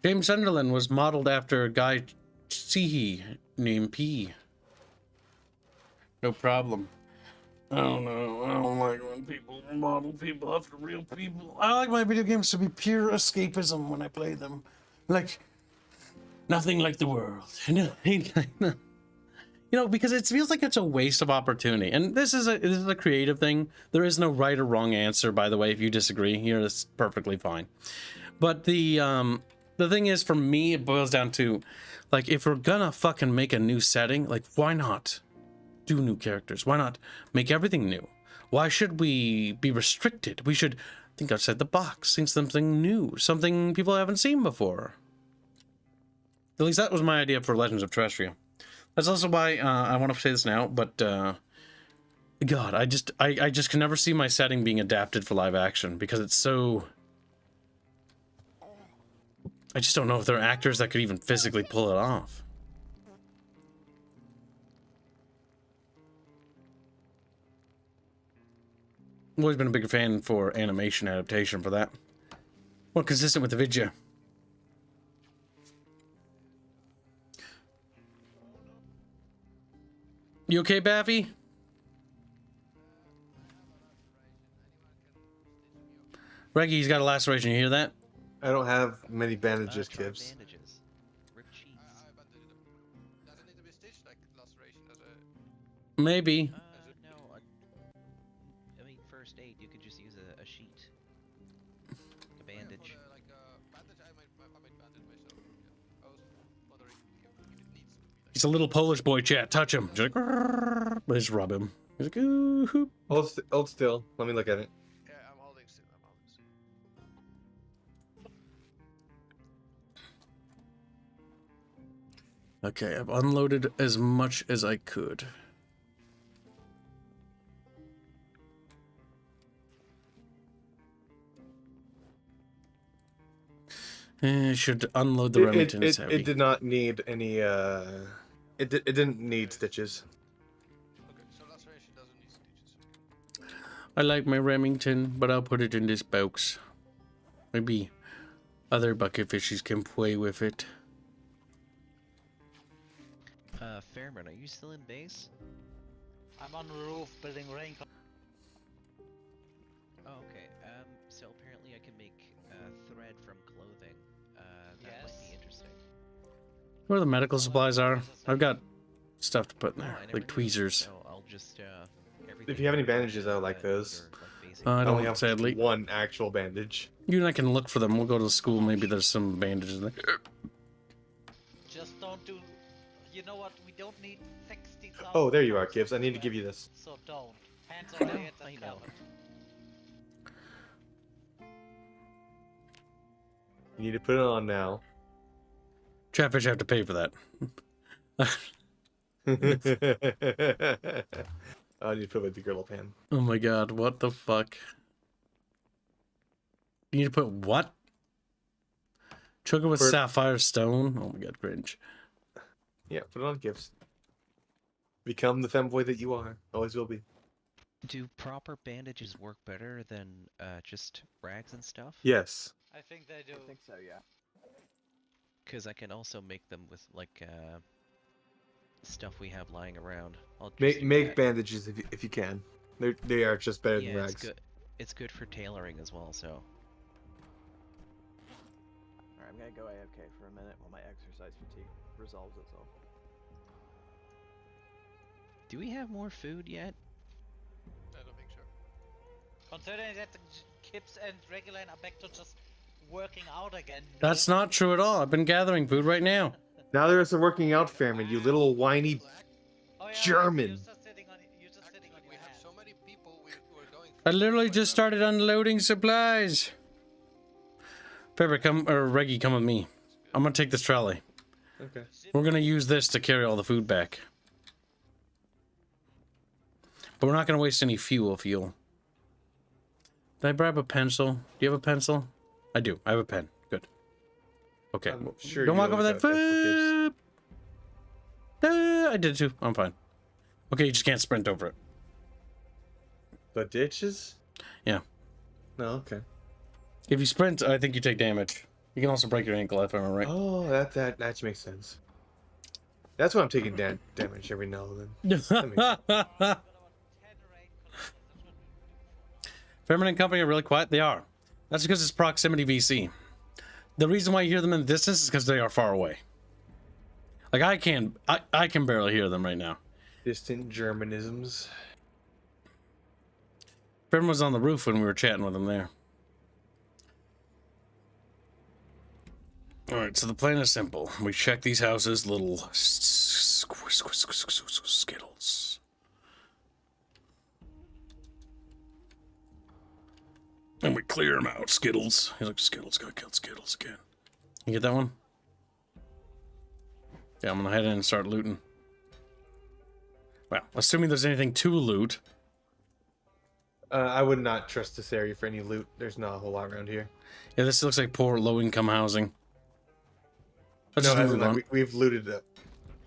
James Sunderland was modeled after a guy Sihi named P. No problem. I don't know. I don't like when people model people after real people. I like my video games to be pure escapism when I play them. Like, nothing like the world. You know, because it feels like it's a waste of opportunity. And this is a creative thing. There is no right or wrong answer, by the way. If you disagree, it's perfectly fine. But the thing is, for me, it boils down to, like, if we're gonna fucking make a new setting, like, why not do new characters? Why not make everything new? Why should we be restricted? We should think outside the box, think something new, something people haven't seen before. At least that was my idea for Legends of Terrestria. That's also why I want to say this now, but God, I just can never see my setting being adapted for live action because it's so... I just don't know if there are actors that could even physically pull it off. I've always been a bigger fan for animation adaptation for that. More consistent with the video. You okay, Baffy? Reggie, he's got a laceration. You hear that? I don't have many bandages, Try Kibbs. bandages. Rip cheeks. I bandaged them. Does it need to be stitched like laceration as a? Maybe. No. I mean, first aid. You could just use a sheet, a bandage. Like a bandage, I might bandage myself. Yeah. I was wondering if it needs to be like. He's a little Polish boy, chat. Touch him. Just like, let's rub him. He's like, ooh. Hoop. Hold still. Let me look at it. Yeah, I'm holding still. I'm holding still. Okay, I've unloaded as much as I could. Should unload the Remington. It's heavy. It did not need any. It didn't need stitches. Okay, so laceration doesn't need stitches. I like my Remington, but I'll put it in this box. Maybe other bucket fishes can play with it. Fairman, are you still in base? I'm on the roof building rain. Oh, okay. So apparently I can make thread from clothing. That might be interesting. Where the medical supplies are? I've got stuff to put in Oh, there, I never like knew. tweezers. So I'll just If you have any bandages, I would like those. I only don't, have sadly. one actual bandage. You and I can look for them. We'll go to the school. Maybe there's some bandages there. Just don't do. You know what? We don't need 60,000. Oh, there you are, Gibbs. I need to give you this. So don't. Hands on the heads I and know. covered. You need to put it on now. Chatfish have to pay for that. I need to put it with the girdle pan. Oh my god, what the fuck? You need to put what? Choke it with For- sapphire stone? Oh my god, cringe. Yeah, put it on, Gibbs. Become the femboy that you are. Always will be. Do proper bandages work better than just rags and stuff? Yes. I think they do. I think so, yeah. Because I can also make them with like stuff we have lying around. I'll just Make do make that. bandages if you can. They are just better Yeah, than it's rags. good. It's good for tailoring as well. So Alright, I'm gonna go AFK for a minute while my exercise fatigue resolves itself. do we have more food yet? I don't think so. Considering that the Kips and Reguline are back to just working out again. That's not true at all. I've been gathering food right now. Now there's a working out famine, you little whiny. Oh, yeah, German. You're just sitting on, you're just sitting on We your have hand. so many people. We're going. I literally just started unloading supplies. Pepper, come, or Reggie, come with me. I'm gonna take this trolley. Okay. We're gonna use this to carry all the food back. But we're not gonna waste any fuel. Did I grab a pencil? Do you have a pencil? I do. I have a pen. Good. Okay. I'm sure Don't you walk over always that have pencil, food. I did too. I'm fine. Okay, you just can't sprint over it. The ditches? Yeah. No, okay. If you sprint, I think you take damage. You can also break your ankle if I'm right. Oh, that actually makes sense. That's why I'm taking damage every now and then. That makes Fairman and company are really quiet. They are. That's because it's proximity VC. The reason why you hear them in the distance is because they are far away. Like I can barely hear them right now. Distant Germanisms. Fairman was on the roof when we were chatting with him there. All right, so the plan is simple. We check these houses, little skittles. And we clear them out, Skittles. He's like, Skittles, gotta kill Skittles again. You get that one? Yeah, I'm gonna head in and start looting. Well, assuming there's anything to loot. I would not trust this area for any loot. There's not a whole lot around here. Yeah, this looks like poor low-income housing. Let's No, just as move in, on. like, we've looted it.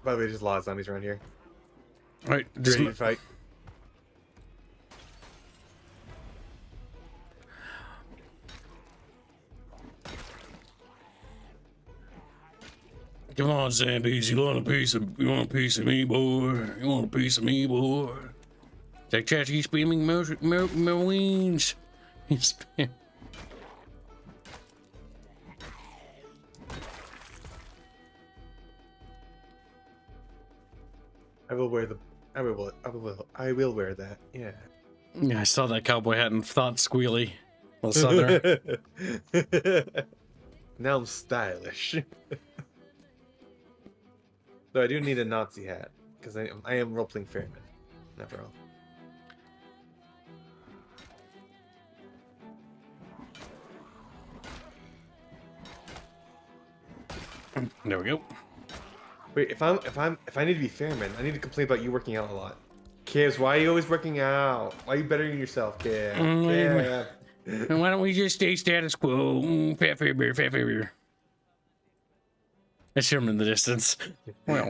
By the way, there's a lot of zombies around here. All right, just Ready to fight. Come on, zombies. You want a piece of me, boy? You want a piece of me, boy? Take chat, he's spamming marines. He's spam. I will wear the. I will wear that. Yeah. Yeah, I saw that cowboy hat and thought squealy. Well, southern. Now I'm stylish. Though I do need a Nazi hat because I am role-playing Fairman, after all. There we go. Wait, if I need to be Fairman, I need to complain about you working out a lot. Kids, why are you always working out? Why are you bettering yourself, kid? Yeah. And why don't we just stay status quo? Fat beer, fat beer. I hear him in the distance. Burr,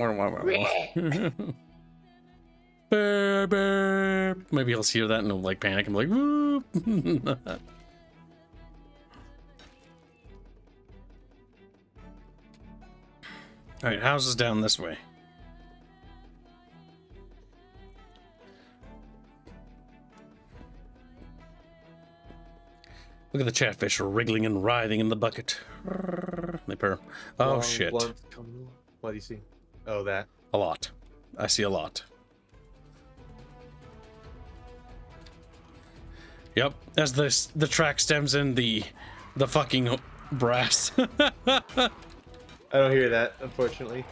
burr. Maybe he'll hear that and he'll like panic and be like, whoop. All right, houses down this way. Look at the chatfish wriggling and writhing in the bucket. They purr. Oh, shit. What do you see? Oh, that. A lot. I see a lot. Yep, as the track stems in the fucking brass. I don't hear that, unfortunately.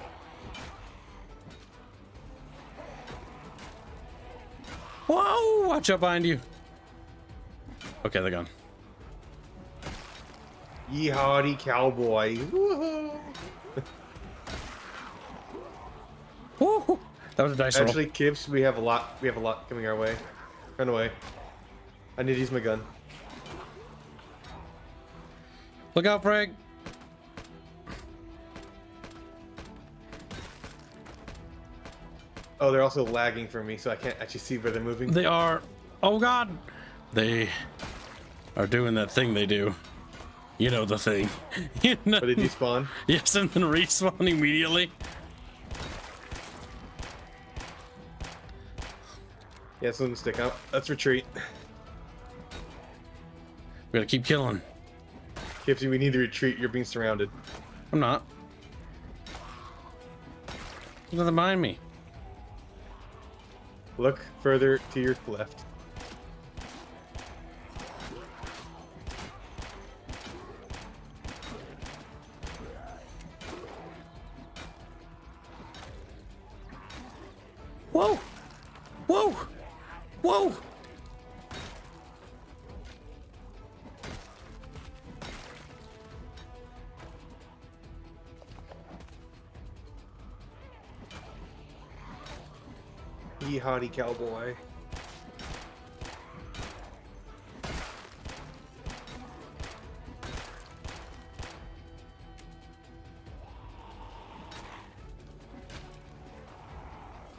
Whoa! Watch out behind you. Okay, they're gone. Yeehaw, cowboy! Woohoo! Woo! That was a dice roll. Actually, Kibbs, we have a lot. We have a lot coming our way. Run away. I need to use my gun. Look out, Frank. Oh, they're also lagging for me, so I can't actually see where they're moving. They are. Oh God! They are doing that thing they do. You know the thing. You know? But did you spawn? Yes, and then respawn immediately. Yeah, it's a mistake. Let's retreat. We gotta keep killing. Kipsy, we need to retreat. You're being surrounded. I'm not. There's nothing behind me. Look further to your left. Whoa! Whoa! Whoa! Yeehaw, cowboy.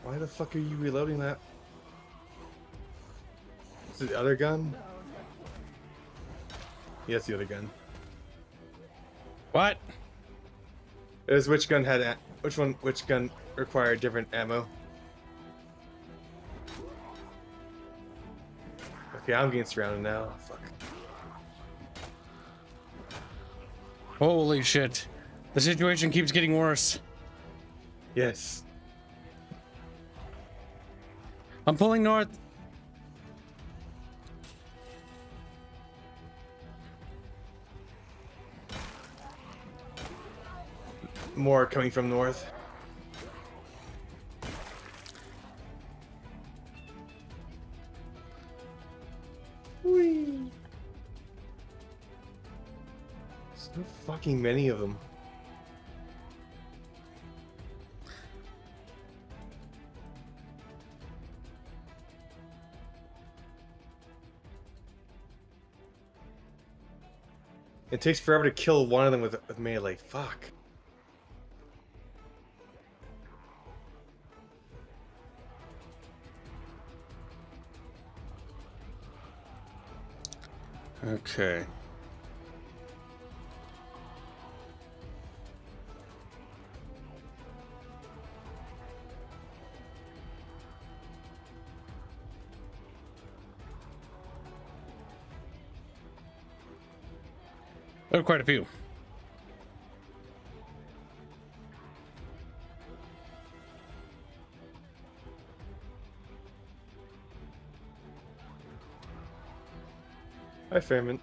Why the fuck are you reloading that? Is it the other gun? Yes, the other gun. What? It was which gun had which gun required different ammo? Okay, I'm getting surrounded now. Fuck. Holy shit. The situation keeps getting worse. Yes. I'm pulling north. More coming from north. Whee. So fucking many of them. It takes forever to kill one of them with melee. Fuck. Okay. There are quite a few. Hi, Fairman.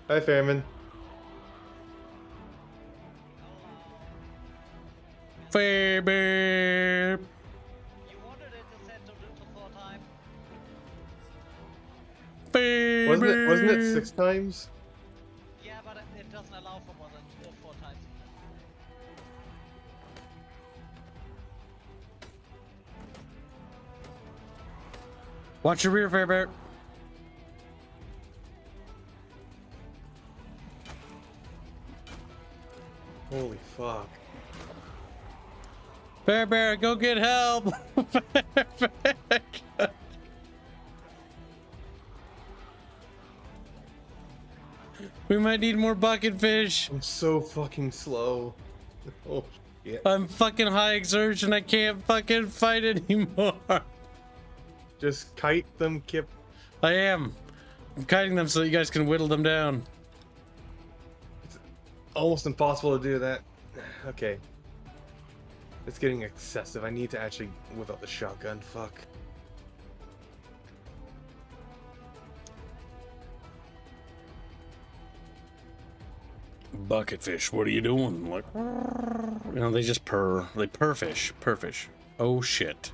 Hi, Fairman. Fair bear. You wanted it to set to 4 times. Fair Wasn't it bear. 6 times? Yeah, but it doesn't allow for more than 4 times. Watch your rear, Fair bear. Holy fuck. Fair bear, go get help. We might need more bucket fish. I'm so fucking slow. Oh shit. I'm fucking high exertion. I can't fucking fight anymore. Just kite them, Kip. I am. I'm kiting them so that you guys can whittle them down. Almost impossible to do that. Okay. It's getting excessive. I need to actually whip out the shotgun. Fuck. Bucket fish, what are you doing? Like, you know, they just purr. They purr fish. Purr fish. Oh shit.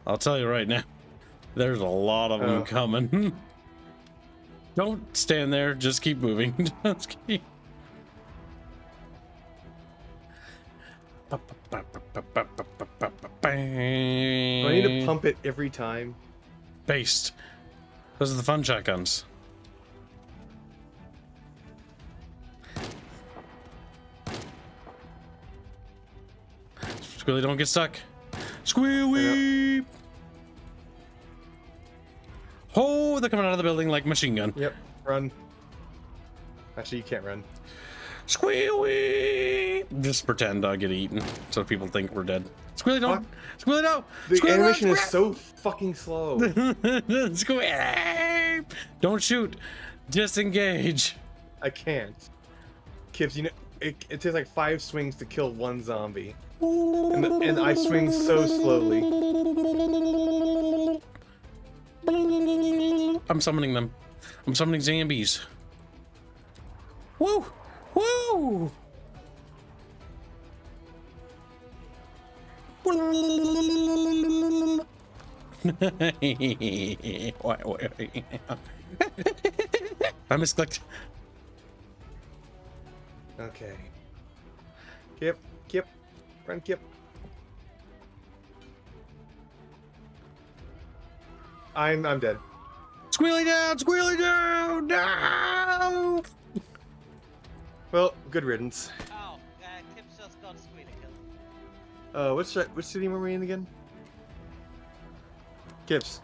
I'll tell you right now, there's a lot of them coming. Don't stand there, just keep moving. Just keep. Do I need to pump it every time? Based. Those are the fun shotguns. Squilly, don't get stuck. Squealy! Oh, they're coming out of the building like machine gun. Yep, run. Actually, you can't run. Squealy! Just pretend I get eaten so people think we're dead. Squealy, don't! Squealy, no! The Squealy, animation no! is so fucking slow. Squealy! Don't shoot. Disengage. I can't. Kips, you know, it takes like 5 swings to kill one zombie. And I swing so slowly. I'm summoning them. I'm summoning zombies. Woo! Woo! I misclicked. Okay. Kip, Kip, run, Kip. I'm dead. Squealy down! Squealy down! No! Well, good riddance. Oh, Tips just got Squealy killed. Which city were we in again? Kips.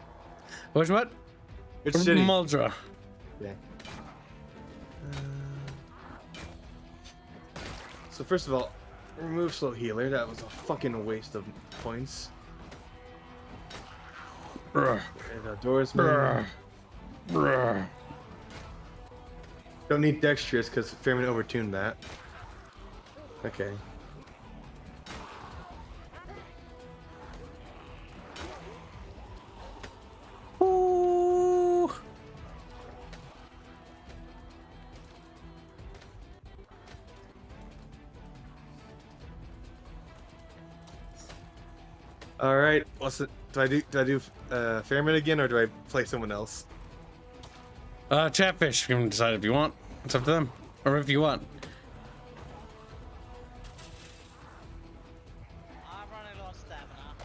Which what? Which city? Muldra. Yeah. So first of all, remove slow healer. That was a fucking waste of points. Bruh. And outdoorsman. Bruh. Don't need dexterous because Fairman overtuned that. Okay. Ooh. All right. What's it? Do I do Fairman again or do I play someone else? Chatfish. You can decide if you want. It's up to them. Or if you want. I'm running low on stamina.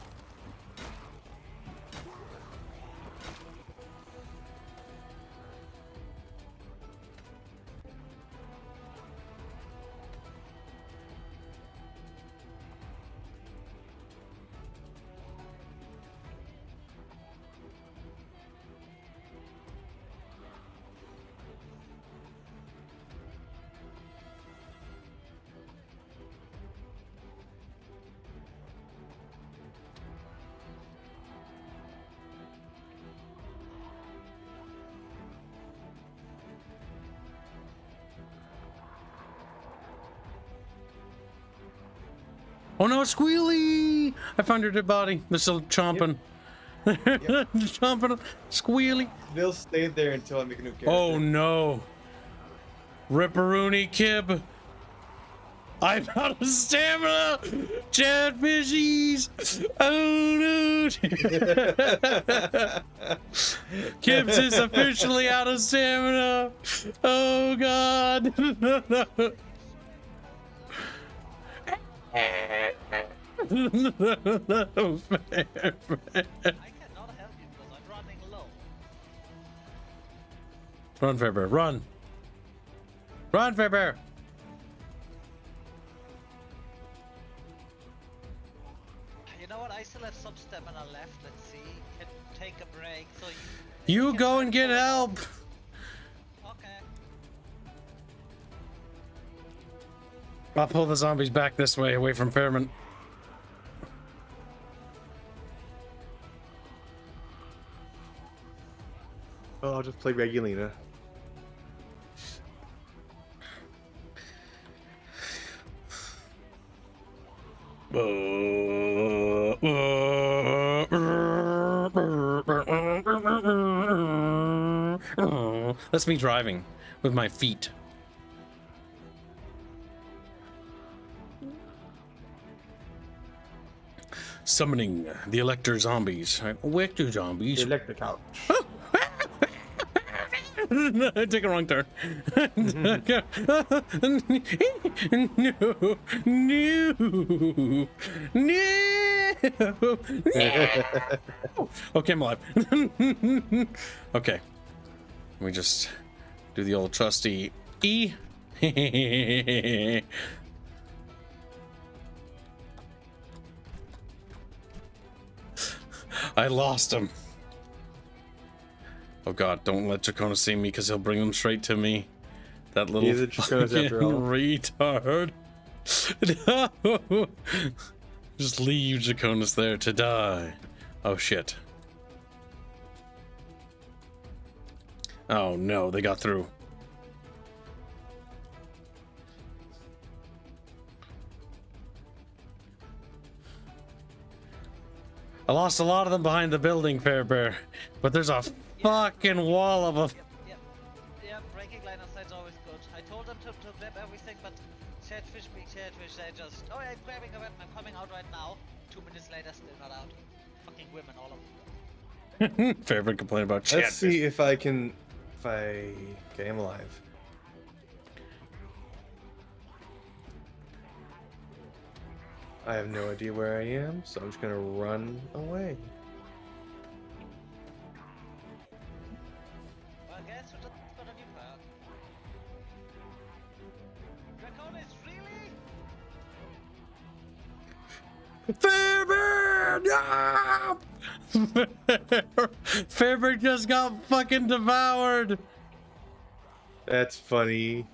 Oh no, Squealy! I found your dead body. They're still chomping. Chomping. Squealy. They'll stay there until I make a new character. Oh no. Ripperoonie Kib. I'm out of stamina! Chatfishies! Oh no! Kibbs is officially out of stamina! Oh god! I cannot help you because I'm running low. Run, Fairbear, run! Run, Fairbear! You know what? I still have some stamina left. Let's see. Can take a break. So You can go try and to get follow help! up. Okay. I'll pull the zombies back this way, away from Fairman. Oh, I'll just play Regulina. That's me driving with my feet. Summoning the Elector zombies. Elector zombies. Electric couch. I took a wrong turn. No, no, no. Okay, I'm alive. Okay, let me just do the old trusty E. I lost him. Oh god, don't let Jacona see me because he'll bring them straight to me. That little He's a Jaconas fucking after all. retard. No. Just leave Jaconas there to die. Oh shit. Oh no, they got through. I lost a lot of them behind the building, Fairbear, but there's a fucking wall of them. Yep, breaking line of sight's always good. I told them to grab everything, but Chatfish being Chatfish, they just, oh yeah, I'm grabbing a weapon, I'm coming out right now. 2 minutes later, still not out. Fucking women, all of them. Fairbear complain about Let's Chatfish. see if I can. Okay, I'm alive. I have no idea where I am, so I'm just gonna run away. Well, guess who just got a new perk? Draconis, really? Fairbear! No! Fairbear just got fucking devoured. That's funny.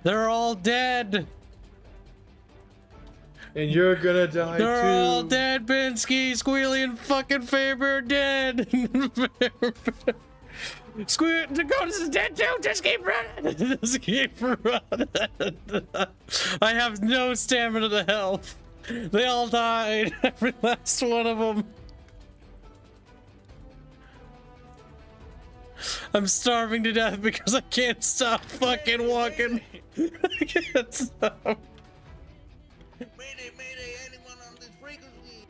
They're all dead. And you're gonna die They're too. all dead, Binsky, Squealy, and fucking Fairbear dead. Dakota's is dead too. Just keep running. Just keep running. I have no stamina to help. They all died. Every last one of them. I'm starving to death because I can't stop fucking walking. I can't stop. Mayday, mayday, anyone on this frequency?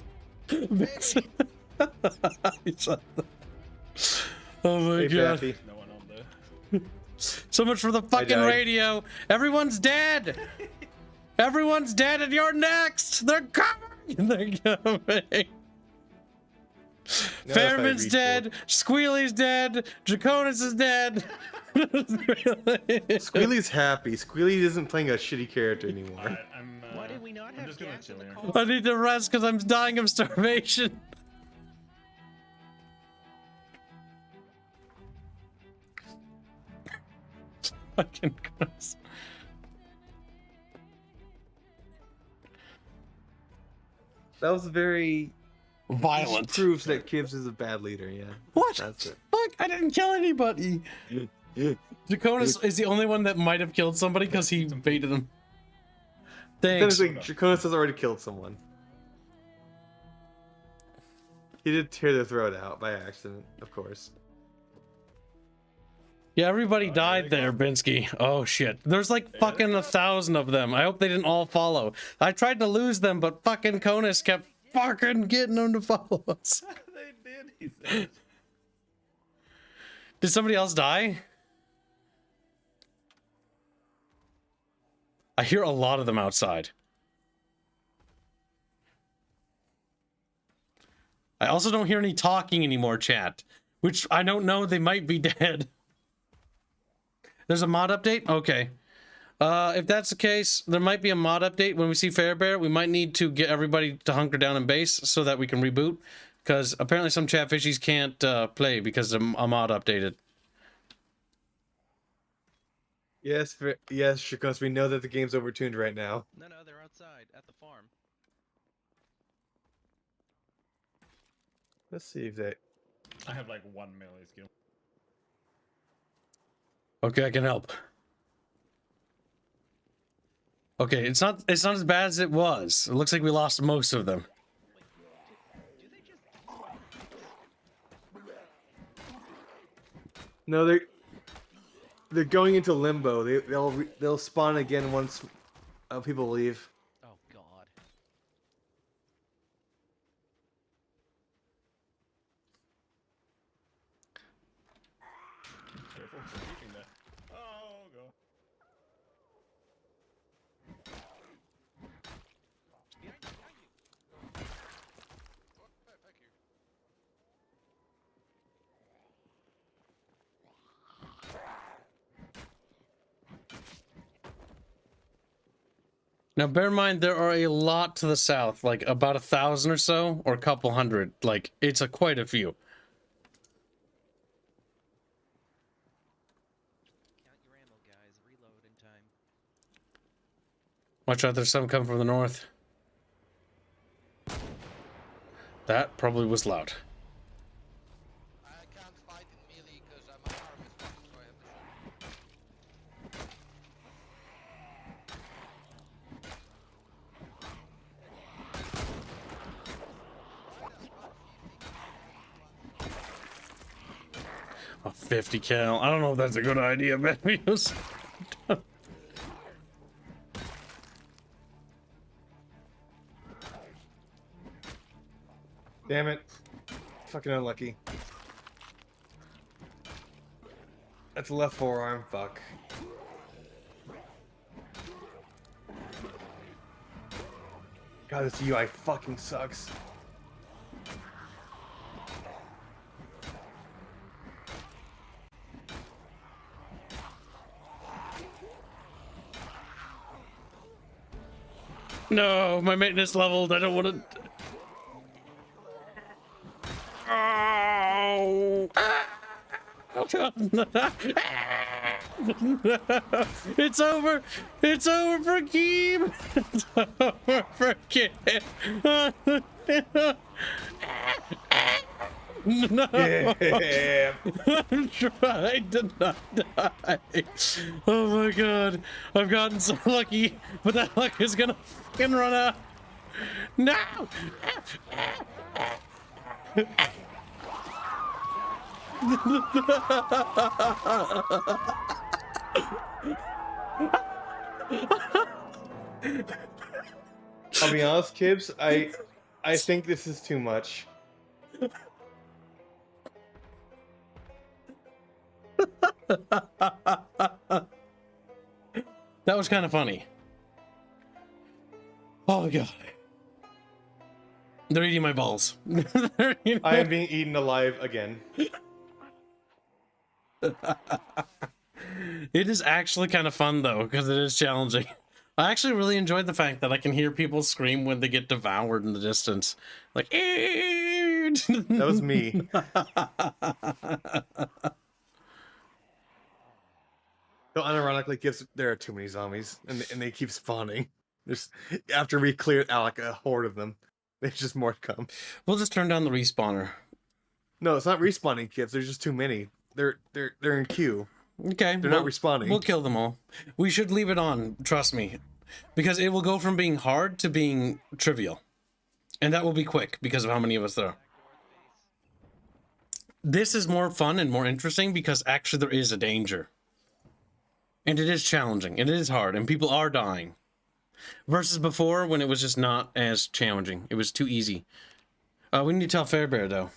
Oh my Hey, god. Pappy. No one on there. So much for the fucking died. radio. Everyone's dead. Everyone's dead and you're next. They're coming. They're coming. No, Fairman's if I dead. Squealy's dead. Draconis is dead. Squealy's happy. Squealy isn't playing a shitty character anymore. Alright, I'm. Why did we not I'm have just gonna gas chill in the here. car? I need to rest because I'm dying of starvation. Fucking gross. That was very Violent. proves that Kibbs is a bad leader. Yeah. What? That's it. Fuck! I didn't kill anybody. Draconis is the only one that might have killed somebody because he baited him. Thanks. Technically, Draconis has already killed someone. He did tear their throat out by accident, of course. Yeah, everybody died there, Binsky. Oh shit. There's like fucking 1,000 of them. I hope they didn't all follow. I tried to lose them, but fucking Conus kept fucking getting them to follow us. They did, he said. Did somebody else die? I hear a lot of them outside. I also don't hear any talking anymore, chat. Which I don't know, they might be dead. There's a mod update? Okay. If that's the case, there might be a mod update. When we see Fairbear, we might need to get everybody to hunker down in base so that we can reboot. Because apparently some chatfishies can't play because a mod updated. Yes, yes, Draconis, we know that the game's overtuned right now. No, they're outside at the farm. Let's see if they... I have like 1 melee skill. Okay, I can help. Okay, it's not as bad as it was. It looks like we lost most of them. No, they're going into limbo. They'll spawn again once people leave. Oh god. Careful for keeping that. Oh god. Thank you. Now, bear in mind, there are a lot to the south, like about 1,000 or so, or a couple hundred. Like, it's quite a few. Count your ammo, guys. Reload in time. Watch out, there's some coming from the north. That probably was loud. I can't fight in melee because my arm is fucked, so I have to shoot. A 50 cal. I don't know if that's a good idea, Matthews. Damn it. Fucking unlucky. That's left forearm. Fuck. God, this UI fucking sucks. No, my maintenance leveled. I don't want to. Oh! It's over! It's over for Keem! It's over for Keem! No! Yeah. I'm trying to not die. Oh my god. I've gotten so lucky, but that luck is gonna fucking run out. No! I'll be honest, Kibbs, I think this is too much. That was kind of funny. Oh my god. They're eating my balls. I am being eaten alive again. It is actually kind of fun though, because it is challenging. I actually really enjoyed the fact that I can hear people scream when they get devoured in the distance. Like, That was me. Don't unironically luckily, gives there are too many zombies, and they keep spawning. There's after we clear out like a horde of them, there's just more to come. We'll just turn down the respawner. No, it's not respawning kids. There's just too many. They're in queue. Okay. They're not respawning. We'll kill them all. We should leave it on, trust me. Because it will go from being hard to being trivial. And that will be quick because of how many of us there are. This is more fun and more interesting because actually there is a danger. And it is challenging. And it is hard. And people are dying. Versus before when it was just not as challenging. It was too easy. We need to tell Fairbear though.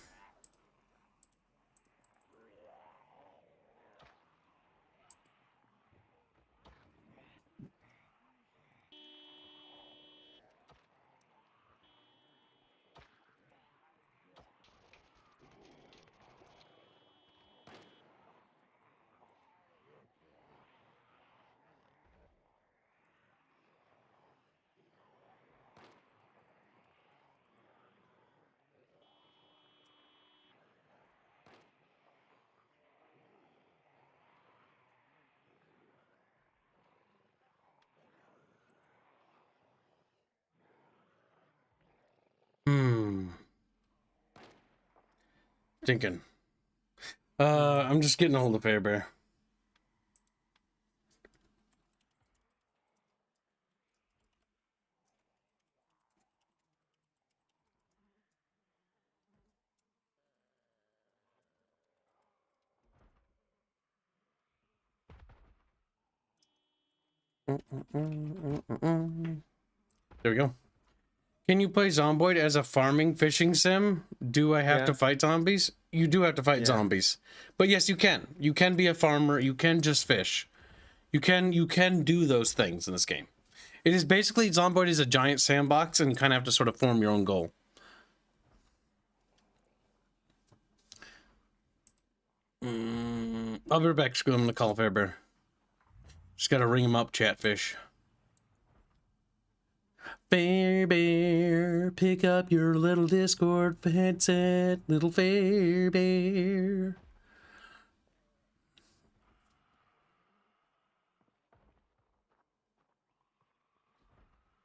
Thinking. I'm just getting a hold of Fairbear. There we go. Can you play Zomboid as a farming fishing sim? Do I have to fight zombies? You do have to fight zombies. But yes, you can. You can be a farmer. You can just fish. You can do those things in this game. It is basically, Zomboid is a giant sandbox and you kind of have to sort of form your own goal. I'll be right back. I'm going to call Fairbear. Just got to ring him up, Chatfish. Fairbear, pick up your little Discord headset, little Fairbear.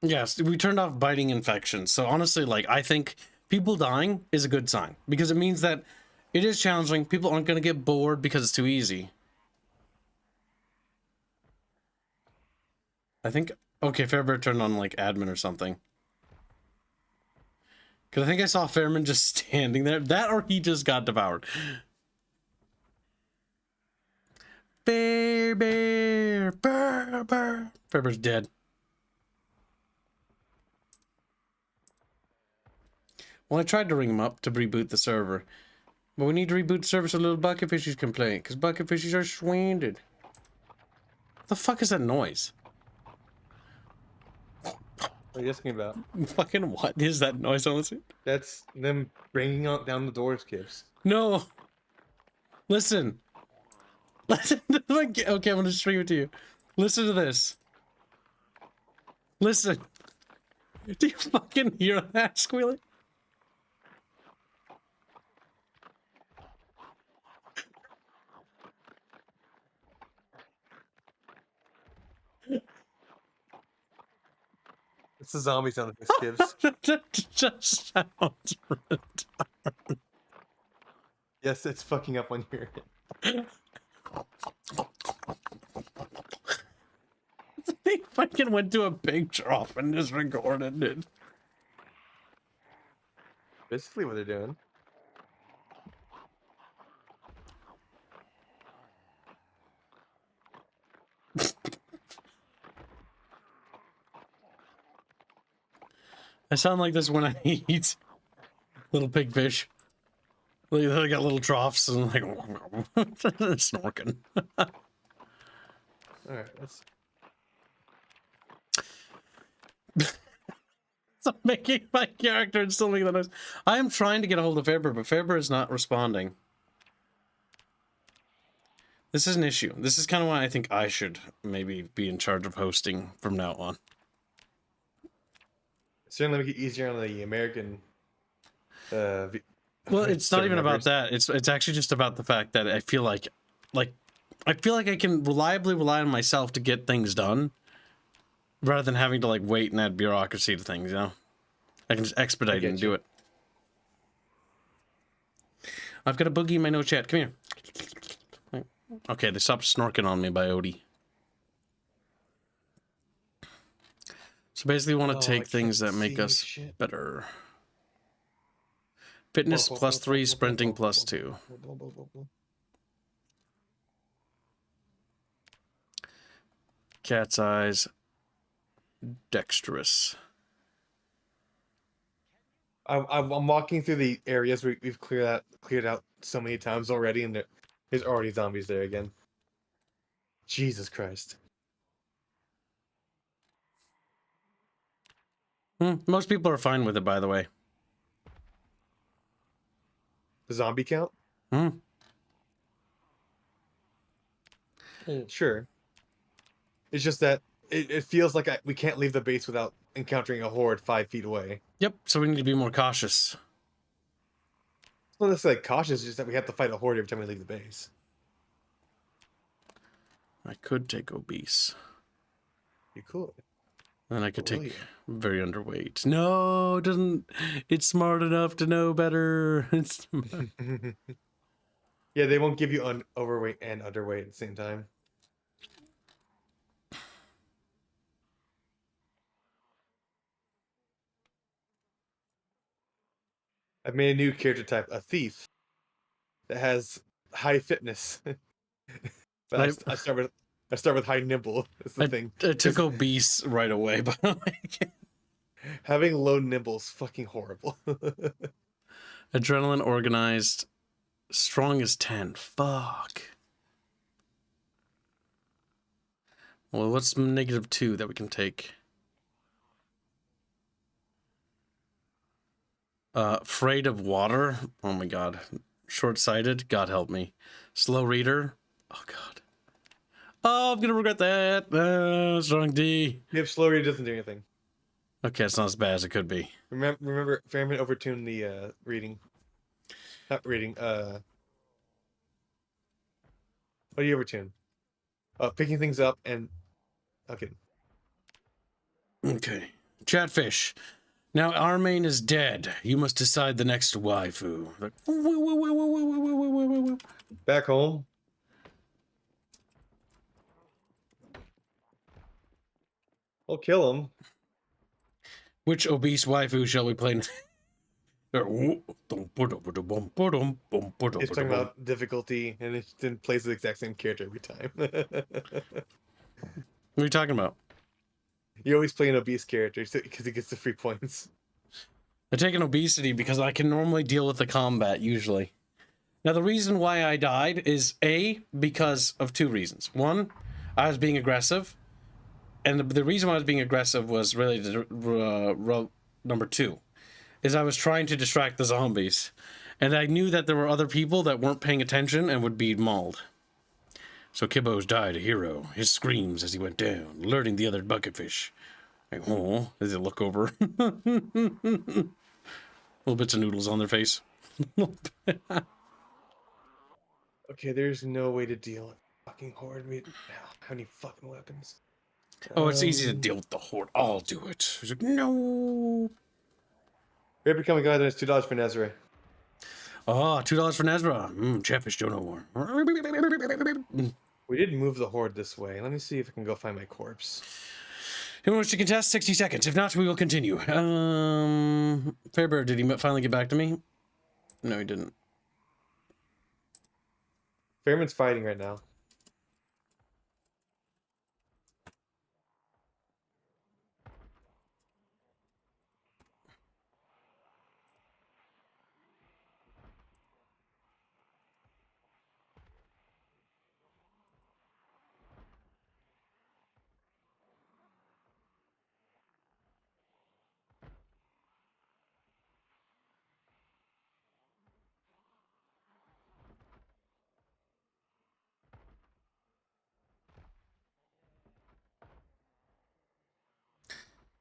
Yes, we turned off biting infections. So honestly, like, I think people dying is a good sign because it means that it is challenging. People aren't going to get bored because it's too easy. I think, okay, Fairbear turned on like admin or something. Because I think I saw Fairman just standing there. That or he just got devoured. Fairbear, Fairbear. Fairbear's dead. Well, I tried to ring him up to reboot the server. But we need to reboot the server so little bucket fishies can play. Because bucket fishies are swinded. What the fuck is that noise? What are you asking about? Fucking what is that noise, honestly? That's them bringing down the doors, kids. No. Listen. Listen. Okay, I'm gonna stream it to you. Listen to this. Listen. Do you fucking hear that squealing? It's the zombie sound effects, kids. That just sounds retarded. Yes, it's fucking up on your end. They fucking went to a big trough and just recorded it. Basically what they're doing. I sound like this when I eat little pig fish. They got little troughs and like snorking. Alright, let's... So making my character and still making that noise. I am trying to get a hold of Fairbear, but Fairbear is not responding. This is an issue. This is kind of why I think I should maybe be in charge of hosting from now on. Certainly make it easier on the American. Well, it's not even about that. It's actually just about the fact that I feel like I feel like I can reliably rely on myself to get things done, rather than having to like wait and add bureaucracy to things. You know, I can just expedite it and do it. I've got a boogie in my no chat. Come here. Okay, they stopped snorking on me by Odie. So basically, we want to take things that make us better. Fitness +3, sprinting +2. Cat's eyes, dexterous. I'm walking through the areas we've cleared out so many times already, and there's already zombies there again. Jesus Christ. Most people are fine with it, by the way. The zombie count? Sure. It's just that it feels like we can't leave the base without encountering a horde 5 feet away. Yep, so we need to be more cautious. It's not necessarily cautious, it's just that we have to fight a horde every time we leave the base. I could take obese. You could. Then I could Will take you? very underweight. No, it doesn't. It's smart enough to know better. It's... Yeah, they won't give you overweight and underweight at the same time. I've made a new character type, a thief, that has high fitness. But I start with high nimble. That's the thing. I took obese right away, but having low nimble's fucking horrible. adrenaline, organized, strong as 10. Fuck. Well, what's -2 that we can take? Afraid of water. Oh my god. Short-sighted. God help me. Slow reader. Oh god. Oh, I'm gonna regret that. Strong D. If slow read doesn't do anything. Okay, it's not as bad as it could be. Remember, Fairman overtuned the reading. Not reading. What do you overtune? Picking things up and. Okay. Okay. Chatfish. Now our main is dead. You must decide the next waifu. Like, back home. I'll kill him. Which obese waifu shall we play? It's talking about difficulty, and it didn't plays the exact same character every time. What are you talking about? You always play an obese character because he gets the free points. I take an obesity because I can normally deal with the combat, usually. Now, the reason why I died is A, because of 2 reasons. One, I was being aggressive. And the reason why I was being aggressive was really number 2, is I was trying to distract the zombies. And I knew that there were other people that weren't paying attention and would be mauled. So Kibbo's died a hero. His screams as he went down, alerting the other bucketfish. Like, oh, as they look over. Little bits of noodles on their face. Okay, there's no way to deal with fucking horde. We how many fucking weapons? Oh, it's easy to deal with the horde. I'll do it. He's like, no. We're becoming guy that's $2 for Nazareth. Oh, $2 for Nazra. Chatfish don't know more. We did move the horde this way. Let me see if I can go find my corpse. Who wants to contest? 60 seconds. If not, we will continue. Fairbear, did he finally get back to me? No, he didn't. Fairman's fighting right now.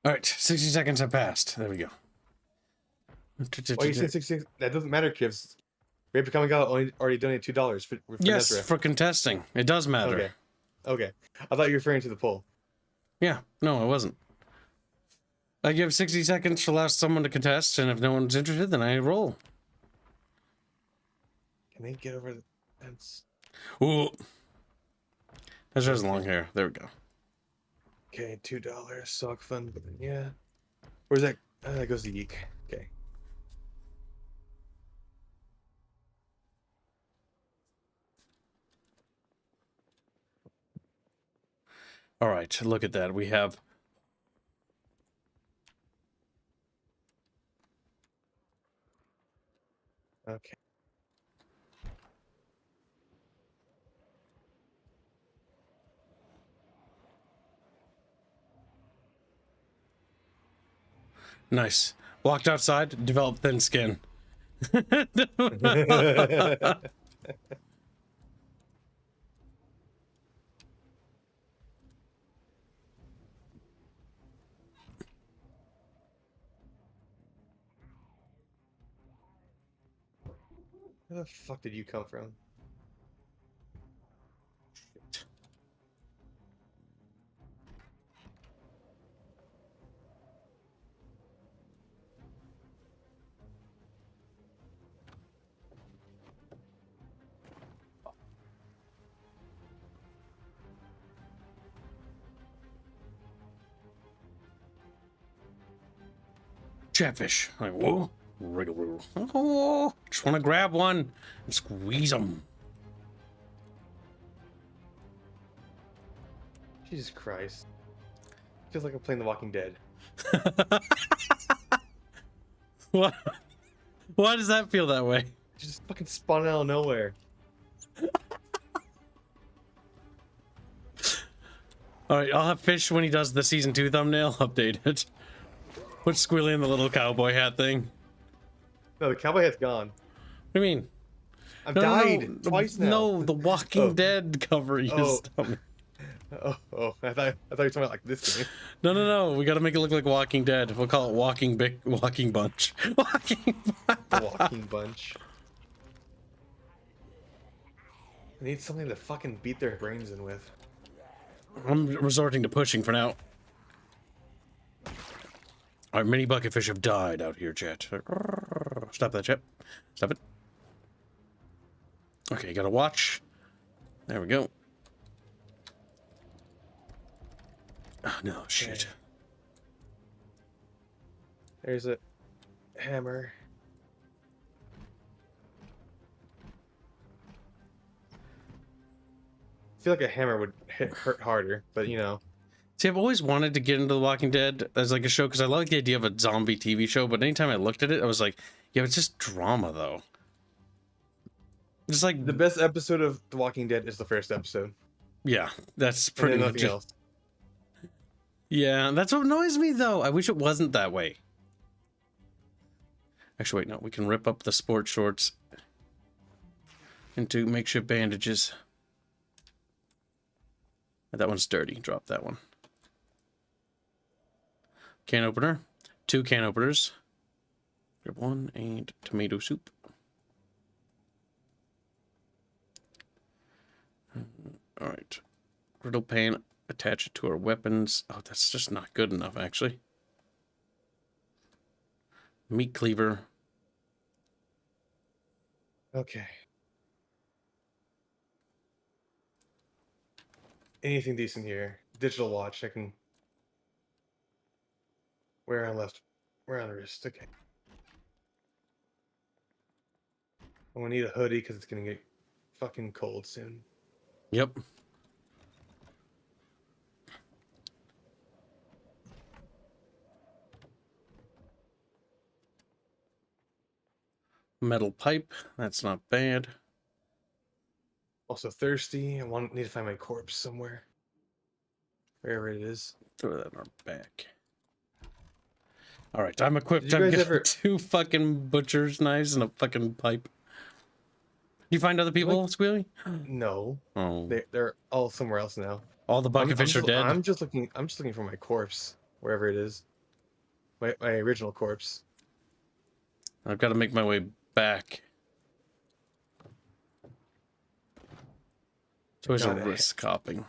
All right, 60 seconds have passed. There we go. Why you say 60? That doesn't matter, Kivs. Rape Becoming God already donated $2 for Yes, Nezra. for contesting. It does matter. Okay. Okay. I thought you were referring to the poll. Yeah, no, I wasn't. I give 60 seconds to allow someone to contest, and if no one's interested, then I roll. Can they get over the fence? Ooh. That's just long hair. There we go. Okay, $2. Sock fun. Yeah. Where's that? That goes to Yeek. Okay. All right, look at that. We have... Okay. Nice. Walked outside, developed thin skin. Where the fuck did you come from? Chatfish. Like, whoa. Wriggle. Oh, just want to grab one and squeeze them. Jesus Christ. Feels like I'm playing The Walking Dead. What? Why does that feel that way? Just fucking spawn out of nowhere. All right, I'll have Fish when he does the season 2 thumbnail update it. Put Squilly in the little cowboy hat thing. No, the cowboy hat's gone. What do you mean? I've No, died twice now. No, the Walking Dead cover he Oh. is done. I thought you were talking about like this game. No. We gotta make it look like Walking Dead. We'll call it Walking Bunch. Walking The Walking Bunch. I need something to fucking beat their brains in with. I'm resorting to pushing for now. Our mini bucketfish have died out here, chat. Stop that, chat. Stop it. Okay, gotta watch. There we go. Oh, no, shit. Okay. There's a hammer. I feel like a hammer would hurt harder, but you know. See, I've always wanted to get into The Walking Dead as like a show because I like the idea of a zombie TV show, but anytime I looked at it, I was like, yeah, it's just drama though. It's like The best episode of The Walking Dead is the first episode. yeah, that's And pretty then much nothing it. else. Yeah, that's what annoys me though. I wish it wasn't that way. Actually, wait, no, we can rip up the sport shorts into makeshift bandages. That one's dirty. Drop that one. Can opener. 2 can openers. Grab 1 and tomato soup. All right. Griddle pan. Attach it to our weapons. Oh, that's just not good enough, actually. Meat cleaver. Okay. Anything decent here. Digital watch. I can wear on left. Wear on the wrist. Okay. I'm gonna need a hoodie because it's gonna get fucking cold soon. Yep. Metal pipe. That's not bad. Also thirsty. Need to find my corpse somewhere. Wherever it is. Throw that in our back. All right, I'm equipped. Did you I've guys got ever- 2 fucking butcher's knives and a fucking pipe. You find other people, Squealy? No. Oh, They're all somewhere else now. all the bucketfish are dead. I'm just looking for my corpse. Wherever it is. My original corpse. I've got to make my way back. It's always a Got it. risk copping.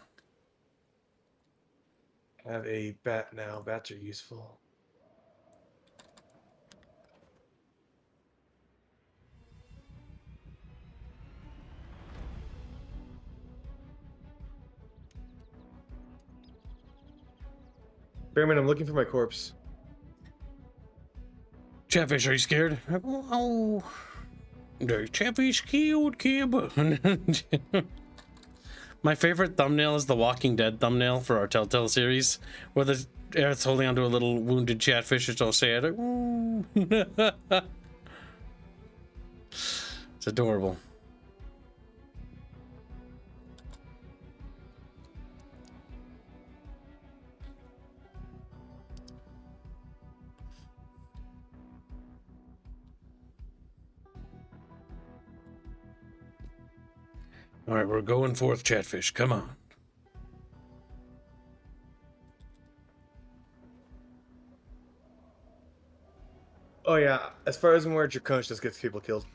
I have a bat now. Bats are useful. Bearman, I'm looking for my corpse. Chatfish, are you scared? Oh, the Chatfish killed Kib. My favorite thumbnail is the Walking Dead thumbnail for our Telltale series, where the Aerith's holding onto a little wounded Chatfish. It's all sad. It's adorable. All right, we're going forth, Chatfish. Come on. Oh yeah, as far as I'm aware, Draconis just gets people killed.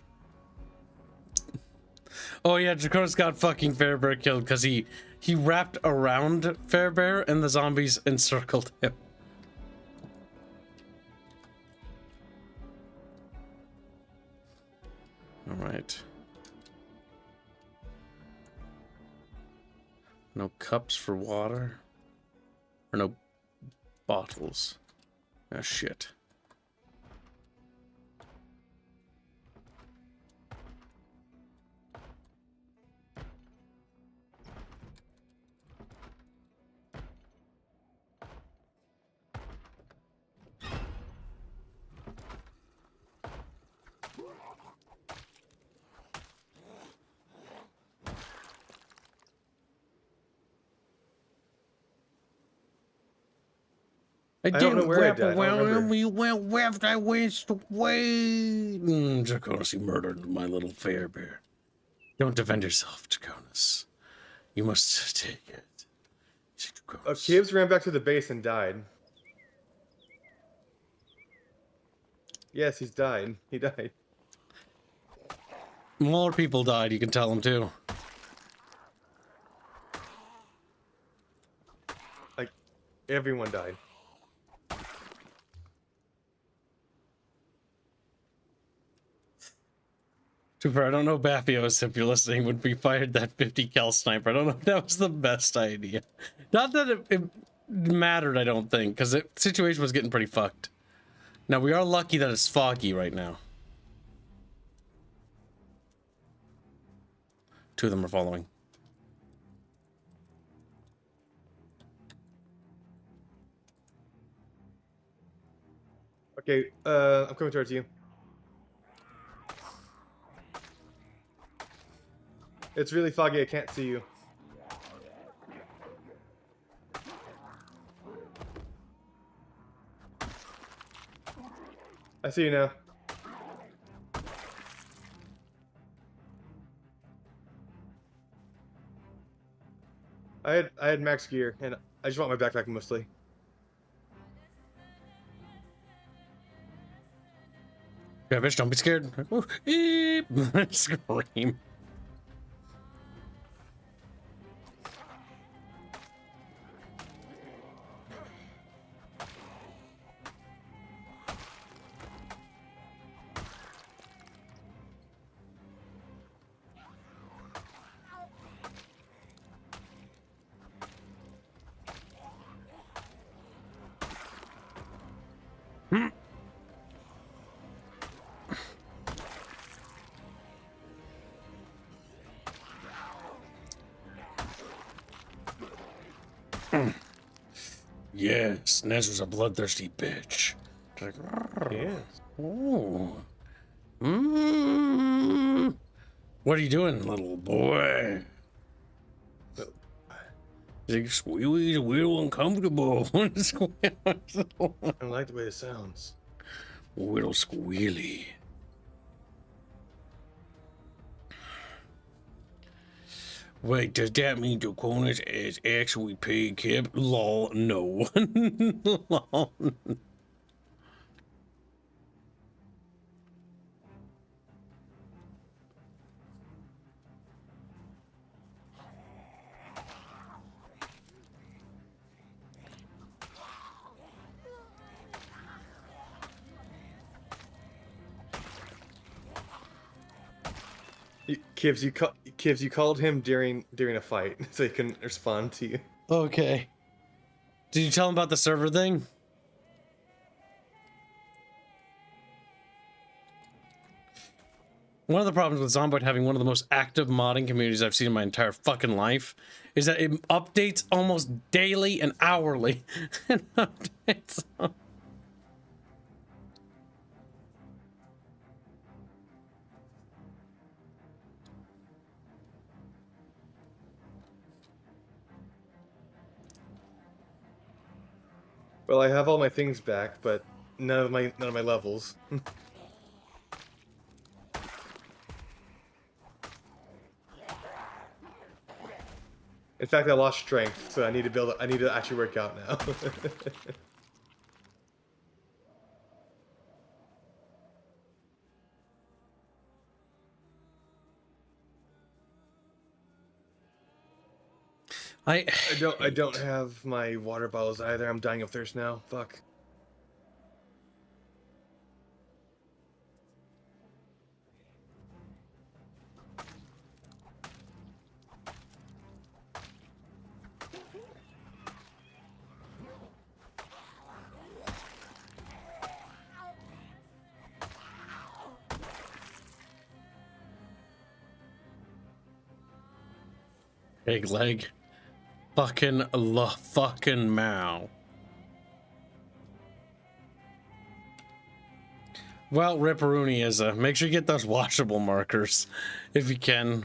Oh yeah, Draconis got fucking Fairbear killed because he wrapped around Fairbear and the zombies encircled him. All right. No cups for water. Or no bottles. Ah, shit. I don't know didn't where I wrap died, I don't around remember. him. You went left, I went away. Draconis, you murdered my little Fairbear. Don't defend yourself, Draconis. You must take it. Draconis. Gibbs ran back to the base and died. Yes, he's died. He died. More people died, you can tell them too. Like, everyone died. Super, I don't know, Baphios, if you're listening, when we fired that 50 cal sniper, I don't know if that was the best idea. Not that it mattered, I don't think, because the situation was getting pretty fucked. Now, we are lucky that it's foggy right now. Two of them are following. Okay, I'm coming towards you. It's really foggy, I can't see you. I see you now. I had max gear, and I just want my backpack mostly. Chatfish, don't be scared. Scream. Yes, Nez was a bloodthirsty bitch. Like, Yes. oh. What are you doing, little boy? He's like, squealy's a little uncomfortable. I don't like the way it sounds. Little squealy. Wait, does that mean Draconis is actually paid Kib? Lol, no. Lol. Kivs, you called him during a fight, so he couldn't respond to you. Okay. Did you tell him about the server thing? One of the problems with Zomboid having one of the most active modding communities I've seen in my entire fucking life is that it updates almost daily and hourly. It updates. Well, I have all my things back, but none of my levels. In fact, I lost strength, so I need to actually work out now. I don't have my water bottles either. I'm dying of thirst now. Fuck. Big leg. Fucking Mao. Well, Ripperoonie is make sure you get those washable markers if you can.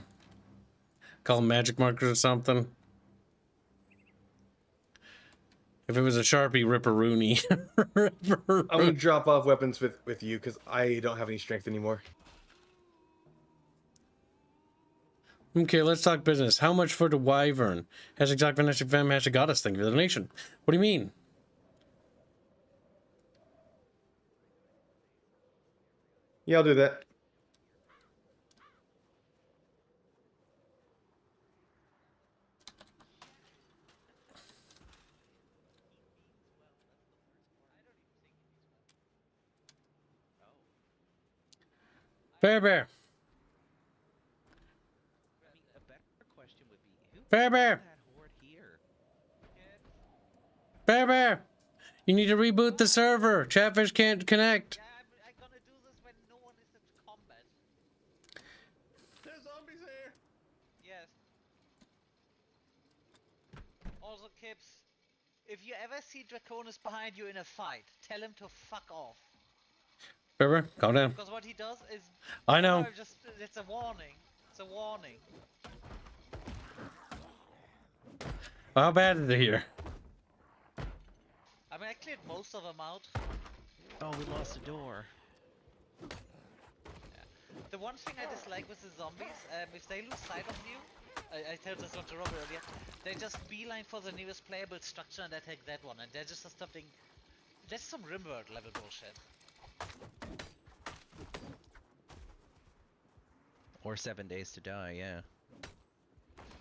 Call them magic markers or something. If it was a Sharpie, Ripperoonie. I'm gonna drop off weapons with you because I don't have any strength anymore. Okay, let's talk business. How much for the wyvern? Hashtag Vanessa Fam, hashtag Goddess. Thank you for the donation. What do you mean? Yeah, I'll do that. Fair Bear. I mean, a better question would be, who Fair Bear. put that horde here? Fair Bear. You need to reboot the server. Chatfish can't connect. Yeah, I'm gonna do this when no one is in combat. There's zombies here. Yes. Also, Kips, if you ever see Draconis behind you in a fight, tell him to fuck off. Fair Bear, calm down. Because what he does is... I know. No, it's a warning. It's a warning. How bad is it here? I mean, I cleared most of them out. Oh, we lost a door. The one thing I dislike with the zombies, if they lose sight of you, I told this one to Robert earlier, they just beeline for the nearest playable structure and they take that one, and they're just something... That's some Rimworld level bullshit. Or 7 Days to Die, yeah.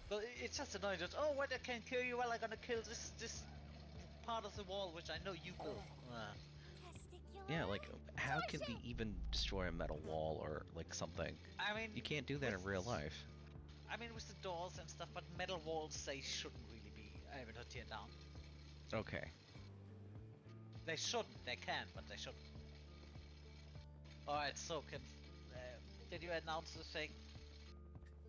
But it's just annoying, just, oh, what, I can't kill you, well, I'm gonna kill this part of the wall, which I know you built. Yeah, like, how can we even destroy a metal wall or, like, something? I mean... You can't do that in real life. I mean, with the doors and stuff, but metal walls, they shouldn't really be able to tear down. Okay. They shouldn't, they can, but they shouldn't. Alright, so, Kim, did you announce the thing?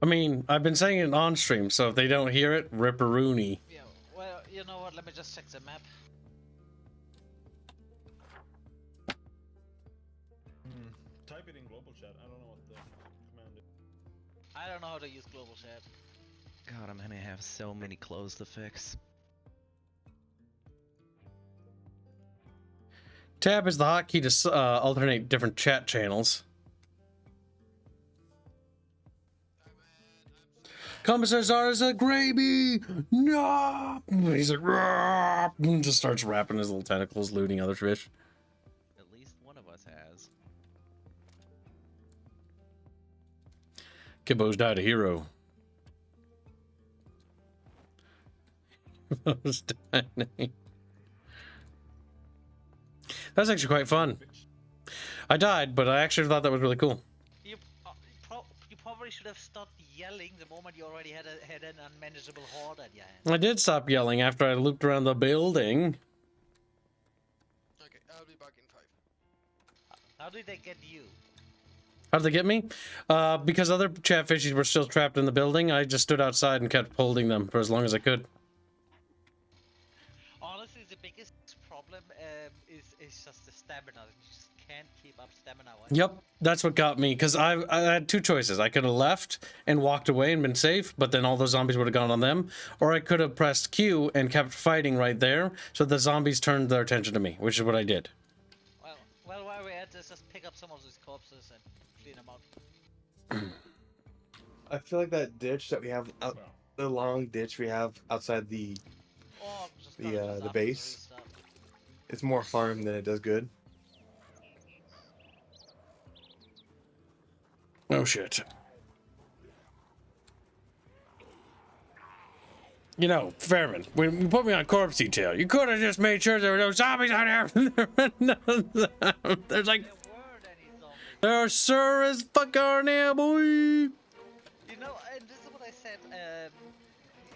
I mean, I've been saying it on stream, so if they don't hear it, Ripperoonie. Yeah, well, you know what, let me just check the map. Type it in global chat. I don't know what the command is. I don't know how to use global chat. God, I'm gonna have so many clothes to fix. Tab is the hotkey to alternate different chat channels. Commissar Zara's a gravy! No! He's like, "Rah!" and just starts wrapping his little tentacles, looting other fish. At least one of us has. Kibbo's died a hero. Kibbo's dying. That was actually quite fun. I died, but I actually thought that was really cool. You, you probably should have stopped yelling the moment you already had an unmanageable horde at your hand. I did stop yelling after I looped around the building. Okay, I'll be back in 5. How did they get you? How did they get me? Because other chatfishies were still trapped in the building, I just stood outside and kept holding them for as long as I could. Honestly, the biggest problem is just the stamina. You just can't keep up stamina. Yep, that's what got me, because I had two choices. I could have left and walked away and been safe, but then all those zombies would have gone on them, or I could have pressed Q and kept fighting right there, so the zombies turned their attention to me, which is what I did. Well, while we're at this, just pick up some of these corpses and clean them out. I feel like that ditch that we have out, the long ditch we have outside the Or just cut those up base, and restart. it's more harm than it does good. Oh shit. You know, Fairman, when you put me on corpse detail, you could have just made sure there were no zombies out there. There's like, there sure as fuck are now, boy. You know, and this is what I said.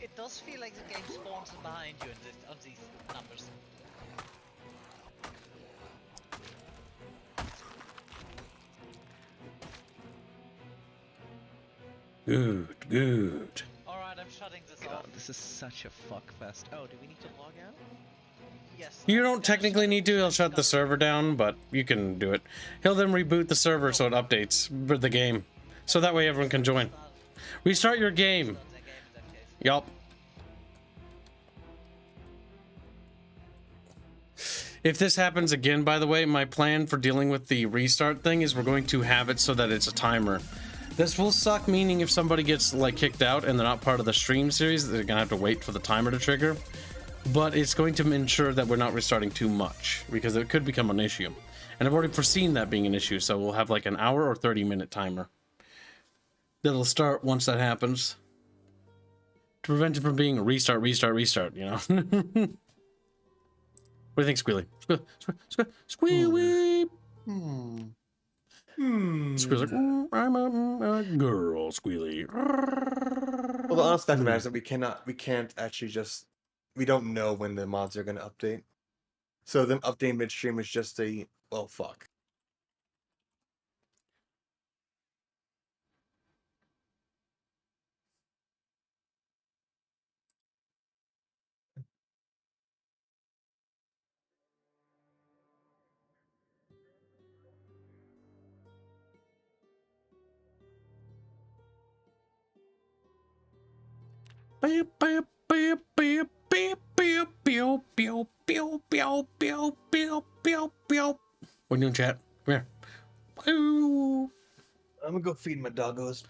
It does feel like the game spawns behind you on these numbers. Good. Alright, I'm shutting this God, off. this is such a fuckfest. Oh, do we need to log out? Yes. You I'm don't gonna technically shut need to, he'll shut the server down, but you can do it. He'll then reboot the server so it updates for the game. So that way everyone can join. Restart your game. Start the game in that case. Yup. If this happens again, by the way, my plan for dealing with the restart thing is we're going to have it so that it's a timer. This will suck, meaning if somebody gets like kicked out and they're not part of the stream series, they're gonna have to wait for the timer to trigger. But it's going to ensure that we're not restarting too much, because it could become an issue. And I've already foreseen that being an issue, so we'll have like an hour or 30-minute timer that'll start once that happens, to prevent it from being a restart, you know? What do you think, Squealy? Squealy! Squealy's like, I'm a girl, Squealy. Well, the honest fact of the matter is that we can't actually just, we don't know when the mods are going to update. So them updating midstream is just a, well, fuck. What are you doing, chat? Come here. I'm gonna go feed my doggos.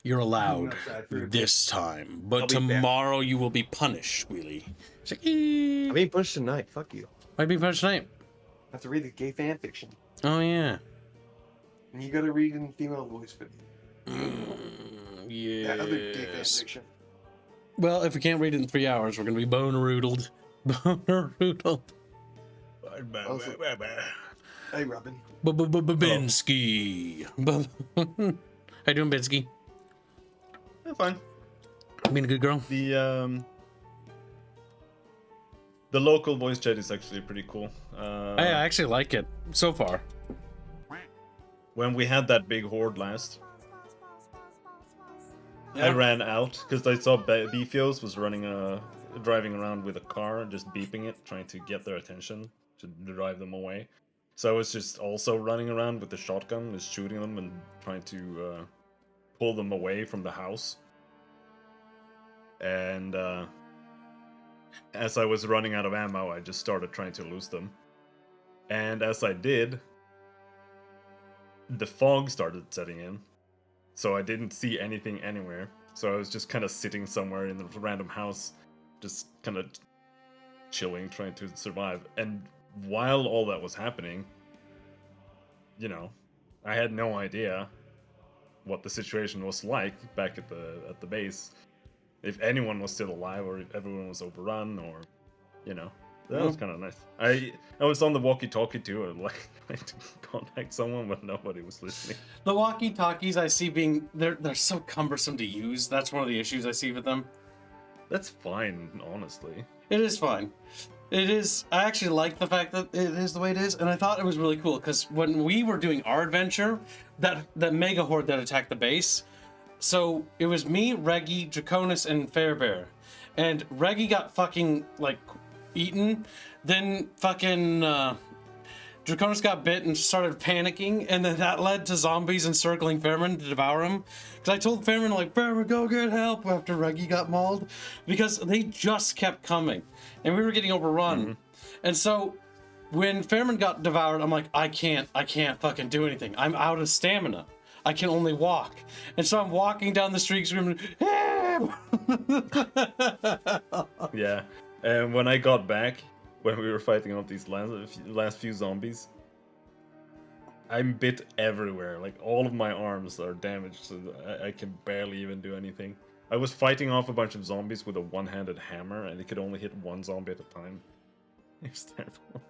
You're allowed outside for a bit. this time, but I'll be back. tomorrow you will be punished, Squealy. It's like, I'm being punished tonight. Fuck you. Why'd you be punished tonight? I have to read the gay fan fiction. Oh, yeah. And you gotta read in female voice for Yeah. that other gay fan fiction. Well, if we can't read it in 3 hours, we're gonna be boner-roodled. Boner-roodled. Also- Hey, Robin. Binsky. How you doing, Binsky? Yeah, fine. Being a good girl? The local voice chat is actually pretty cool. I actually like it so far. When we had that big horde last, I ran out because I saw Beefios was driving around with a car, just beeping it, trying to get their attention to drive them away. So I was just also running around with the shotgun, just shooting them and trying to pull them away from the house. And as I was running out of ammo, I just started trying to lose them. And as I did, the fog started setting in, so I didn't see anything anywhere. So I was just kind of sitting somewhere in the random house, just kind of chilling, trying to survive. And while all that was happening, you know, I had no idea what the situation was like back at the base. If anyone was still alive, or if everyone was overrun, or, you know. That was kind of nice. I was on the walkie-talkie too, and like trying to contact someone, but nobody was listening. The walkie-talkies I see being they're so cumbersome to use. That's one of the issues I see with them. That's fine, honestly. It is fine. It is. I actually like the fact that it is the way it is, and I thought it was really cool because when we were doing our adventure, that mega horde that attacked the base, so it was me, Reggie, Draconis, and Fairbear, and Reggie got fucking like eaten, then fucking Draconis got bit and started panicking, and then that led to zombies encircling Fairman to devour him. Because I told Fairman, like, Fairman, go get help after Reggie got mauled, because they just kept coming, and we were getting overrun. And so when Fairman got devoured, I'm like, I can't fucking do anything. I'm out of stamina. I can only walk. And so I'm walking down the street screaming, help! Yeah. And when I got back, when we were fighting off these last few zombies, I'm bit everywhere. Like, all of my arms are damaged, so I can barely even do anything. I was fighting off a bunch of zombies with a one-handed hammer, and it could only hit one zombie at a time. It was terrible.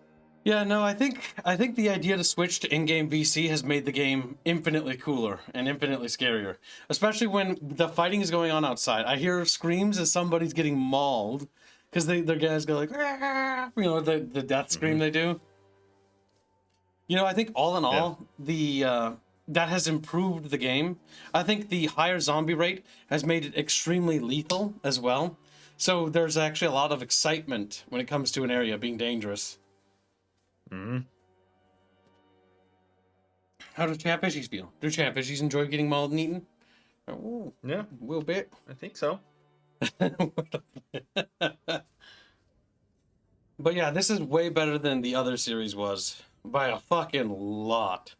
Yeah, no, I think the idea to switch to in-game VC has made the game infinitely cooler and infinitely scarier. Especially when the fighting is going on outside. I hear screams as somebody's getting mauled. Because their guys go like, ah, you know, the death scream they do. You know, I think all in all, that has improved the game. I think the higher zombie rate has made it extremely lethal as well. So there's actually a lot of excitement when it comes to an area being dangerous. How do chatfishies feel? Do chatfishies enjoy getting mauled and eaten? Oh, yeah, a little bit. I think so. But yeah, this is way better than the other series was by a fucking lot.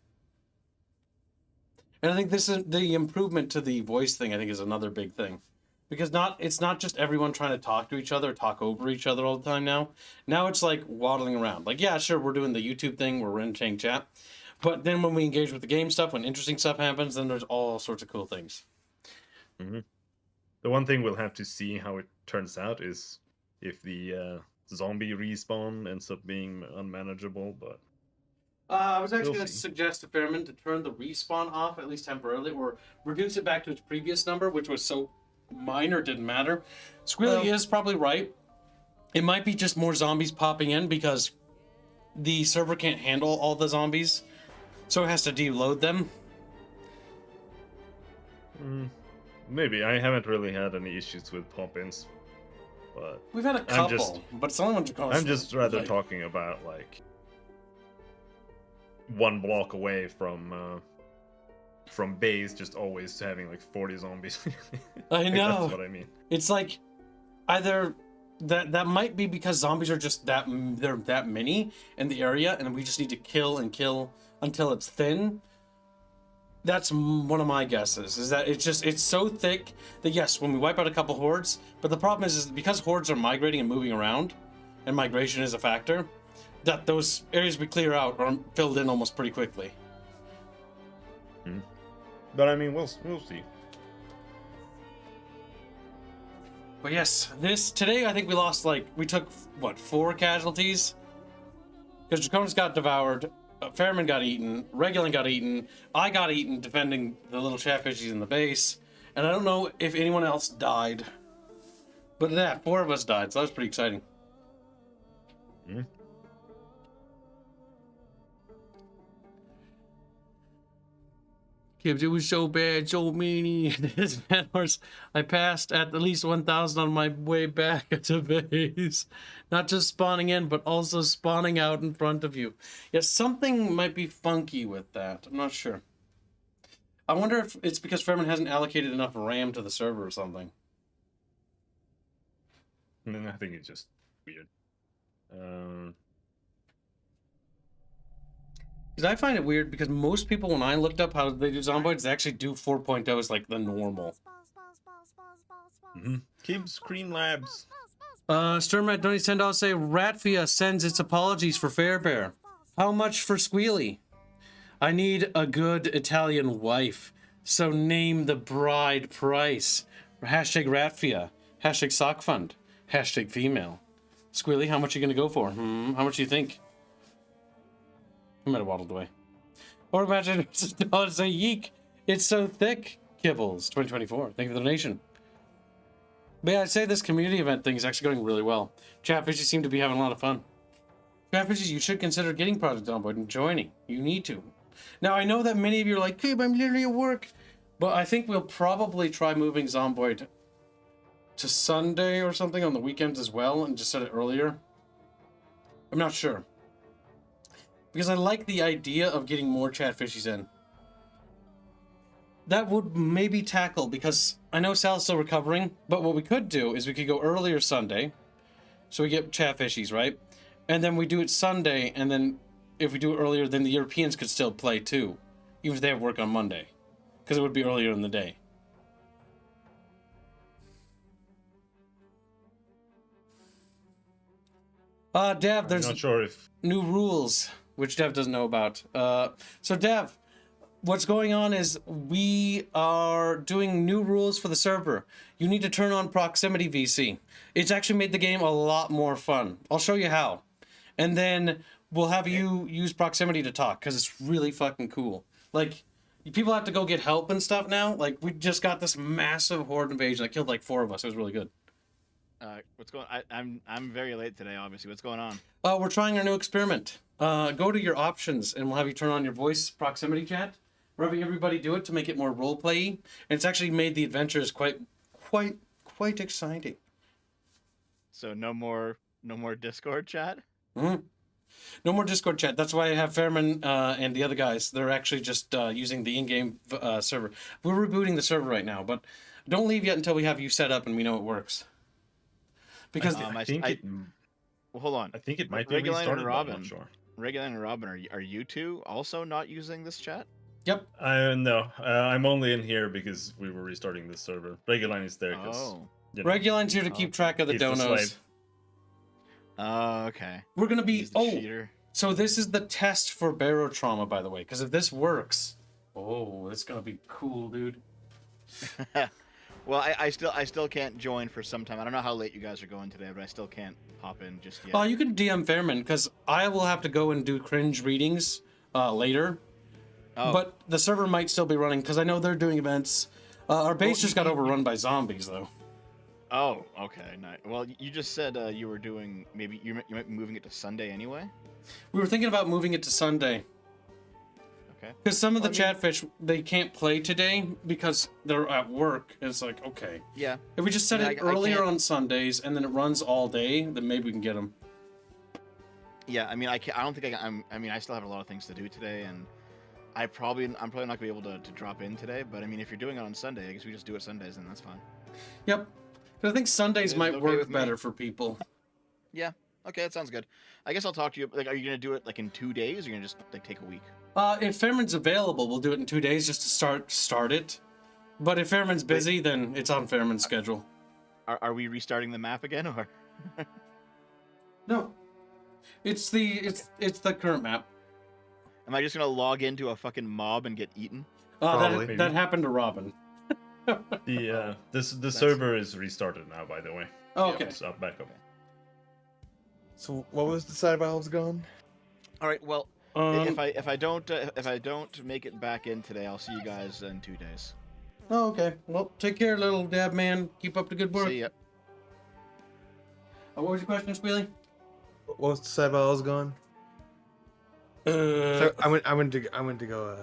And I think this is the improvement to the voice thing. I think is another big thing, because it's not just everyone trying to talk to each other, talk over each other all the time now. Now it's like waddling around. Like, yeah, sure, we're doing the YouTube thing, we're entertaining chat, but then when we engage with the game stuff, when interesting stuff happens, then there's all sorts of cool things. The one thing we'll have to see how it turns out is if the zombie respawn ends up being unmanageable, but I was actually going to suggest to Fairman to turn the respawn off, at least temporarily, or reduce it back to its previous number, which was so minor, didn't matter. Squealy is probably right. It might be just more zombies popping in because the server can't handle all the zombies, so it has to deload them. Maybe. I haven't really had any issues with pop-ins, but we've had a couple, but it's only when I'm just rather talking about like one block away from base, just always having like 40 zombies. I know. That's what I mean. It's like either that might be because zombies are just they're that many in the area, and we just need to kill and kill until it's thin. That's one of my guesses, is that it's so thick that yes, when we wipe out a couple hordes, but the problem is because hordes are migrating and moving around, and migration is a factor, that those areas we clear out are filled in almost pretty quickly. But I mean, we'll see. But yes, today I think we took what, 4 casualties? Because Draconis got devoured, Fairman got eaten, Regulin got eaten, I got eaten defending the little chatfishies in the base, and I don't know if anyone else died. But yeah, 4 of us died, so that was pretty exciting. Kibbs, it was so bad, so meanie. I passed at least 1,000 on my way back to base. Not just spawning in, but also spawning out in front of you. Yes, something might be funky with that. I'm not sure. I wonder if it's because Fairman hasn't allocated enough RAM to the server or something. I think it's just weird. Because I find it weird because most people, when I looked up how they do Zomboids, they actually do 4.0 as like the normal. Keep Screen Labs. Sturmat donates $10 say Ratvia sends its apologies for Fairbear. How much for Squealy? I need a good Italian wife, so name the bride price. Hashtag Ratvia. Hashtag sock fund. Hashtag female. Squealy, how much are you gonna go for? How much do you think? He might have waddled away. Or imagine it's $1 a yeek. It's so thick. Kibbles 2024. Thank you for the donation. But yeah, I'd say this community event thing is actually going really well. Chatfishes seem to be having a lot of fun. Chatfishes, you should consider getting Project Zomboid and joining. You need to. Now, I know that many of you are like, hey, I'm literally at work. But I think we'll probably try moving Zomboid to Sunday or something on the weekends as well and just set it earlier. I'm not sure. Because I like the idea of getting more Chatfishes in. That would maybe tackle, because I know Sal's still recovering, but what we could do is we could go earlier Sunday, so we get Chatfishes, right? And then we do it Sunday, and then if we do it earlier, then the Europeans could still play too, even if they have work on Monday, because it would be earlier in the day. Dev, there's I'm not sure if new rules, which Dev doesn't know about. So Dev, what's going on is we are doing new rules for the server. You need to turn on proximity VC. It's actually made the game a lot more fun. I'll show you how. And then we'll have you use proximity to talk, because it's really fucking cool. Like, people have to go get help and stuff now. Like, we just got this massive horde invasion that killed like 4 of us. It was really good. What's going on? I'm very late today, obviously. What's going on? We're trying our new experiment. Go to your options, and we'll have you turn on your voice proximity chat. We're having everybody do it to make it more role-play-y. And it's actually made the adventures quite exciting. So no more Discord chat? No more Discord chat. That's why I have Fairman and the other guys. They're actually just using the in-game server. We're rebooting the server right now, but don't leave yet until we have you set up and we know it works. Because well, hold on. I think it might be Regular restarted, and but I'm Robin. not sure. Regular and Robin, are you two also not using this chat? Yep. No, I'm only in here because we were restarting the server. Reguline is there because Reguline's here to keep track of the he's the donos. slave. Oh, okay. We're gonna be He's the cheater. So this is the test for barrow trauma, by the way, because if this works, it's gonna be cool, dude. Well, I still can't join for some time. I don't know how late you guys are going today, but I still can't hop in just yet. Oh, you can DM Fairman, because I will have to go and do cringe readings later. Oh. But the server might still be running, because I know they're doing events. Our base just got overrun by zombies, though. Oh, okay, nice. Well, you just said you were doing, maybe you might be moving it to Sunday anyway? We were thinking about moving it to Sunday. Okay. Because some of the Chatfish, they can't play today because they're at work. And it's like, okay. Yeah. If we just set it earlier on Sundays and then it runs all day, then maybe we can get them. Yeah, I mean, I don't think I still have a lot of things to do today, and I'm probably not gonna be able to drop in today. But I mean, if you're doing it on Sunday, I guess we just do it Sundays, and that's fine. Yep. But I think Sundays might work better for people. Yeah. Okay, that sounds good. I guess I'll talk to you. Like, are you gonna do it like in 2 days, or are you gonna just like take a week? If Fairman's available, we'll do it in 2 days just to start it. But if Fairman's busy, then it's on Fairman's schedule. Are we restarting the map again, or? No. It's the current map. Am I just gonna log into a fucking mob and get eaten? Probably. That happened to Robin. The server is restarted now, by the way. Oh, okay. It's up, back up. So what was the side valves gone? All right. Well, if I don't make it back in today, I'll see you guys in 2 days. Oh, okay. Well, take care, little dab man. Keep up the good work. See ya. What was your question, Squealy? What was the side valves gone? So I went to go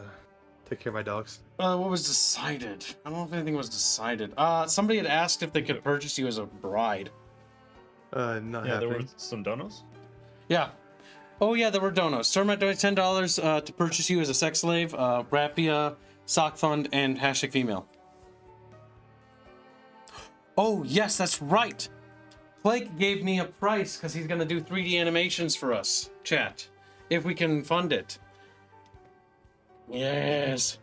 take care of my dogs. What was decided? I don't know if anything was decided. Somebody had asked if they could purchase you as a bride. Not Yeah, happening. there were some donos. Yeah. Oh yeah, there were donos. Sermat donated $10 to purchase you as a sex slave, Raffia, Sock Fund, and #female. Oh yes, that's right. Flake gave me a price because he's gonna do 3D animations for us, chat, if we can fund it. Yes.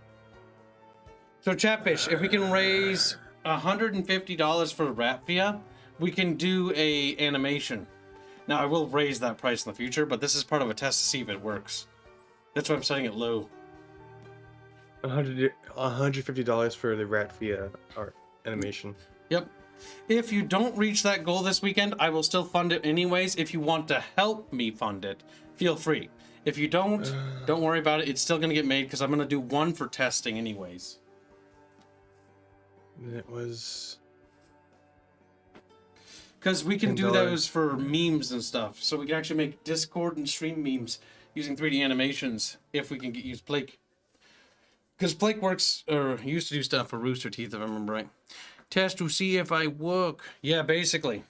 So Chatfish, if we can raise $150 for Raffia, we can do a animation. Now I will raise that price in the future, but this is part of a test to see if it works. That's why I'm setting it low. $150 for the Ratvia art animation. Yep. If you don't reach that goal this weekend, I will still fund it anyways. If you want to help me fund it, feel free. If you don't worry about it. It's still going to get made because I'm going to do one for testing anyways. It was... Because we can do $10. those for memes and stuff. So we can actually make Discord and stream memes using 3D animations if we can use Plake. Because Plake works, or used to do stuff for Rooster Teeth, if I remember right. Test to see if I work. Yeah, basically.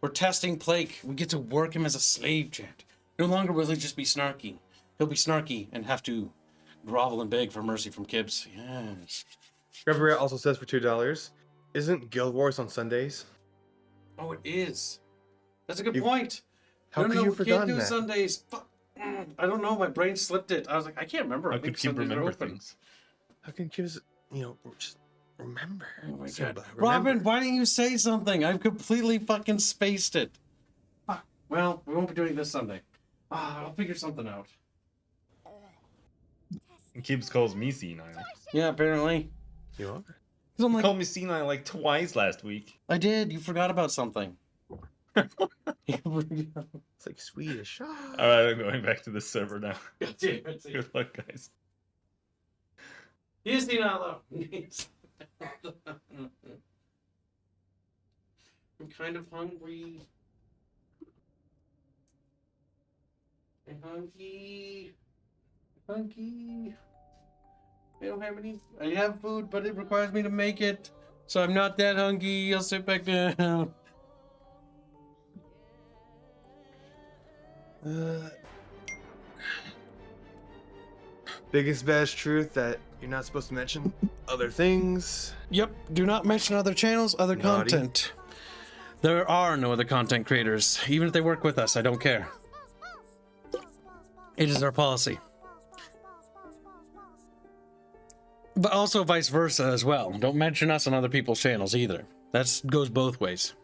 We're testing Plake. We get to work him as a slave, chat. No longer will he just be snarky. He'll be snarky and have to grovel and beg for mercy from Kibbs. Yes. Gabriel also says for $2, isn't Guild Wars on Sundays? Oh, it is. That's a good point. How could you have we can't forgotten do that? Sundays. Fuck. I don't know. My brain slipped it. I was like, I can't remember. I think could keep Sundays are remember open. things. How can kids, just remember? Oh my Simba, God. remember. Robin, why didn't you say something? I've completely fucking spaced it. Fuck. Well, we won't be doing this Sunday. I'll figure something out. Kibbs calls me senile. Yeah, apparently. You are? 'Cause I'm He like, called me senile like twice last week. I did. You forgot about something. It's like Swedish. Alright, I'm going back to the server now. God damn it. Good luck, guys. He's the though. I'm kind of hungry. I'm hungry. Hungry. I don't have any. I have food, but it requires me to make it. So I'm not that hungry. I'll sit back down. Biggest bash truth that you're not supposed to mention other things. Yep. Do not mention other channels, other Naughty. content. There are no other content creators. Even if they work with us, I don't care. It is our policy. But also vice versa as well. Don't mention us on other people's channels either. That goes both ways.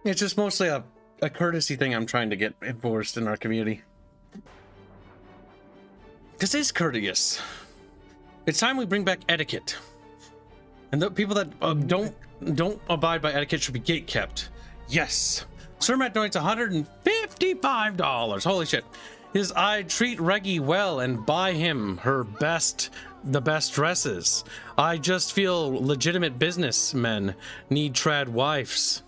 It's just mostly a courtesy thing I'm trying to get enforced in our community. This is courteous. It's time we bring back etiquette. And the people that don't abide by etiquette should be gatekept. Yes. Sir Matt donates $155. Holy shit. I treat Reggie well and buy him the best dresses. I just feel legitimate businessmen need trad wives.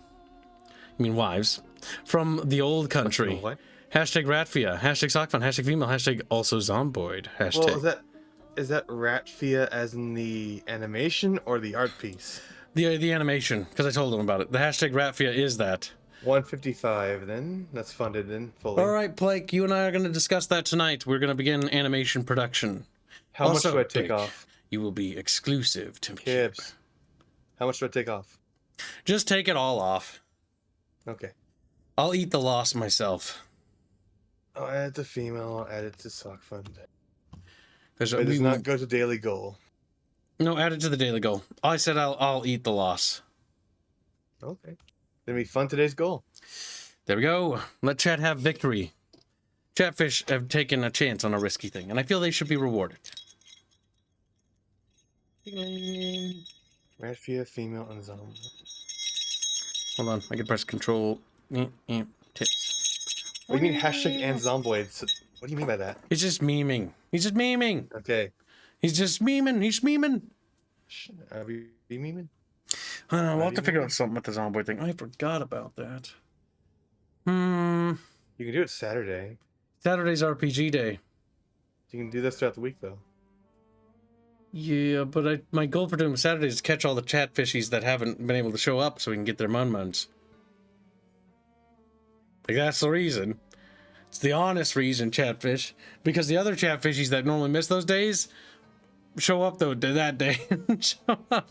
I mean wives. From the old country. What? Hashtag Ratfia. Hashtag Sockfun. Hashtag female. Hashtag also Zomboid. Hashtag. Well, is that Ratfia as in the animation or the art piece? The animation, because I told him about it. The hashtag Ratfia is that. 155 then. That's funded in fully. All right, Blake, you and I are going to discuss that tonight. We're going to begin animation production. How much Also, do I take Blake, off? You will be exclusive to me. Kibbs. How much do I take off? Just take it all off. Okay. I'll eat the loss myself. I'll add it to female, I'll add it to sock fund. Because It does not go to daily goal. No, add it to the daily goal. I said I'll eat the loss. Okay. Then we fund today's goal. There we go. Let chat have victory. Chatfish have taken a chance on a risky thing, and I feel they should be rewarded. Ratfia, female, and zombie. Hold on, I can press control. Tips. What do you mean hashtag and zomboid? What do you mean by that? He's just memeing. He's just memeing. Okay. He's just memeing. He's memeing. Are we memeing? We'll have to figure out something with the Zomboid thing. I forgot about that. You can do it Saturday. Saturday's RPG day. You can do this throughout the week, though. Yeah, but my goal for doing Saturday is to catch all the chatfishies that haven't been able to show up so we can get their mun-muns. Like, that's the reason. It's the honest reason, chatfish. Because the other chatfishies that normally miss those days show up, though, that day. Show up.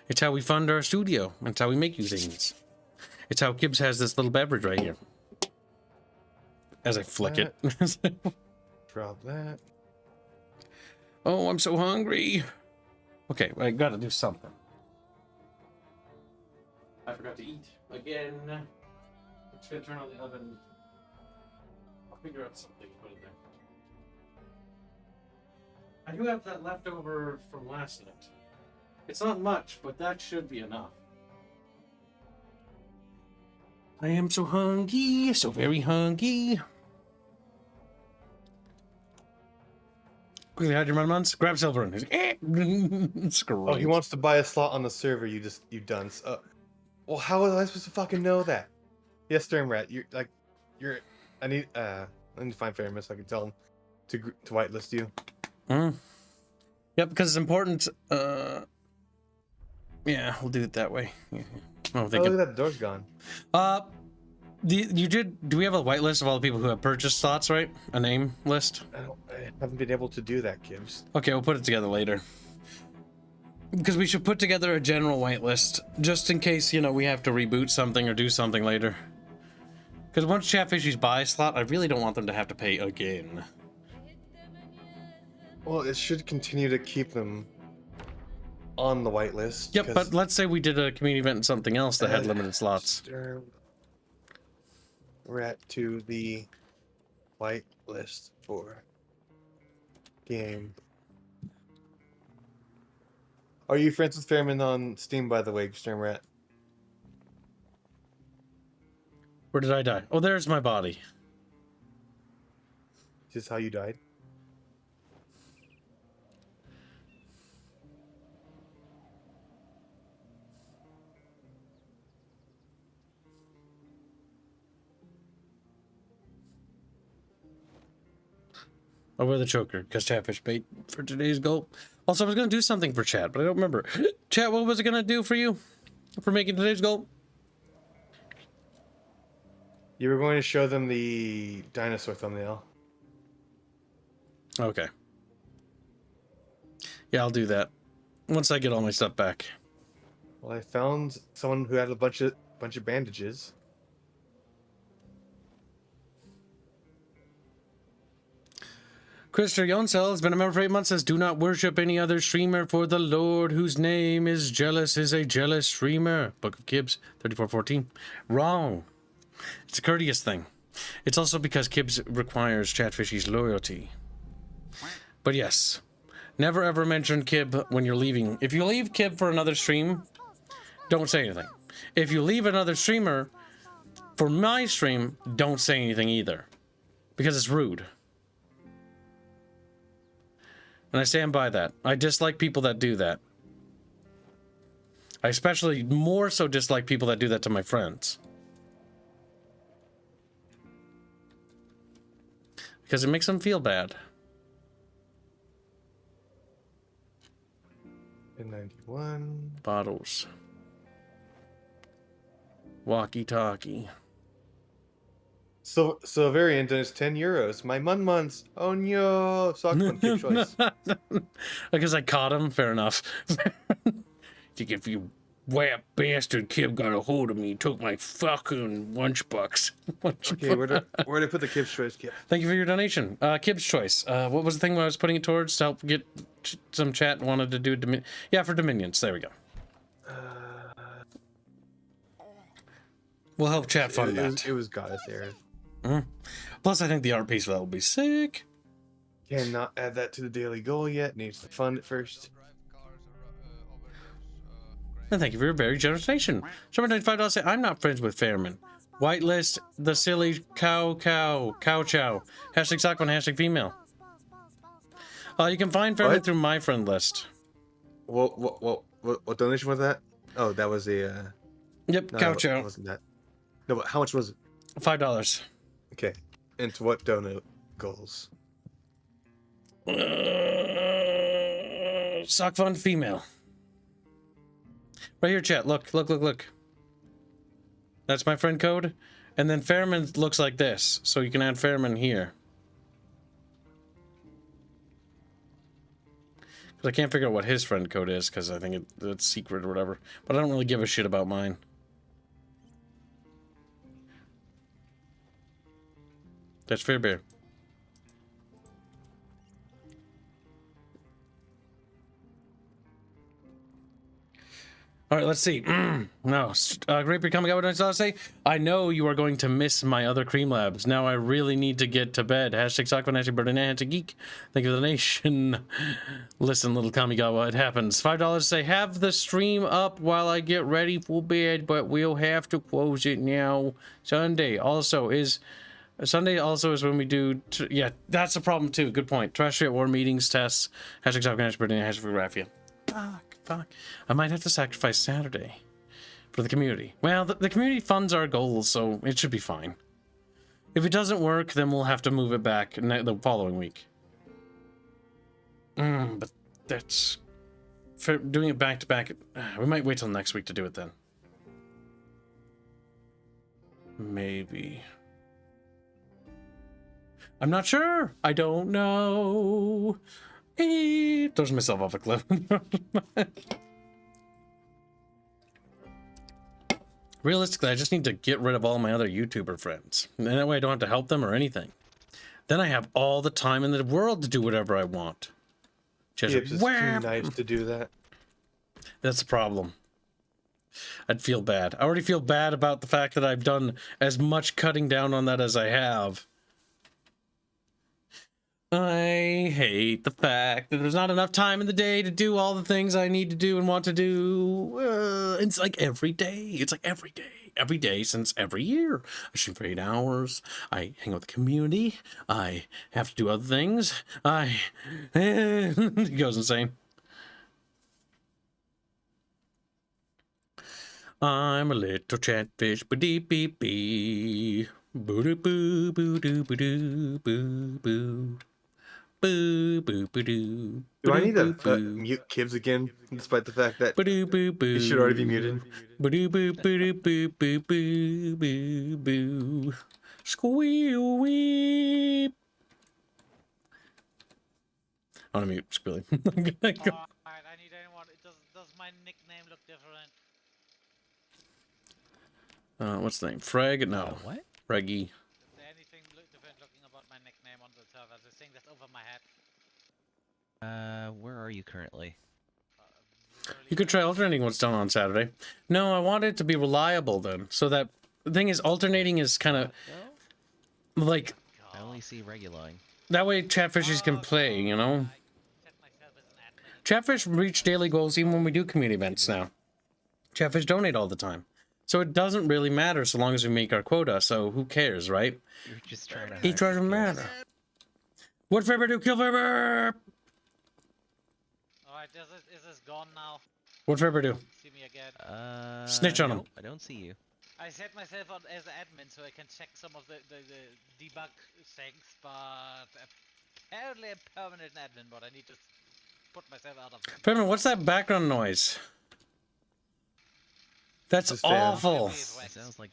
It's how we fund our studio. It's how we make you things. It's how Gibbs has this little beverage right here. As I flick it. Drop that. Oh, I'm so hungry. Okay, I gotta do something. I forgot to eat again. I'm just gonna turn on the oven. I'll figure out something to put in there. I do have that leftover from last night. It's not much, but that should be enough. I am so hungry, so very hungry. Quickly hide your months. Grab silver and he's like, eh. Oh, he wants to buy a slot on the server. You dunce. Well, how was I supposed to fucking know that? Yes, Sternrat. I need to find Fairman so I can tell him to whitelist you. Yep, because it's important. Yeah, we'll do it that way. Yeah. Oh, Look at that. The door's gone. Do we have a whitelist of all the people who have purchased slots, right? A name list? I haven't been able to do that, Gibbs. Okay, we'll put it together later. Because we should put together a general whitelist, just in case, you know, we have to reboot something or do something later. Because once Chatfishies buy a slot, I really don't want them to have to pay again. Well, it should continue to keep them on the whitelist. Yep, but let's say we did a community event and something else that had limited slots. Rat to the whitelist for game. Are you friends with Fairman on Steam, by the way, Sternrat? Where did I die? Oh, there's my body. Is this how you died? Oh, we're the choker, because Chatfish bait for today's goal. Also, I was going to do something for chat, but I don't remember. Chat, what was it going to do for you? For making today's goal? You were going to show them the dinosaur thumbnail. Okay. Yeah, I'll do that. Once I get all my stuff back. Well, I found someone who had a bunch of bandages. Christopher Yonsel has been a member for 8 months, says, do not worship any other streamer, for the Lord whose name is jealous is a jealous streamer. Book of Kibbs, 34:14. Wrong. It's a courteous thing. It's also because Kibbs requires Chatfishy's loyalty. But yes, never ever mention Kib when you're leaving. If you leave Kib for another stream, don't say anything. If you leave another streamer for my stream, don't say anything either. Because it's rude. And I stand by that. I dislike people that do that. I especially more so dislike people that do that to my friends. Because it makes them feel bad. In 91. Bottles. Walkie-talkie. So variant is 10 euros. My mun-muns. Oh no. Sock one kid choice. Because I caught him. Fair enough. Think if you whap bastard Kib got a hold of me, took my fucking lunchbox. Okay, where'd I put the Kib's choice, Kib? Thank you for your donation. Kib's choice. What was the thing I was putting it towards to help get some chat wanted to do yeah, for Dominions. There we go. We'll help chat fund that. It was Goddess Air. Plus, I think the art piece for that will be sick. Cannot add that to the daily goal yet. Needs to fund it first. And thank you for your very generous donation. $95 say, I'm not friends with Fairman. Whitelist, the silly cow chow. Hashtag sock one, hashtag female. You can find Fairman through my friend list. What donation was that? Oh, that was a... Yep, no, cow chow. Wasn't that? No, but how much was it? $5. Okay. And to what donate goals? Sock fund female. Right here, chat. Look. That's my friend code. And then Fairman looks like this. So you can add Fairman here. Because I can't figure out what his friend code is, because I think it's secret or whatever. But I don't really give a shit about mine. That's Fair Bear. All right, let's see. No, great for coming out. What did I say? I know you are going to miss my other cream labs. Now I really need to get to bed. Hashtag Sockman, hashtag Burden, hashtag Geek. Thank you for the nation. Listen, little Kamigawa, it happens. $5 say, have the stream up while I get ready for bed, but we'll have to close it now. Sunday also is when we do... yeah, that's a problem too. Good point. Trash at war meetings, tests. Hashtag Sockman, hashtag Burden, hashtag Raffia. Fuck. I might have to sacrifice Saturday for the community. Well, the community funds our goals, so it should be fine. If it doesn't work, then we'll have to move it back the following week. But that's... for doing it back to back, we might wait till next week to do it then. Maybe. I'm not sure. I don't know. Throws myself off a cliff. Realistically, I just need to get rid of all my other YouTuber friends. And that way I don't have to help them or anything. Then I have all the time in the world to do whatever I want. Just It's too nice to do that. That's the problem. I'd feel bad. I already feel bad about the fact that I've done as much cutting down on that as I have. I hate the fact that there's not enough time in the day to do all the things I need to do and want to do. It's like every day. It's like every day. Every day since every year. I stream for 8 hours. I hang out with the community. I have to do other things. It goes insane. I'm a little chatfish. Ba-dee-bee-bee. Boo-doo-boo, boo-doo-boo-doo, boo-boo. Boo boo boo doo. Do I need to mute Kibbs again, despite the fact that he should already be muted? Boo boo boo boo boo boo boo boo boo. Squeal weep. I want to mute Squealy. I'm gonna go. Alright, I need anyone. Does my nickname look different? What's the name? Freg? No. What? Reggie. Is there anything different looking about my nickname on the server? The thing that's over my head. Where are you currently? You could try alternating what's done on Saturday. No, I want it to be reliable then. So that the thing is, alternating is kind of like I only see regularly. that way Chatfishes can play, you know? Chatfish reach daily goals even when we do community events now. Chatfish donate all the time. So it doesn't really matter so long as we make our quota, so who cares, right? You're just trying to It doesn't matter. What Faber do? Kill Faber! Alright, is this gone now? What Faber do? See me again. Snitch on him. Nope, I don't see you. I set myself on as admin so I can check some of the debug things, but apparently I'm permanent admin, but I need to put myself out of it. Faber, what's that background noise? That's His fan. awful. It sounds like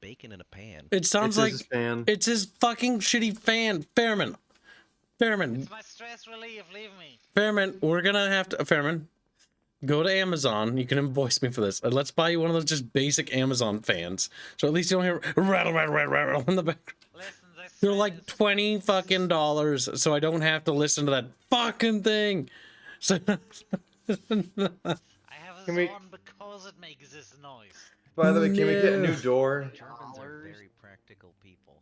bacon in a pan. It sounds It's like his fan. it's his fucking shitty fan. Fairman. It's my stress relief, leave me. Fairman, we're gonna have to... Fairman, go to Amazon. You can invoice me for this. And let's buy you one of those just basic Amazon fans. So at least you don't hear rattle, rattle, rattle, rattle in the background. Listen, this They're fan like is- $20 fucking dollars, so I don't have to listen to that fucking thing. So... I have this Can we- on because it makes this noise. By the way, can we get a new door? Germans are very practical people.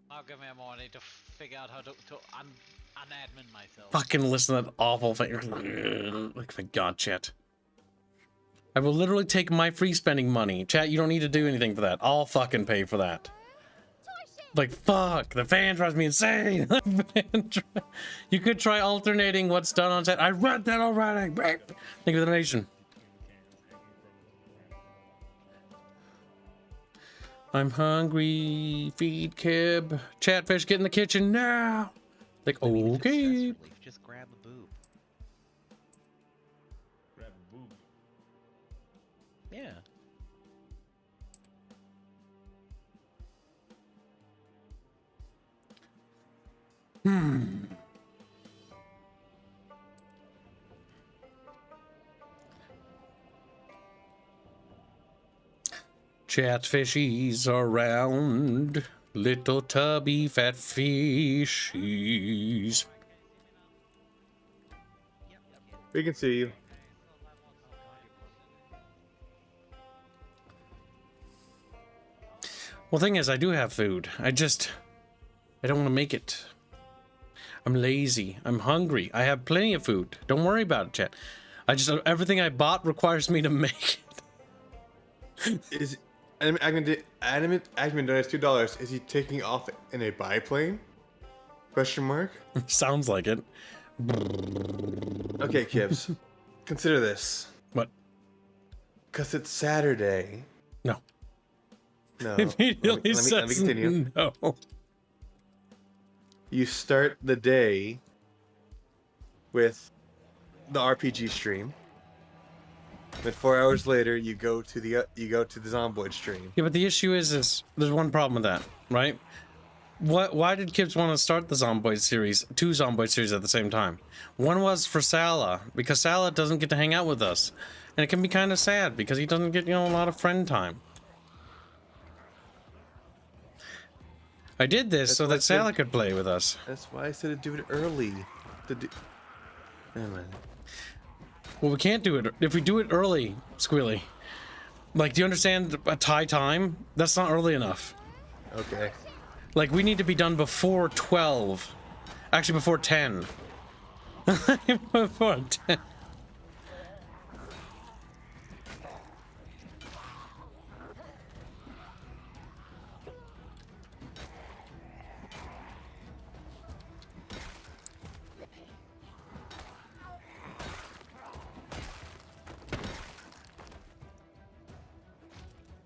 Now give me a moment, I need to figure out how to unadmin myself. Fucking listen to that awful thing. Like, my god, chat. I will literally take my free spending money. Chat, you don't need to do anything for that. I'll fucking pay for that. Like, fuck. The fan drives me insane. You could try alternating what's done on set. I read that already. Thank you for the donation. I'm hungry. Feed Kib. Chatfish, get in the kitchen now. Like, I mean, if it's stress okay. relief, just grab a boob. Grab a boob. Yeah. Chatfishies around, little tubby fat fishies. We can see you. Well, thing is, I do have food. I don't want to make it. I'm lazy. I'm hungry. I have plenty of food. Don't worry about it, chat. Everything I bought requires me to make it. Is Admin donates $2. Is he taking off in a biplane? Question mark. Sounds like it. Okay, Kibbs. Consider this. What? Because it's Saturday. No. No. Immediately let me continue. No. You start the day with the RPG stream. Then 4 hours later, you go to the Zomboid stream. Yeah, but the issue is there's one problem with that, right? Why did Kibbs want to start the Zomboid series, 2 Zomboid series at the same time? One was for Salah, because Salah doesn't get to hang out with us. And it can be kind of sad, because he doesn't get, a lot of friend time. I did this so that Salah could play with us. That's why I said to do it early. Never mind. Well, we can't do it. If we do it early, Squealy. Like, do you understand a Thai time? That's not early enough. Okay. Like, we need to be done before 12. Actually, before 10. Before 10.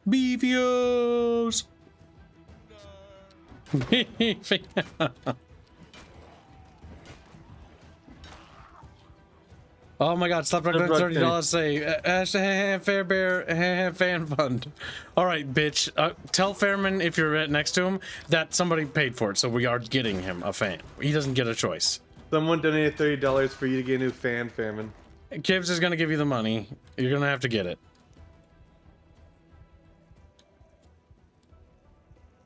Beefios! Oh my god, Slapdog $30 say Fair Bear fan fund. Alright, bitch. Tell Fairman if you're right next to him that somebody paid for it, so we are getting him a fan. He doesn't get a choice. Someone donated $30 for you to get a new fan, Fairman. Kibbs is gonna give you the money. You're gonna have to get it.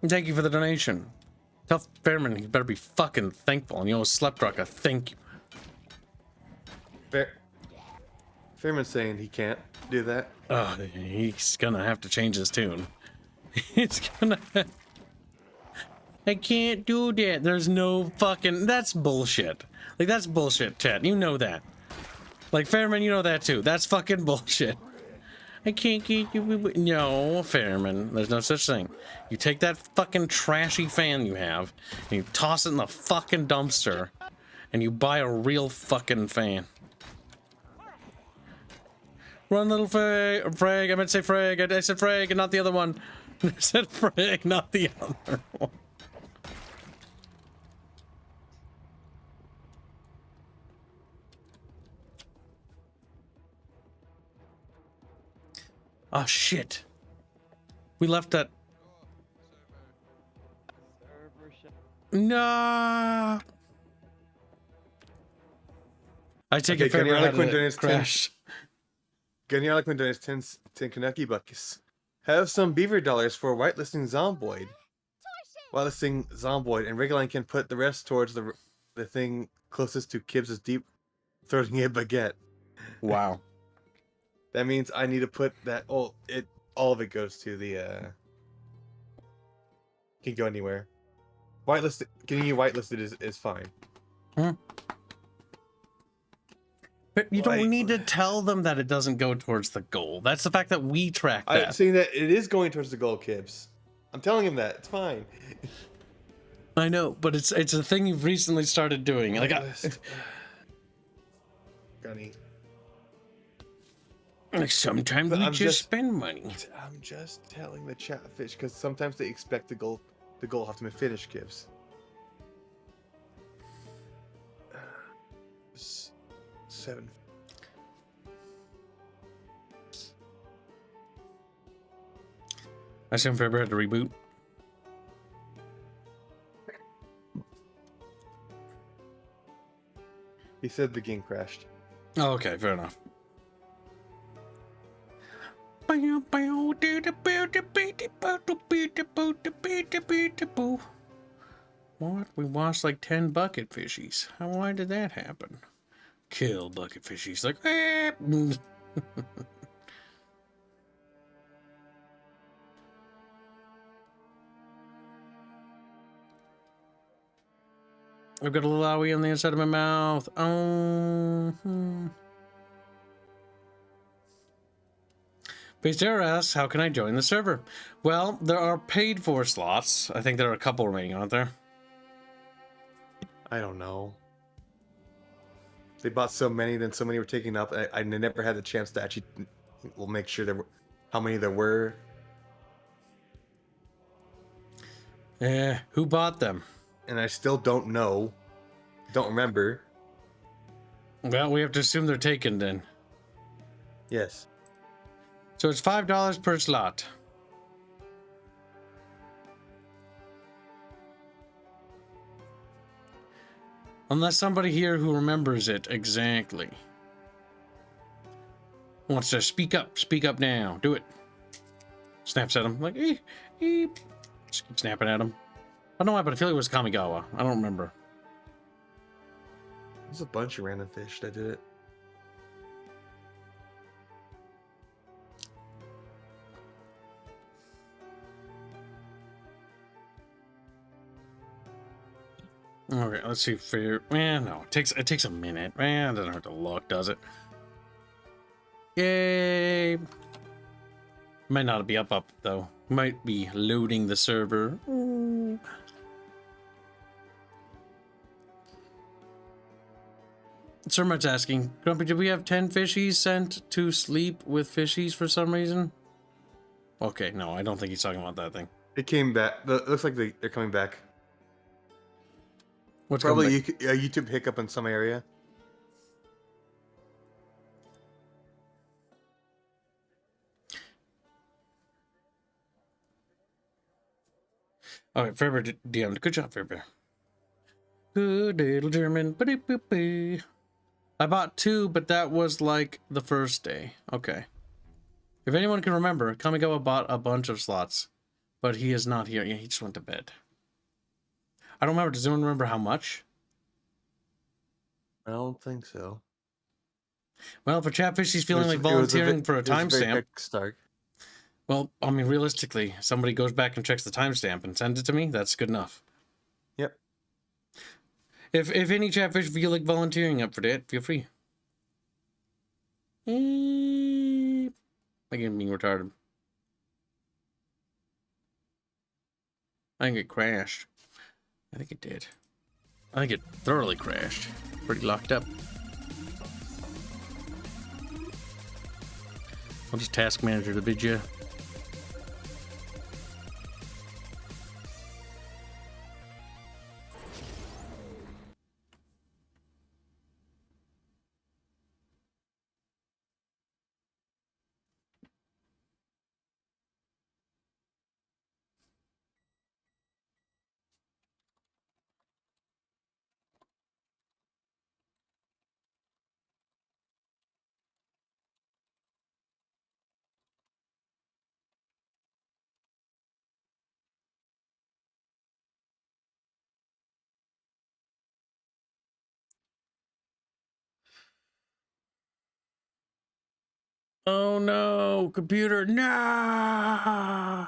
Thank you for the donation. Tell Fairman he better be fucking thankful, and Slapdog a thank you. Fairman's saying he can't do that. Oh, he's gonna have to change his tune. He's gonna... I can't do that. There's no fucking... That's bullshit. Like, that's bullshit, chat. You know that. Like, Fairman, you know that too. That's fucking bullshit. I can't get you... No, Fairman. There's no such thing. You take that fucking trashy fan you have, and you toss it in the fucking dumpster, and you buy a real fucking fan. Run, little Frag. I meant to say Frag. I said Frag and not the other one. I said Frag, not the other one. Oh, shit. We left that... No. I take it Fairman had a crash. Gungan donates 10 Kaneki bucks. Have some beaver dollars for whitelisting Zomboid. Whitelisting Zomboid, and Reguline can put the rest towards the thing closest to Kibbs' deep throating a baguette. Wow. That means I need to put that. All of it goes to the. Can go anywhere. Whitelisted. Getting you whitelisted is fine. Hmm. But you don't need to tell them that it doesn't go towards the goal. That's the fact that we track that. I'm saying that it is going towards the goal, Kibbs. I'm telling him that. It's fine. I know, but it's a thing you've recently started doing. Like, Gunny. Sometimes we just spend money. I'm just telling the Chatfish because sometimes they expect the goal have to be finished, Kibbs. 7. I assume Fairbear had to reboot. He said the game crashed. Oh, okay, fair enough. What? We lost like 10 bucket fishies. Why did that happen? Kill bucket fishies. Like, eh. I've got a little owie on the inside of my mouth. Oh. Five Darrahs asks, how can I join the server? Well, there are paid for slots. I think there are a couple remaining, aren't there? I don't know. They bought so many, then so many were taken up. I never had the chance to actually make sure there were how many there were. Who bought them? And I still don't know. Don't remember. Well, we have to assume they're taken then. Yes. So it's $5 per slot. Unless somebody here who remembers it exactly wants to speak up now. Do it. Snaps at him like, just keep snapping at him. I don't know why, but I feel like it was Kamigawa. I don't remember. There's a bunch of random fish that did it. Okay, let's see for your. No, it takes a minute. It doesn't hurt to look, does it? Yay! Might not be up though. Might be loading the server. Sir Mart's asking, Grumpy, did we have 10 fishies sent to sleep with fishies for some reason? Okay, no, I don't think he's talking about that thing. It came back. It looks like they're coming back. What's probably a YouTube hiccup in some area. All right, Fairbear DM'd. Good job, Fairbear. Good little German. I bought 2, but that was like the first day. Okay. If anyone can remember, Kamigawa bought a bunch of slots, but he is not here. Yeah, he just went to bed. I don't remember. Does anyone remember how much? I don't think so. Well, for Chatfish, he's feeling like volunteering for a timestamp. Stark. Well, I mean, realistically, somebody goes back and checks the timestamp and sends it to me. That's good enough. Yep. If any Chatfish feel like volunteering up for that, feel free. Again, being retarded. I think it crashed. I think it did. I think it thoroughly crashed. Pretty locked up. I'll just task manager the bid you. Oh no, computer, no!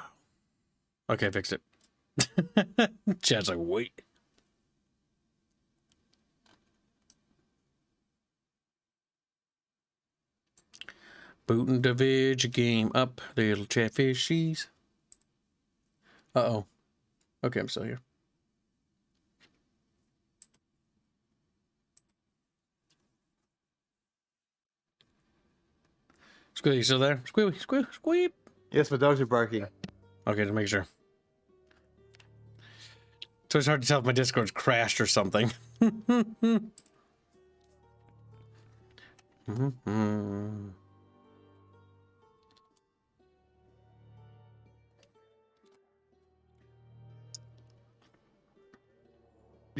Okay, fixed it. Chat's like, wait. Booting the vid game up, little chatfishies. Uh-oh. Okay, I'm still here. Squealy, you still there? Squealy, squeep. Yes, my dogs are barking. Okay, to make sure. So it's hard to tell if my Discord's crashed or something. You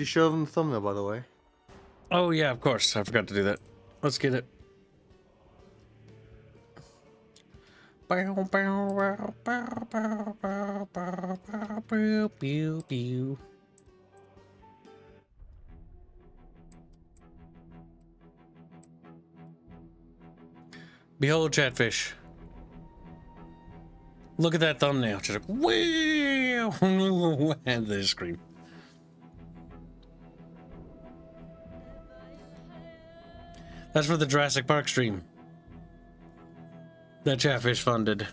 show them the thumbnail, by the way. Oh yeah, of course. I forgot to do that. Let's get it. Bow, bow, bow, bow, bow, bow, bow, bow, pew, pew, pew. Behold, Chatfish. Look at that thumbnail. Just like, wow! And they scream. That's for the Jurassic Park stream that Chatfish funded.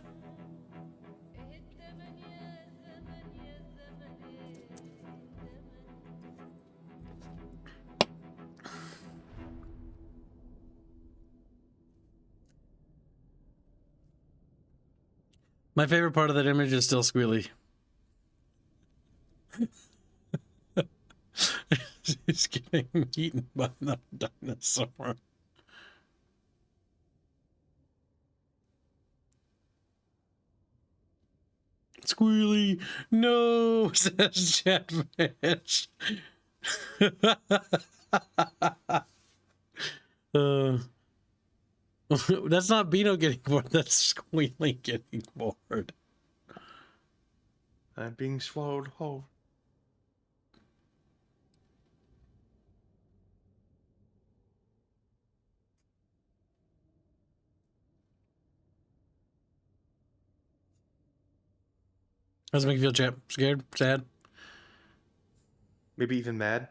My favorite part of that image is still Squealy. He's getting eaten by the dinosaur. Squealy, no, says Chatfish. That's not Beano getting bored, that's Squealy getting bored. I'm being swallowed whole. How does it make you feel, Chat? Scared? Sad? Maybe even mad.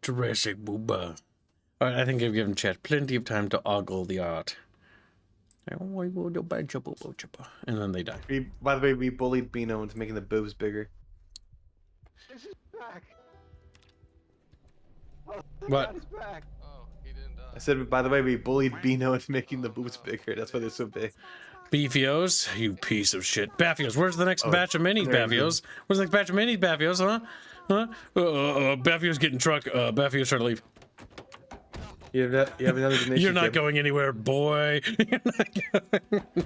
Jurassic Booba. Alright, I think I've given Chat plenty of time to ogle the art. And then they die. By the way, we bullied Beano into making the boobs bigger. This is back. Oh, What? He's back. Oh, he didn't die. I said, by the way, we bullied Beano into making the boobs bigger. That's why they're so big. Beefios, you piece of shit. Baffios, where's the next Oh, batch of minis, there you go. Baffios? Where's the next batch of minis, Baffios, huh? Huh? Baffios getting truck. Baffios trying to leave. You have another donation. You're not Kevin? going anywhere, boy. You're not going.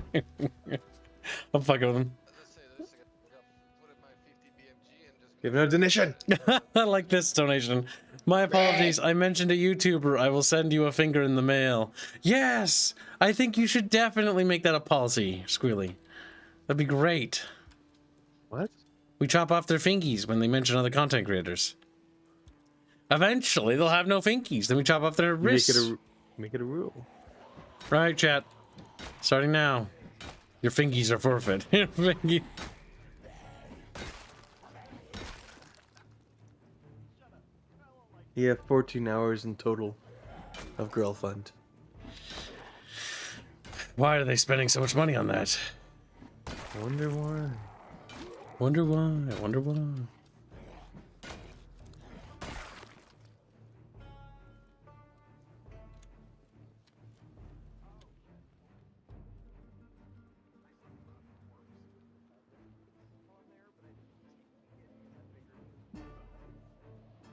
I'm fucking with him. Let's say this. I got put in my 50 BMG and just. You have another donation. I like this donation. My apologies. I mentioned a YouTuber. I will send you a finger in the mail. Yes! I think you should definitely make that a policy, Squealy. That'd be great. What? We chop off their fingies when they mention other content creators. Eventually, they'll have no fingies. Then we chop off their wrists. Make it a rule. Right, chat. Starting now. Your fingies are forfeit. Your fingy. You have 14 hours in total of girl fund. Why are they spending so much money on that? Wonder why. Wonder why. Wonder why.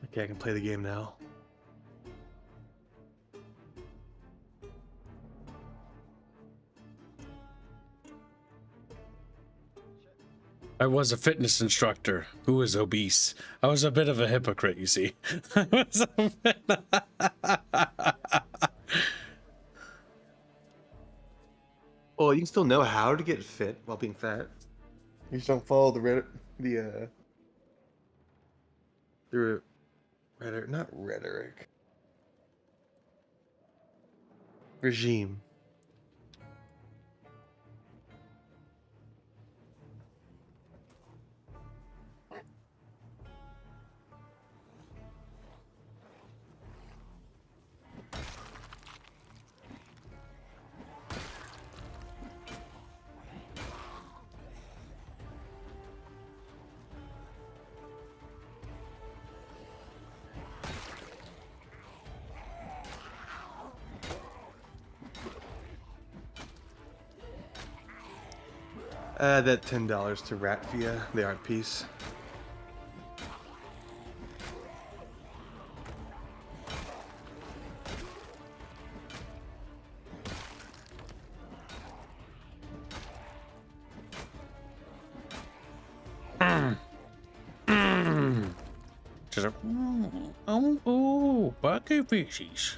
Okay, I can play the game now. I was a fitness instructor who was obese. I was a bit of a hypocrite, you see. I was a bit... Well, you can still know how to get fit while being fat. You just don't follow the rhetoric, not rhetoric. Regime. Add that $10 to Ratvia, the art piece. Just a... Oh, bucket fishies.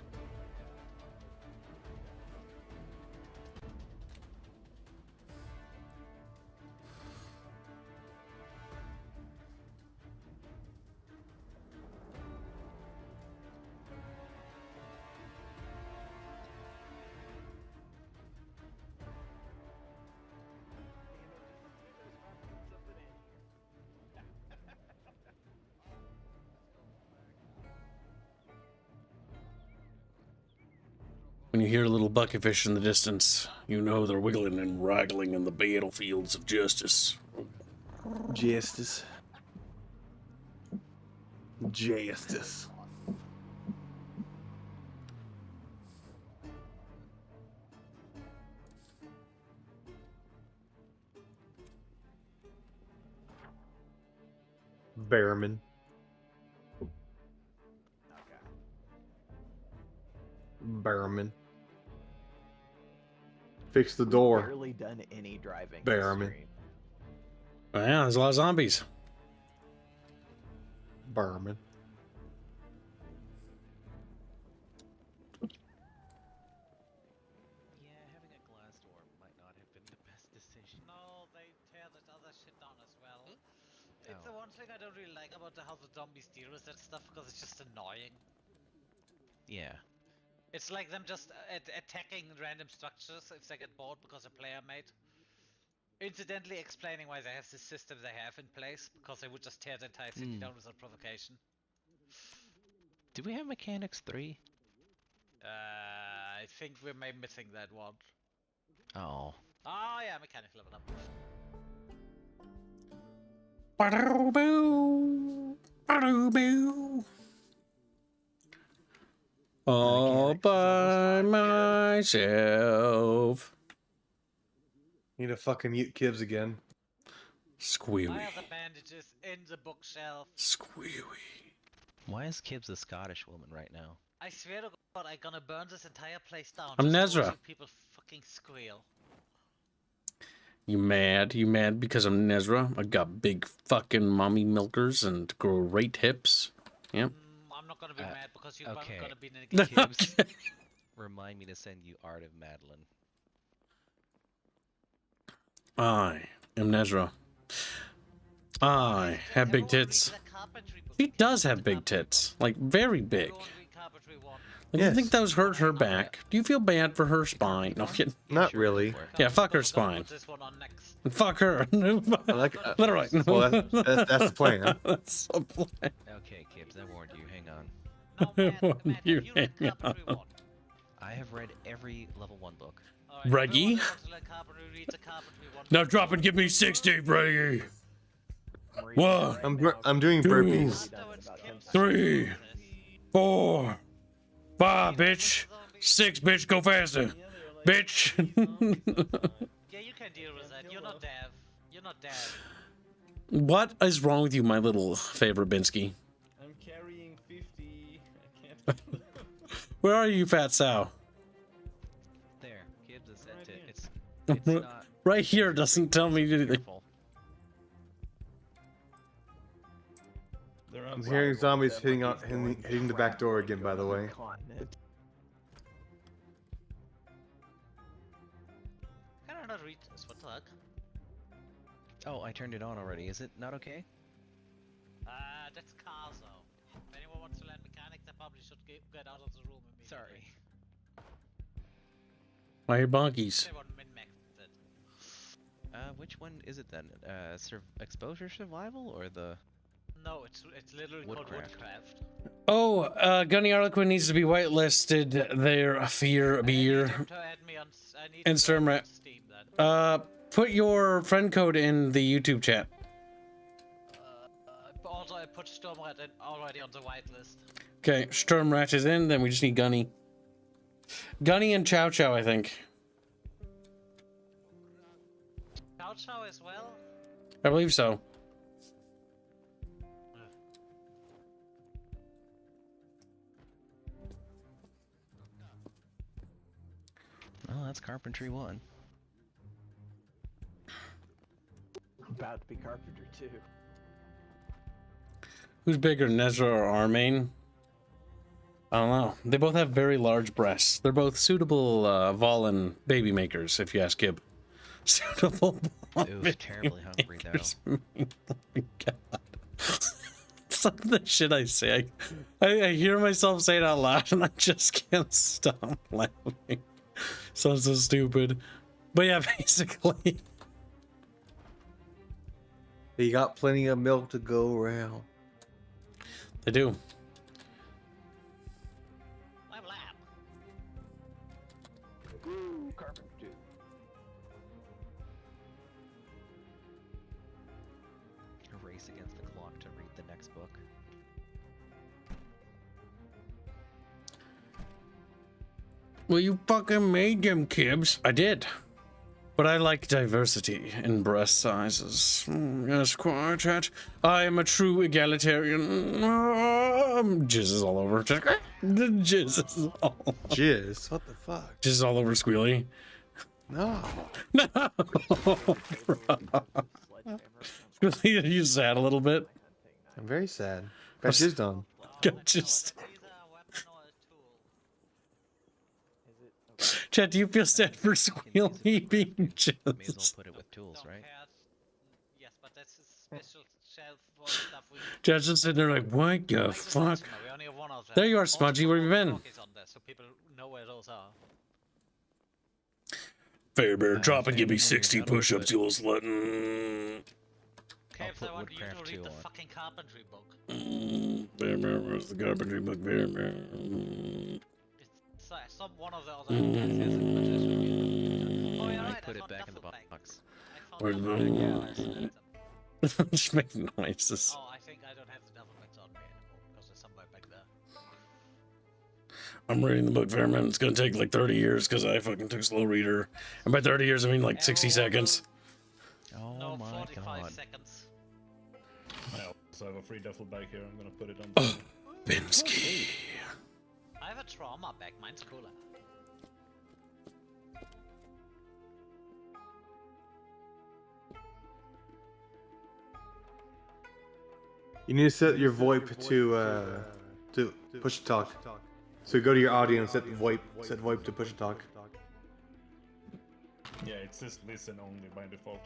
you hear little bucketfish in the distance, you know they're wiggling and wriggling in the battlefields of justice. Justice. Justice. Bearman. Okay. Bearman. Fix the door. Barely done any driving. this Bearman. stream. Oh, yeah, there's a lot of zombies. Bearman. Yeah, having a glass door might not have been the best decision. No, they tear that other shit down as well. It's the Oh. one thing I don't really like about how the zombies deal with that stuff because it's just annoying. Yeah. It's like them just attacking random structures if they get bored because a player made. Incidentally explaining why they have the system they have in place because they would just tear the entire city down without provocation. Do we have mechanics 3? I think we're maybe missing that one. Oh. Oh yeah, mechanic level up. Ba-do-boo. Ba-do-boo. All mechanics is by almost myself. Need to fucking mute Kibbs again. Squealy. Why are the bandages in the bookshelf? Squealy. Why is Kibbs a Scottish woman right now? I swear to God, I'm gonna burn this entire place down. I'm just to watch Nezra. you people fucking squeal. You mad? You mad because I'm Nezra? I got big fucking mommy milkers and great hips. Yep. I'm not gonna be mad because you're okay. gonna be negative. Kibbs, remind me to send you Art of Madeline. I am Nezra. I have big tits. She does have big tits. Like, very big. Like, I think those hurt her back. Do you feel bad for her spine? No, I'm kidding. Not really. Yeah, fuck her spine. This one on next. And fuck her. I like, Literally. well, that's the plan. That's the plan. Okay, Kibbs, I warned you. Hang on. No, Matt, Want Matt, you have you read hang Carpentry 1? I have read every level 1 book. Alright, Reggie? everyone who wants to learn Carpentry reads the Carpentry 1 Now book. drop and give me 60, Brady. I'm reading it One. right I'm now. doing Two. burpees. No, it's Kim's 3, process. 4, 5, bitch. 6, bitch. Go faster. Bitch. Yeah, you can deal with that. You're not deaf. You're not deaf. What is wrong with you, my little favorite Binsky? I'm carrying 50. I can't. Where are you, fat sow? There, Kibbs is set to. It's Right not here doesn't tell me anything. careful. They're I'm hearing zombies hitting the back door again, by the way. Continent. Can I not read this? What the heck? Oh, I turned it on already. Is it not okay? That's cars though. If anyone wants to learn mechanics, they probably should get out of the room immediately. Sorry. Why are bonkies? They want min-max it. Which one is it then? Exposure survival or the? No, it's literally called Woodcraft. woodcraft. Oh, Gunny Harlequin needs to be whitelisted. Their fear I need beer. them to add me on I need And to add me Stormrat. on Steam then. Put your friend code in the YouTube chat. But also I put Stormrat already on the whitelist. Okay, Sturmratch is in, then we just need Gunny. Gunny and Chow Chow, I think. Chow Chow as well? I believe so. Oh, that's Carpentry 1. About to be Carpenter too. Who's bigger, Nezra or Armain? I don't know. They both have very large breasts. They're both suitable Volin baby makers, if you ask Gib. Suitable Ooh, terribly hungry though. Oh my god. Some of the shit I say, I hear myself say it out loud and I just can't stop laughing. Sounds so stupid. But yeah, basically. You got plenty of milk to go around. They do. My lap. face against the clock to read the next book. Well, you fucking made them, Kibbs. I did. But I like diversity in breast sizes. Yes, quiet chat. I am a true egalitarian. Jizz is all over. Jizz is all over. Jizz? What the fuck? Jizz is all over Squealy. No. No! Squealy, you sad a little bit? I'm very sad. Got jizzed on. Got just... Chat, do you feel sad for Squealy being May as well jizzed? put it with tools, right? Yes, but that's a special shelf for stuff we. Chat's just sitting there like, what the fuck? We only have one of them. There you are, Smudgy. Where have you been? On there, so people know where those are. Fairbear, drop and give me 60 push-ups, you little slut. Caves, put I want you to Woodcraft read 2 the on. fucking carpentry book. Fairbear, where's the carpentry book? Fairbear. It's some one of the other guys has it, but just read it. Oh, yeah, I right, put I it found back in the duffel bags. box. I Where's found the- duffel bags. Just make noises. Oh, I think I don't have the duffel bags on me anymore because there's somewhere back there. I'm reading the book, Fairman. It's gonna take like 30 years because I fucking took slow reader. And by 30 years, I mean like 60 seconds. Oh No, my 45 god. seconds. I also have a free duffel bag here. I'm gonna put it on. Oh, Binsky. I have a trauma bag. Mine's cooler. You need to set your VoIP to push to talk. So go to your audio and set VoIP to push to talk. Yeah, it says listen only by default.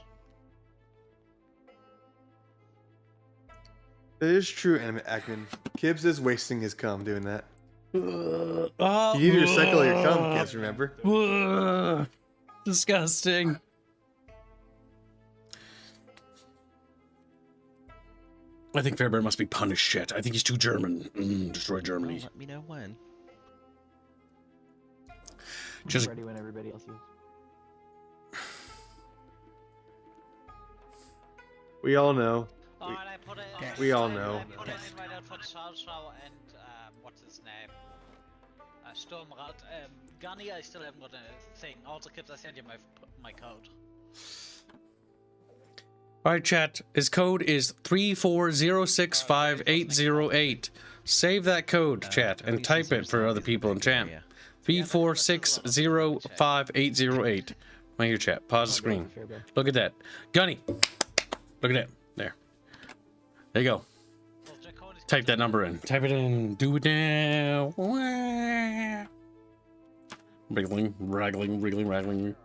That is true, Anime Ackman. Kibbs is wasting his cum doing that. You Oh, need to recycle your cum, Kibbs, remember? Disgusting. I think Fairbear must be punished shit. I think he's too German. Destroy Germany. Well, let me know when. Just ready when everybody else is. We all know. Alright, I put it. We all know. I put an invite out for Chow Chow and what's his name? Sturmrat. Gunny, I still haven't got a thing. Also, Kips, I sent you my code. Alright, chat. His code is 340658808. Save that code, chat, and type it for other people in chat. 346058808. My here, chat. Pause the screen. Look at that. Gunny. Look at that. There. There you go. Type that number in. Type it in. Do it now. Wriggling, wriggling, wriggling, wriggling.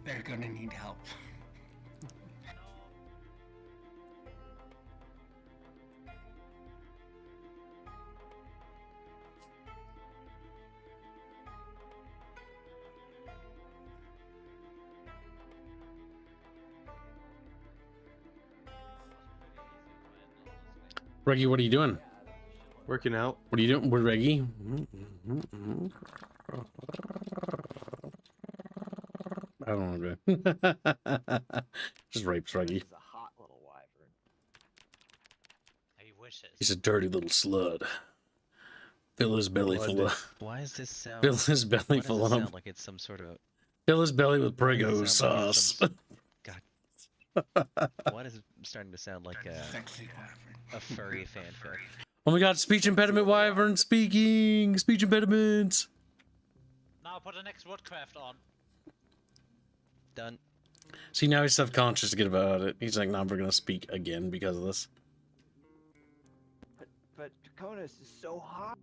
They're gonna need help. Reggie, what are you doing? Working out. What are you doing? We're Reggie. I don't know. Just rapes Reggie. He's a hot little wyvern. He wishes. He's a dirty little slut. Fill his belly full of. Why is this sound? Fill his belly Why does full it of. sound like it's some sort of? Fill his belly with Why does it Prego sound like it's sauce. some- God. Why is it starting to sound like Sexy wyvern. a furry fanfic? Oh my god, speech impediment wyvern speaking. Speech impediments. Now put the next Woodcraft on. Done. See, now he's self-conscious again about it. He's like, never gonna speak again because of this. But Draconis is so hot.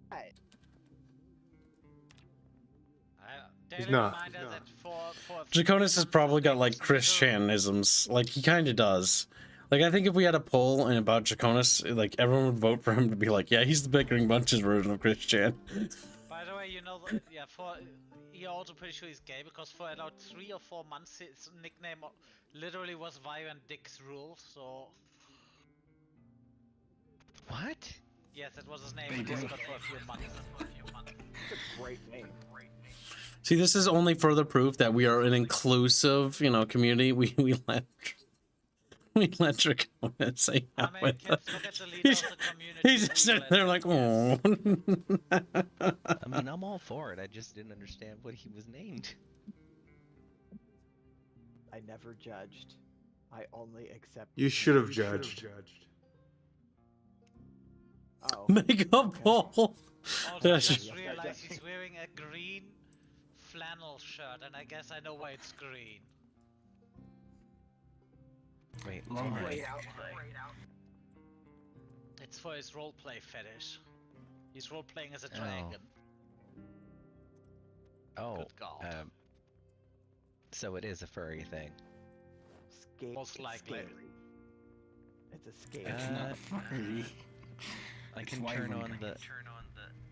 Daily not. reminder that for Draconis has probably got like Christianisms. Like he kind of does. Like I think if we had a poll and about Draconis, like everyone would vote for him to be like, yeah, he's the Bickering Bunch's version of Christian. By the way, you know, yeah, you're also pretty sure he's gay because for about 3 or 4 months his nickname literally was Violent Dick's Rule. So What? yeah, yes, it was his name They in did. Discord for a few months. It's a great name. See, this is only further proof that we are an inclusive, you know, community. We let Trick come and say I out mean, with kids, us. look at the leader of the community. He's who just you sitting let there in, like, yes. oh. I mean, I'm all for it. I just didn't understand what he was named. I never judged. I only accepted. You should have judged. Oh. Make a Okay. poll. Also, I That's just just- realized he's wearing a green flannel shirt, and I guess I know why it's green. Wait, Long why? way. It's for his roleplay fetish. He's roleplaying as a dragon. Oh, Good God. so it is a furry thing. Most likely. It's a scary. It's not furry. I It's can turn wyvern. on the.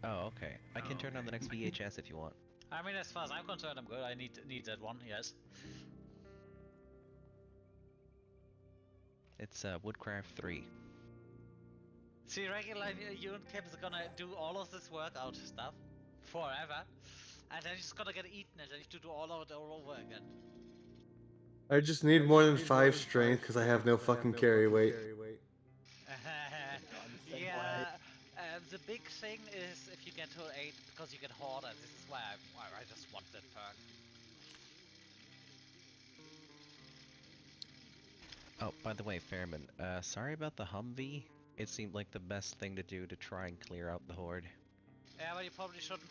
Oh, okay. I can turn on the next VHS if you want. I mean, as far as I'm concerned, I'm good. I need that one, yes. It's Woodcraft 3. See, regular you and Kib's are gonna do all of this workout stuff forever, and then he's just gonna get eaten and then you have to do all of it all over again. I just need more than 5 strength because I have no fucking carry weight. Yeah, the big thing is if you get to 8 because you get harder. This is why I just want that perk. Oh, by the way, Fairman, sorry about the Humvee. It seemed like the best thing to do to try and clear out the horde. Yeah, but you probably shouldn't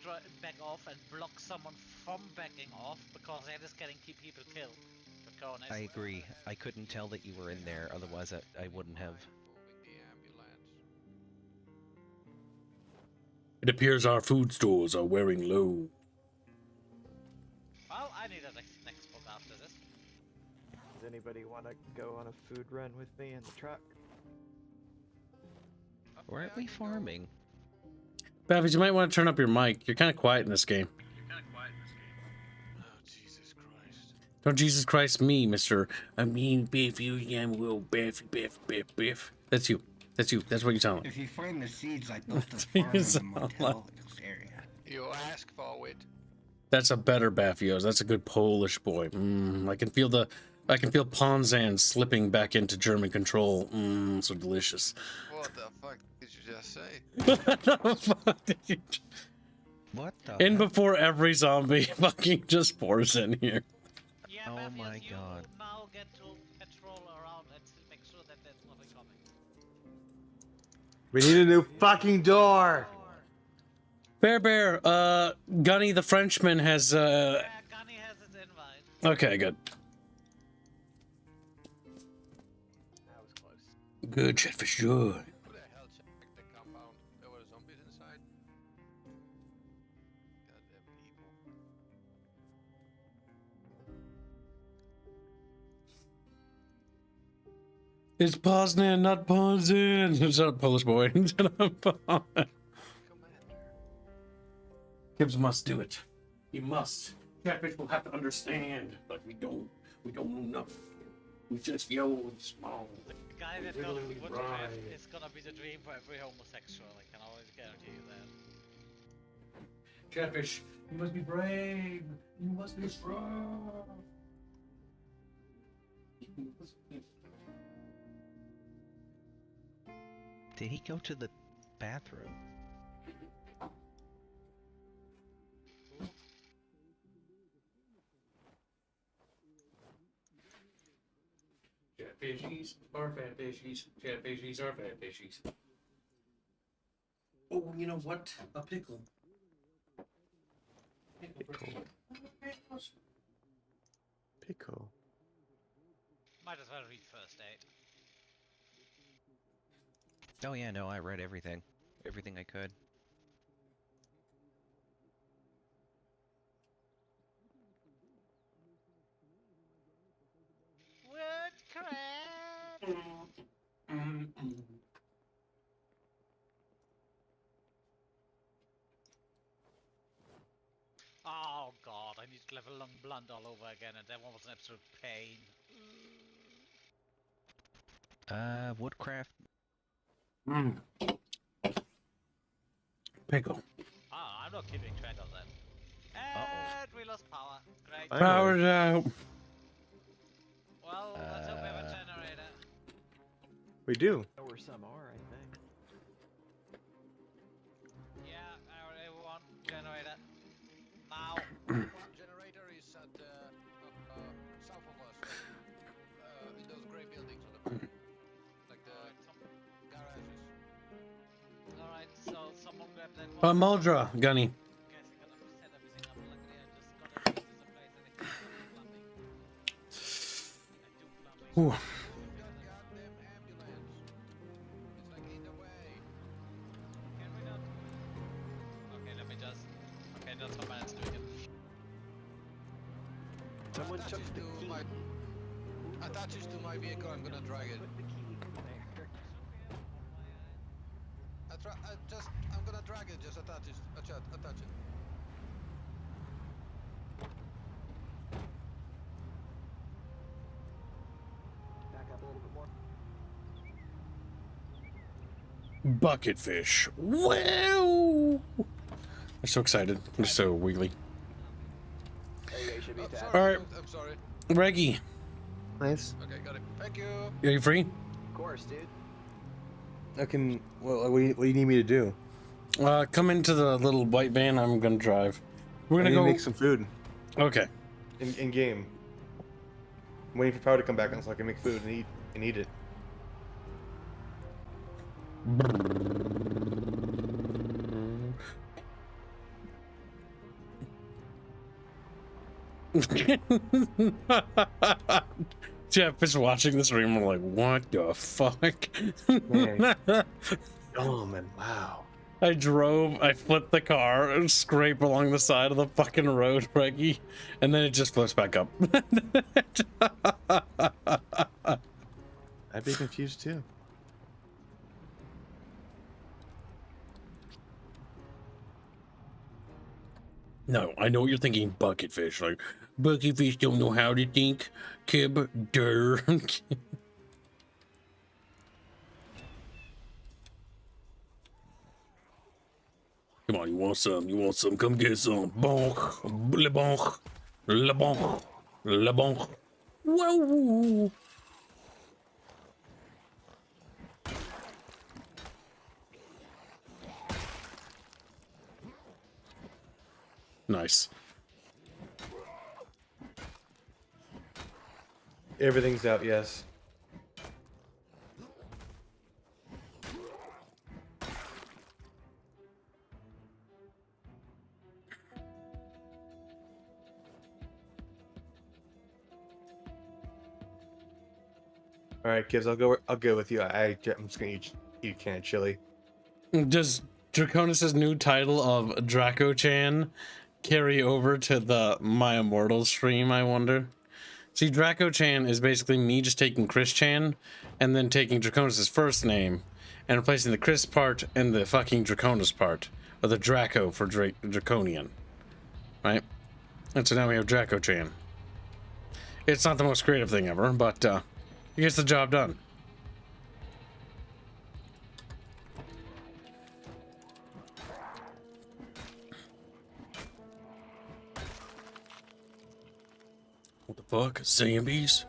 back off and block someone from backing off because they're just getting people killed. I agree. I couldn't tell that you were in there, otherwise I wouldn't have. Moving the ambulance. It appears our food stores are wearing low. Well, I need a next book after this. Does anybody want to go on a food run with me in the truck? Where are we farming? Baffy, you might want to turn up your mic. You're kind of quiet in this game. Oh, Jesus Christ. Don't Jesus Christ me, Mr. I mean, Biff, you am will Biff. That's you. That's you. That's what you sound like. If you find the seeds like those to You farm in the sound motel area. You ask for it. That's a better Baffios. That's a good Polish boy. I can feel Ponzan slipping back into German control. So delicious. What the fuck did you just say? What the fuck did you? What the? In hell? before every zombie fucking just pours in here. Yeah, Oh Matthews, my you God. now get to patrol around and make sure that there's nothing coming. We need a new fucking door! Bear, Gunny the Frenchman has, Yeah, Gunny has his invite. Okay, good. That was close. Good, Chatfish, good. Who the hell checked the compound? There were zombies inside. Goddamn people. It's Poznan, not Ponzan. Shut up, Polish boy. Shut up. Commander. Gibbs must do it. He must. Chatfish will have to understand, but we don't know enough. We just feel small. The guy that goes to Woodcraft is gonna be the dream for every homosexual. I can always guarantee you that. Chatfish, you must be brave. You must be strong. Did he go to the bathroom? Chatfishies are fat fishies. Chatfishies are fat fishies. Oh, you know what? A pickle. Pickle. Might as well read first aid. Oh yeah, no, I read everything. Everything I could. Woodcraft! Oh god, I need to level Lung Blunt all over again, and that one was an absolute pain. Woodcraft. Pickle. Ah, I'm not keeping track of that. And we lost power. Great. I- Power's out. Well, let's hope we have a generator. We do. Know where some are, I think. Yeah, everyone, generator. Now. Generator is at south of us, in those grey buildings on the back, like the garages. Alright, so someone grab that Muldra, Gunny. Guys, I gotta set everything up. Luckily, I just got it. This is a place that I can do plumbing. I do plumbing. Ooh. Goddamn ambulance! It's like in the way. Can we not? Okay, let me just. Okay, that's what man's doing it. Someone took Attaches the to key. my attaches to my vehicle. I'm gonna drag it. Put the key in there. I'm gonna drag it. Just attach it. Attach it. Back up a little bit more. Bucket fish. Wow! I'm so excited. I'm so wiggly. There you go, you should be attached. All right. I'm sorry. Reggie, Nice. Okay, got it. Thank you. are you free? Of course, dude. I can. Well, what do you need me to do? Come into the little white van. I'm gonna drive. We're I gonna need to go. make some food Okay. in game. I'm waiting for power to come back on so I can make food and eat it. Jeff is watching this stream. I'm like, what the fuck? Man. Oh man! Wow. I flipped the car and scrape along the side of the fucking road, Reggie, and then it just flips back up. I'd be confused too. No, I know what you're thinking, bucket fish. Like, bucket fish don't know how to think. Kib, der. Come on, you want some? You want some? Come get some. Bonk, le bonk, le bonk, le bonk. Whoa! Nice. Everything's out. Yes. All right, kids. I'll go with you. I'm just gonna eat a can of chili. Does Draconis' new title of Draco-chan carry over to the My Immortal stream, I wonder? See, Draco-chan is basically me just taking Chris-chan and then taking Draconis' first name and replacing the Chris part and the fucking Draconis part. Or the Draco for Draconian. Right? And so now we have Draco-chan. It's not the most creative thing ever, but it gets the job done. What the fuck? Zombies?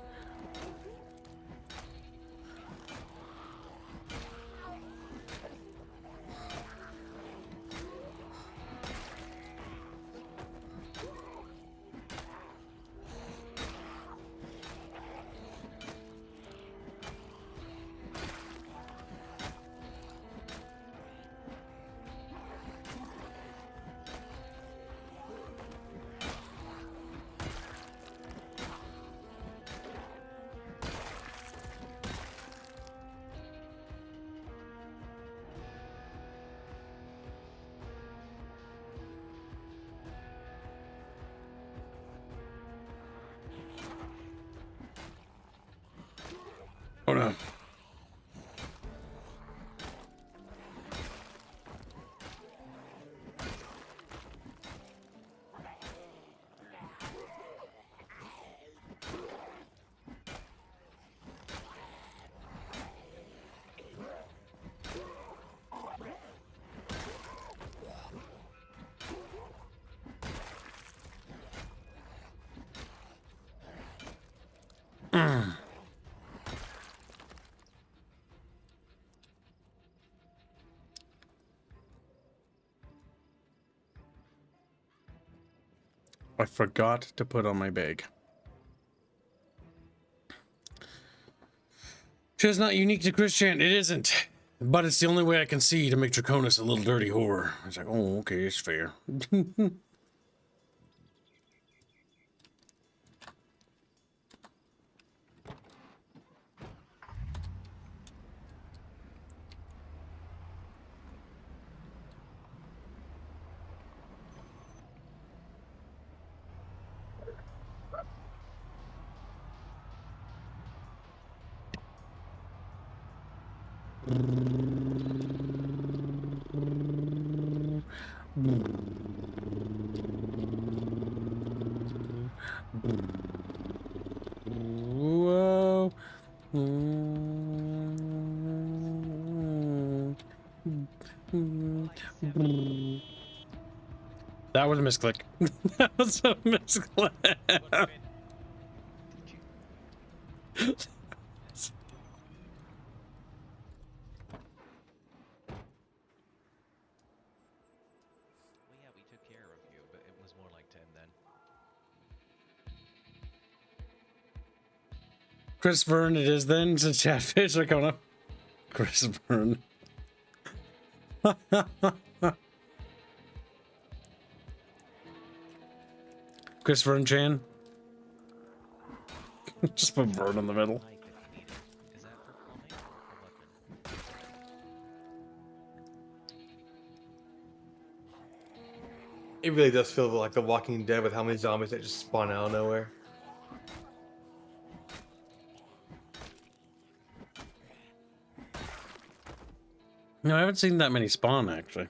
I forgot to put on my bag. Just not unique to Christian. It isn't. But it's the only way I can see to make Draconis a little dirty whore. It's like, oh, okay, it's fair. Whoa. That was a misclick. That was a misclick. Well, yeah, we took care of you, but it was more like 10 then. Chris Vern, it is then. To Chatfish are coming up. Chris Vern. Chris Vern Chan. Just put Vern in the middle. Like if you need it. Is that for plumbing or for weapon? It really does feel like The Walking Dead with how many zombies that just spawn out of nowhere. No, I haven't seen that many spawn actually.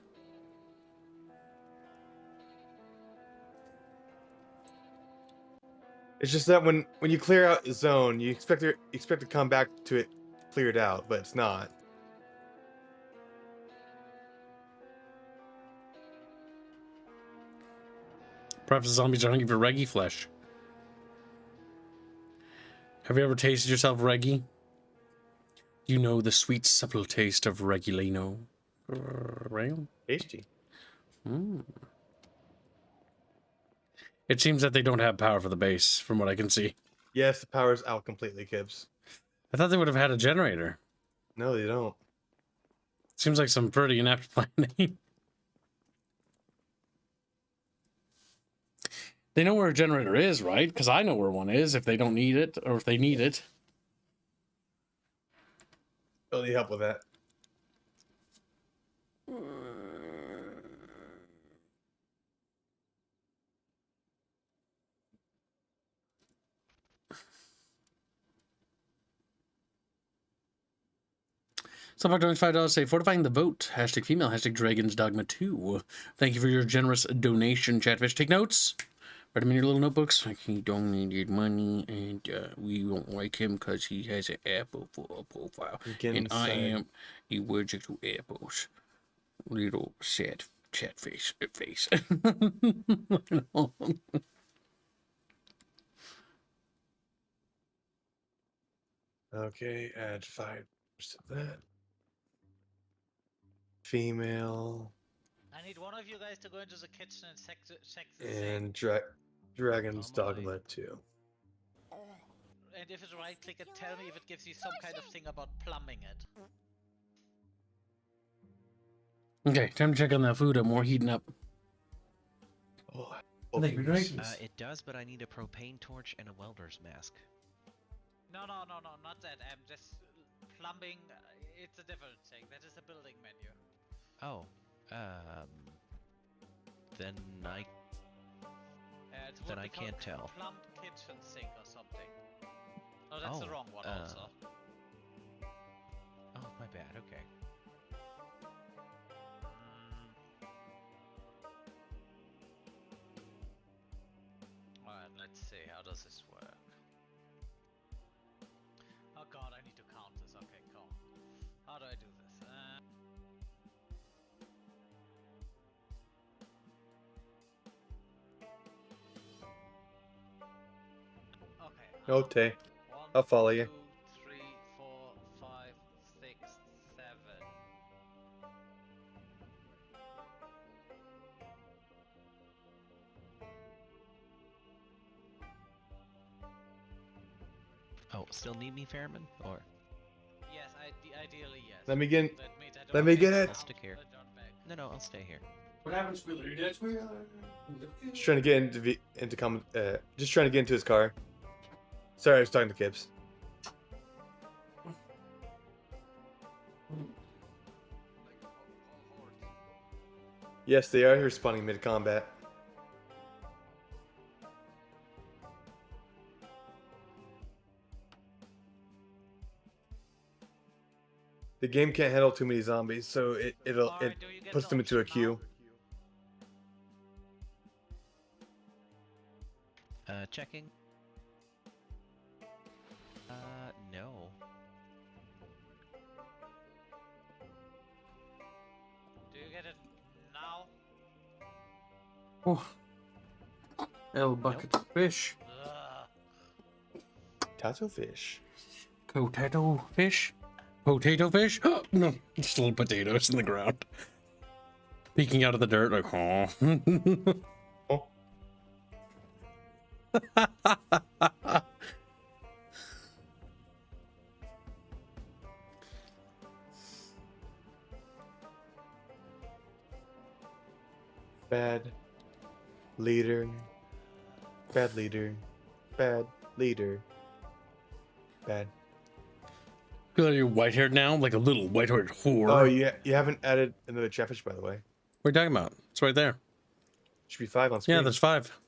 It's just that when you clear out a zone, you expect to come back to it cleared out, but it's not. Perhaps the zombies are hungry for Reggie flesh. Have you ever tasted yourself Reggie? You know the sweet, supple taste of Regulino. Right? Tasty. Mm. It seems that they don't have power for the base, from what I can see. Yes, the power's out completely, Kibbs. I thought they would have had a generator. No, they don't. Seems like some pretty inept planning. They know where a generator is, right? Because I know where one is if they don't need it, or if they need it. Don't need help with that. Someone donates $5. Say fortifying the vote. Hashtag female. Hashtag Dragons Dogma 2. Thank you for your generous donation, Chatfish. Take notes. Write them in your little notebooks. He donated money, and we won't like him because he has an apple for a profile. And I am allergic to apples. Little sad chatfish face. Okay, add 5 to that. Female. I need one of you guys to go into the kitchen and check the sink. And Dragon's Dogma 2. And if it's right click it, tell me if it gives you some kind of thing about plumbing it. Okay, time to check on that food. I'm more heating up. Oh, Thank you, great. It does, but I need a propane torch and a welder's mask. No, not that. Just plumbing. It's a different thing. That is a building menu. Oh, then I can't tell. Plumb kitchen sink or something. Oh, that's the wrong one also. Oh, my bad. Okay. Alright, let's see. How does this work? Oh god, I need to count this. Okay, cool. How do I do this? Okay. Okay. One, I'll follow you. 2, 3, 4, 5, 6, 7. still need me, Fairman? Or Yes, ideally yes. Let me get. That means I don't Let me have get to it. I'll stick here. the jot back. No, I'll stay here. What happened, Squealer? You dead, Squealer? Just trying to get just trying to get into his car. Sorry, I was talking to Kips. Yes, they are responding mid-combat. The game can't handle too many zombies, so it Alright, do you get puts the them into a option queue. Checking. No. Do you get it now? Oh. L bucket of fish. Ugh. Tato fish. Potato fish? Potato fish? No, just little potatoes in the ground. Peeking out of the dirt like, oh. Oh. Bad leader. Bad leader. Bad leader. Bad. Feel like you're white-haired now? Like a little white-haired whore? Oh, you haven't added another Chatfish, by the way. What are you talking about? It's right there. Should be 5 on screen. Yeah, there's 5.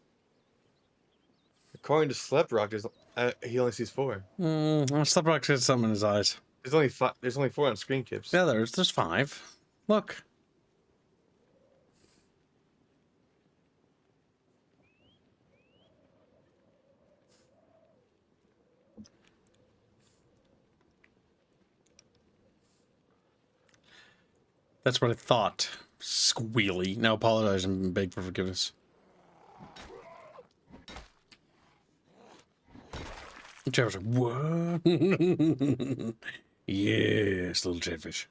According to Sleprock, he only sees 4. Sleprock said something in his eyes. There's only 5. There's only 4 on screen, Kips. Yeah, there's 5. Look. That's what I thought. Squealy. Now apologize and beg for forgiveness. Trevor's like, what? Yes, little Chatfish.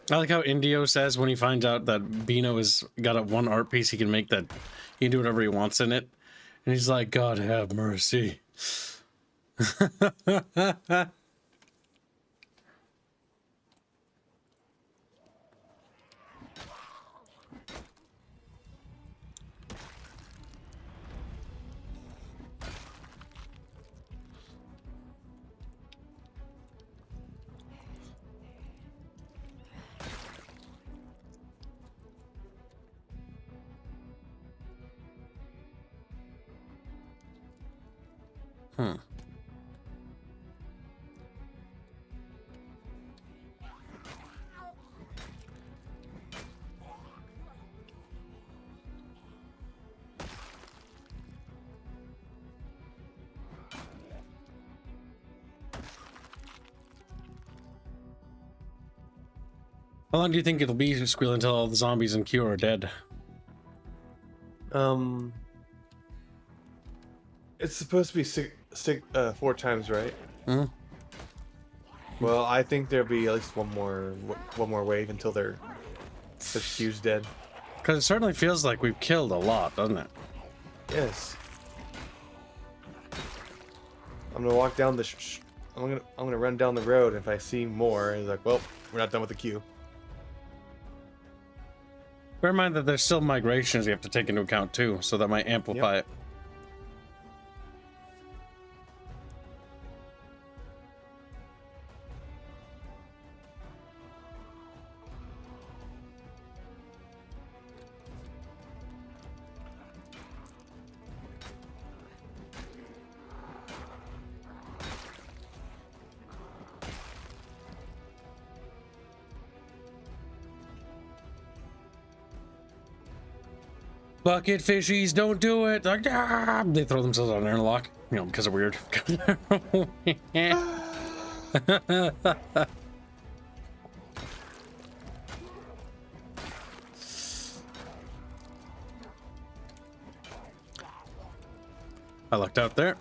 I like how Indio says when he finds out that Bino has got a 1 art piece he can make that he can do whatever he wants in it. And he's like, God have mercy. Hmm. How long do you think it'll be, Squeal, until all the zombies in queue are dead? It's supposed to be 4 times, right? Hmm? Well, I think there'll be at least one more wave until the queue's dead. Because it certainly feels like we've killed a lot, doesn't it? Yes. I'm gonna walk down I'm gonna run down the road, and if I see more, it's like, well, we're not done with the queue. Bear in mind that there's still migrations you have to take into account too, so that might amplify it. Bucket fishies, don't do it! Like, ah! They throw themselves on an airlock, you know, because of weird. I lucked out there.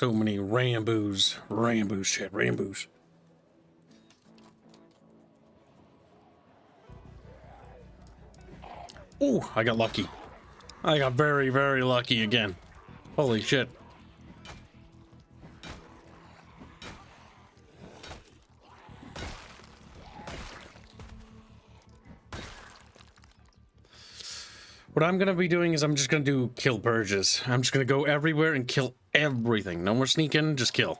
So many Rambos. Rambos, shit, Rambos. Ooh, I got lucky. I got very, very lucky again. Holy shit. What I'm gonna be doing is I'm just gonna do kill purges. I'm just gonna go everywhere and kill everything. No more sneaking, just kill.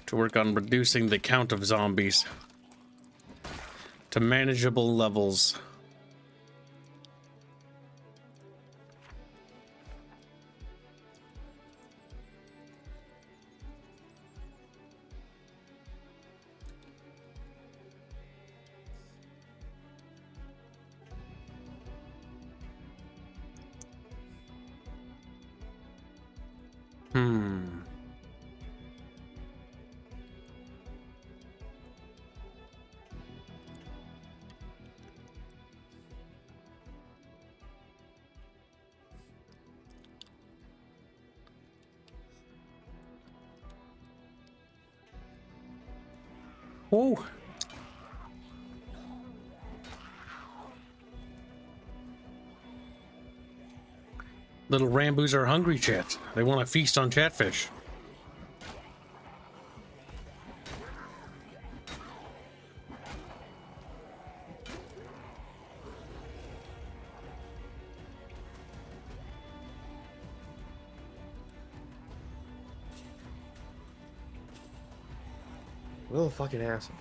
To work on reducing the count of zombies to manageable levels. Oh. Little Rambos are hungry, chat. They want to feast on Chatfish. Little fucking asshole.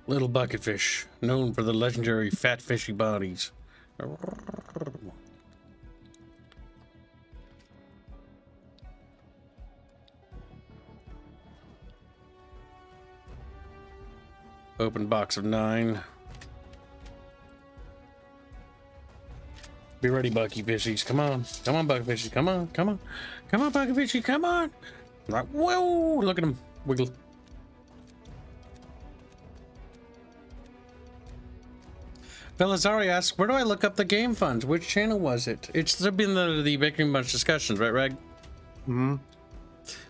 Little bucketfish, known for the legendary fat fishy bodies. Open box of 9. Be ready, Bucky Fishies. Come on. Come on, Bucky Fishy. Come on. Come on. Come on, Bucky Fishy. Come on. Like, whoa. Look at him. Wiggle. Belazari asks, where do I look up the game funds? Which channel was it? It's been the Bickering Bunch discussions, right, Reg? Mm-hmm.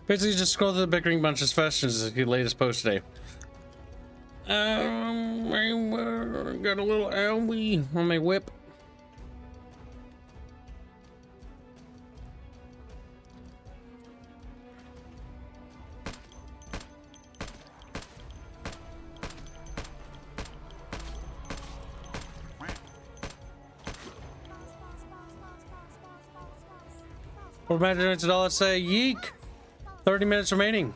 Basically, just scroll through the Bickering Bunch discussions as the latest post today. I got a little owie on my whip. We're imagining it's $1. Say yeek. 30 minutes remaining.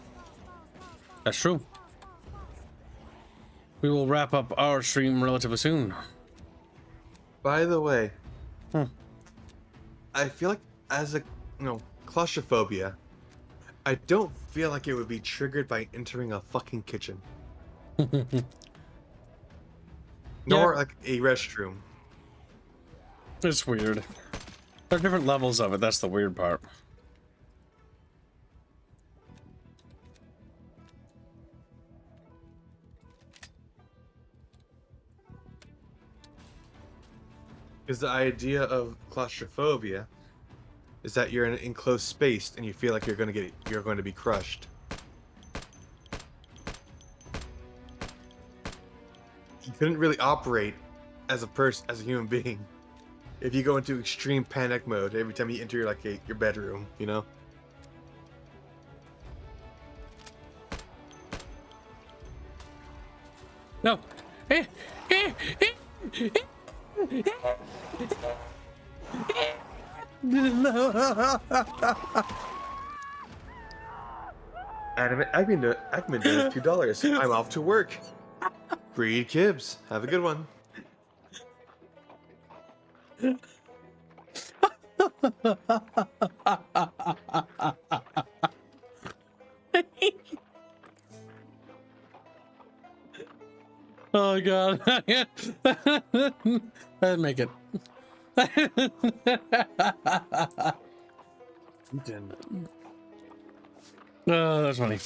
That's true. We will wrap up our stream relatively soon. By the way, I feel like as a claustrophobia, I don't feel like it would be triggered by entering a fucking kitchen. Nor like a restroom. It's weird. There are different levels of it. That's the weird part. Because the idea of claustrophobia is that you're in an enclosed space and you feel like you're going to be crushed. You couldn't really operate as a person, as a human being. If you go into extreme panic mode every time you enter your bedroom, you know? No. Admin donates $2. I'm off to work. Breed Kibbs. Have a good one. Oh god. I'd make it. Oh, that's funny.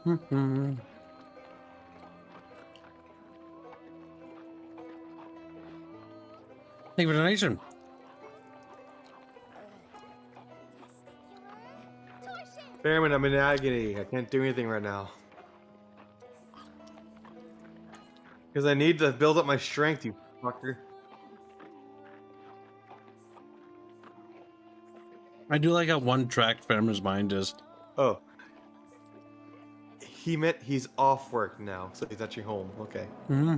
Thank you for the donation. Fairman, I'm in agony. I can't do anything right now. Because I need to build up my strength, you fucker. I do like how one-track Farmer's mind is. Oh. He meant he's off work now, so he's actually home. Okay. Mm-hmm.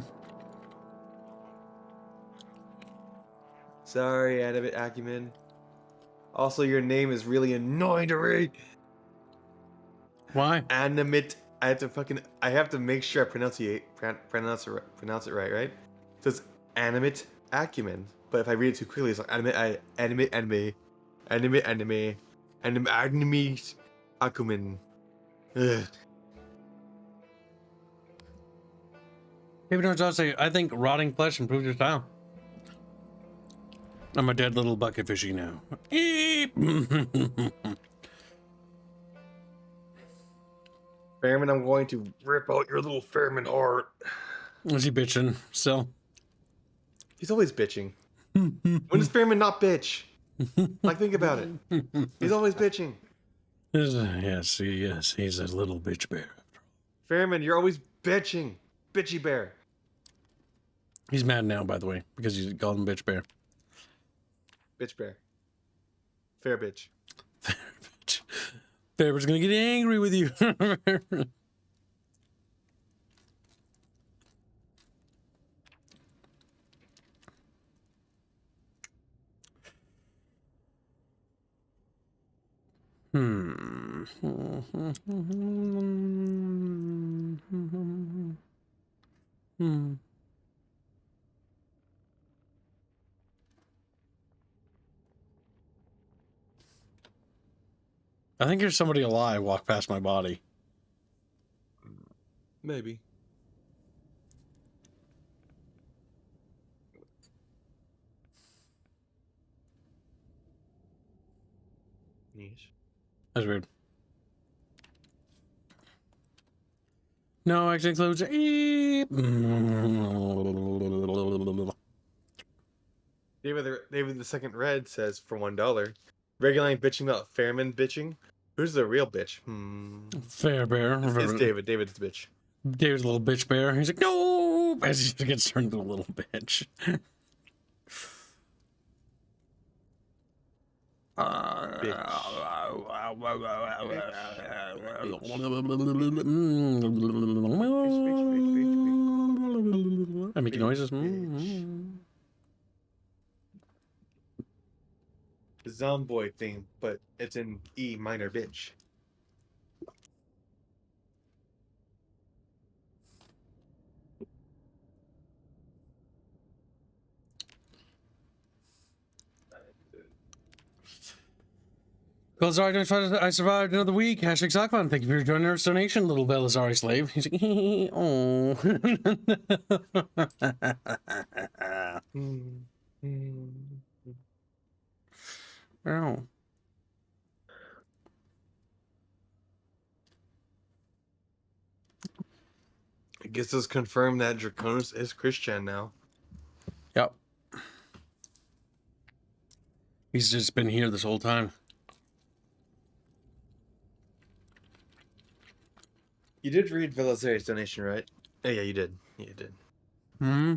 Sorry, Animate Acumen. Also, your name is really annoying to read. Why? Animate. I have to make sure I pronounce it right? So it's Animate Acumen. But if I read it too quickly, it's like Animate Acumen. Ugh. Maybe don't just say, I think rotting flesh improves your style. I'm a dead little bucket fishy now. Fairman, I'm going to rip out your little Fairman heart. Is he bitching still? He's always bitching. When does Fairman not bitch? Like, think about it. He's always bitching. Yes, he's a little bitch bear. Fairman, you're always bitching. Bitchy bear. He's mad now, by the way, because you called him bitch bear. Bitch bear. Fair bitch. Fair bitch. Bear's gonna get angry with you. I think there's somebody alive walk past my body. Maybe. Niche. That's weird. No, actually includes David the Second Red says for $1. Regular bitching about Fairman bitching. Who's the real bitch? Fair bear. It's David. David's the bitch. David's a little bitch bear. He's like, no, as he gets turned into a little bitch. I'm making noises. The Zomboid thing, but it's in E minor, bitch. Belazari, I survived another week. Hashtag Sockfun. Thank you for joining our donation, little Belazari slave. He's like, oh. Oh. I guess it's confirmed that Draconis is Christian now. Yep. He's just been here this whole time. did read Velazari's donation, right? Oh, yeah, you did. Yeah, you did. Hmm.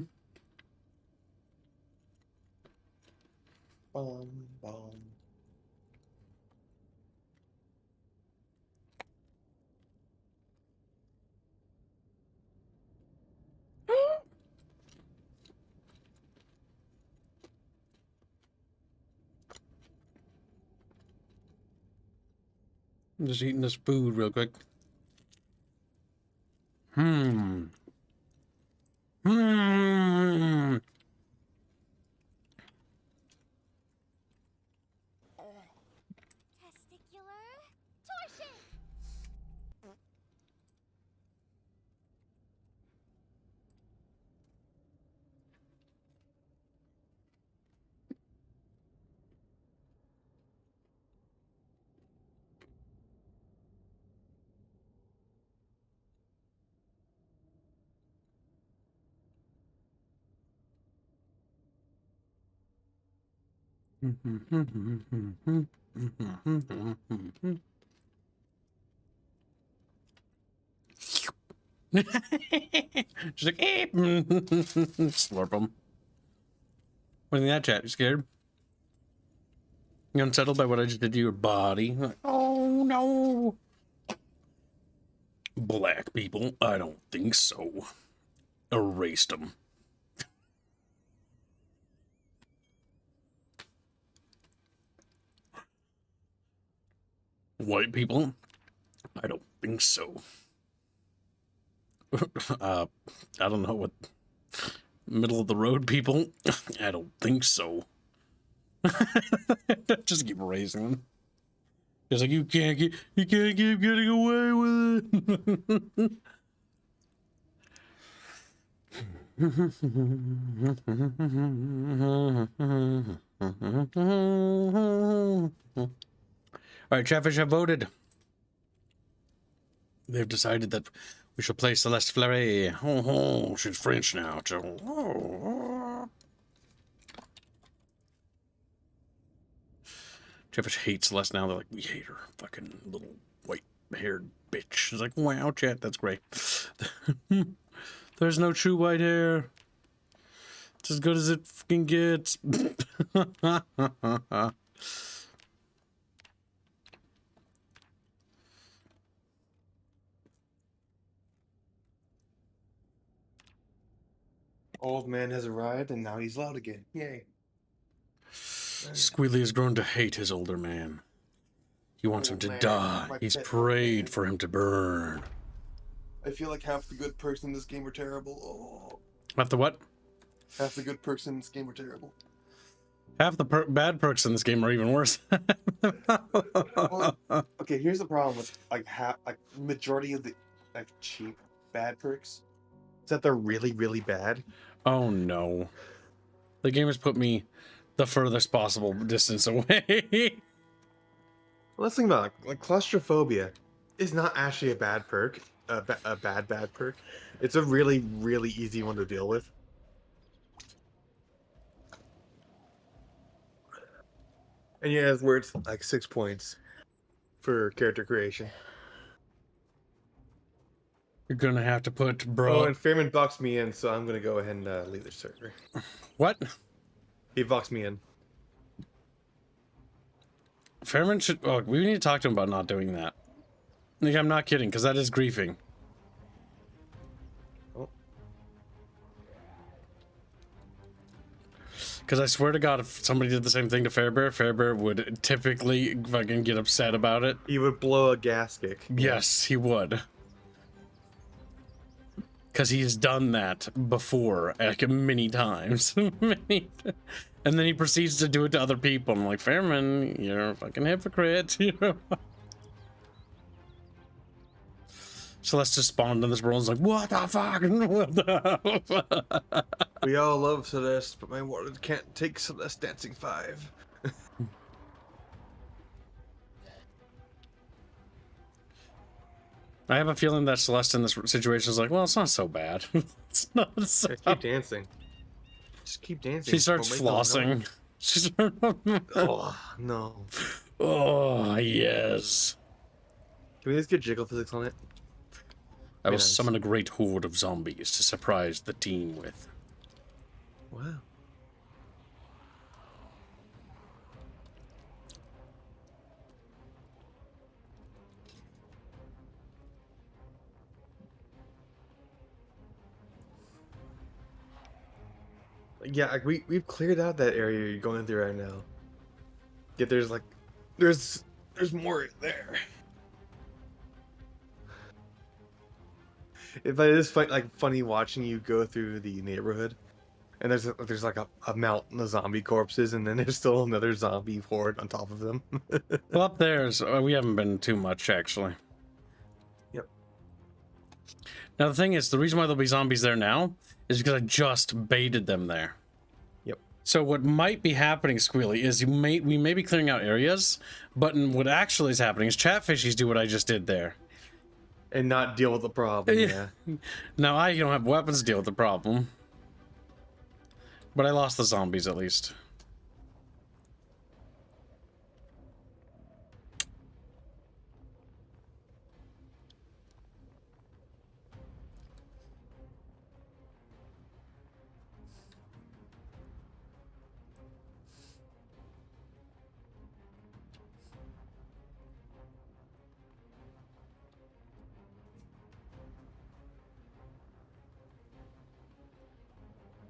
Bum. I'm just eating this food real quick. Hmm. Hmm. Testicular torsion. She's like, eh. Slurp them. What in that chat? You scared? You unsettled by what I just did to your body? Like, oh no. Black people? I don't think so. Erased them. White people? I don't think so. I don't know what. Middle of the road people? I don't think so. Just keep erasing them. It's like you can't keep getting away with it. All right, Chatfish have voted. They've decided that we shall play Celeste Fleury. Oh, she's French now. Chatfish hates Celeste now. They're like, we hate her. Fucking little white-haired bitch. She's like, wow, chat, that's great. There's no true white hair. It's as good as it fucking gets. Old man has arrived, and now he's loud again. Yay. Squealy has grown to hate his older man. He wants him Old to man, die. my He's pet prayed man. for him to burn. I feel like half the good perks in this game are terrible. Oh. After what? Half the good perks in this game are terrible. Half the bad perks in this game are even worse. Well, okay, here's the problem with majority of the cheap bad perks. Is that they're really, really bad. Oh no. The game has put me the furthest possible distance away. Let's think about it. Like claustrophobia is not actually a bad perk, a bad perk. It's a really, really easy one to deal with. And yeah, it's worth like 6 points for character creation. You're gonna have to put bro. Oh, and Fairman boxed me in, so I'm gonna go ahead and leave the server. What? He boxed me in. Fairman should. Oh, we need to talk to him about not doing that. Like, I'm not kidding, because that is griefing. Oh. Because I swear to God, if somebody did the same thing to Fairbear would typically fucking get upset about it. He would blow a gasket. Yes, he would. Because he's done that before, like many times. And then he proceeds to do it to other people. I'm like, Fairman, you're a fucking hypocrite, you know? Celeste just spawned in this world and is like, what the fuck? What the fuck? We all love Celeste, but my ward can't take Celeste dancing 5. I have a feeling that Celeste in this situation is like, well, it's not so bad. It's not so Yeah, keep dancing. Just keep dancing. She starts Don't make no flossing. noise. She starts... Oh, no. Oh, yes. Can we just get jiggle physics on it? I will Very nice. summon a great horde of zombies to surprise the team with. Wow. Yeah, like we've cleared out that area you're going through right now. Yet there's like, there's more there. But it is funny watching you go through the neighborhood, and there's like a mountain of zombie corpses, and then there's still another zombie horde on top of them. Well, up there's we haven't been too much actually. Yep. Now the thing is, the reason why there'll be zombies there now is because I just baited them there. Yep. So what might be happening, Squealy, is we may be clearing out areas, but what actually is happening is Chatfishies do what I just did there. And not deal with the problem, yeah. Now I don't have weapons to deal with the problem. But I lost the zombies at least.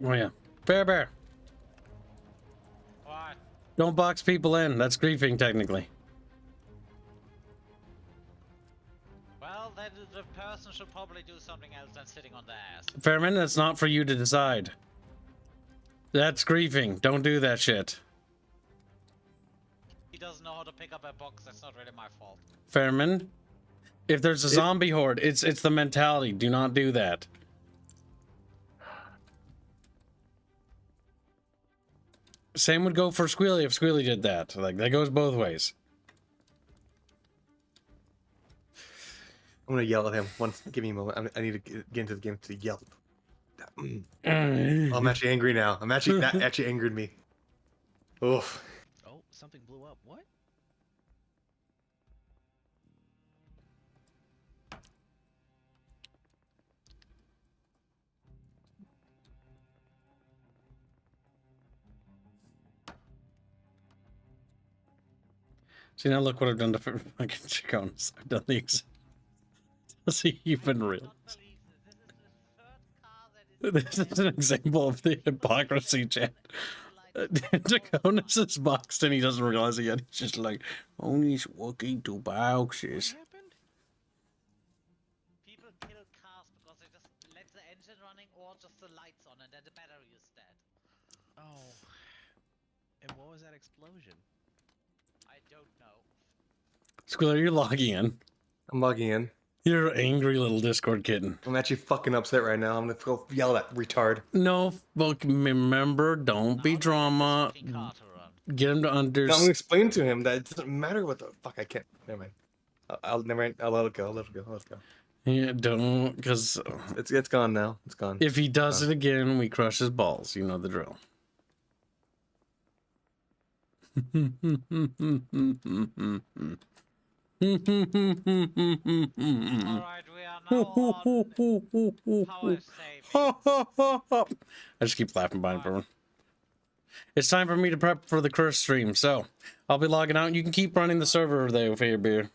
Oh yeah. Bear. What? Don't box people in. That's griefing technically. Well, then the person should probably do something else than sitting on their ass. Fairman, that's not for you to decide. That's griefing. Don't do that shit. He doesn't know how to pick up a box, that's not really my fault. Fairman, if there's a zombie horde, it's the mentality. Do not do that. Same would go for Squealy if Squealy did that. Like, that goes both ways. I'm gonna yell at him once. Give me a moment. I need to get into the game to yell. I'm actually angry now. That actually angered me. Oof. Oh, something blew up. What? See, now look what I've done to fucking Chicones. I've done the exact... Does he even realize? This is an example of the hypocrisy, chat. Chicones is boxed and he doesn't realize it yet. He's just like, only walking to boxes. People kill cars because they just let the engine running or just the lights on and then the battery is dead. Oh. And what was that explosion? I don't know. Squealer, you're logging in. I'm logging in. You're an angry little Discord kitten. I'm actually fucking upset right now. I'm gonna go yell at that retard. No, but remember, don't be drama. Get him to I'm gonna understand. explain to him that it doesn't matter what the fuck. I can't. Never mind. I'll never mind. I'll let it go. Let it go. Let it go. Yeah, don't, because It's gone now. It's gone. if he does it again, we crush his balls. You know the drill. Alright, we are now on power save. I just keep laughing behind everyone. It's time for me to prep for the curse stream, so I'll be logging out. You can keep running the server there for your beer.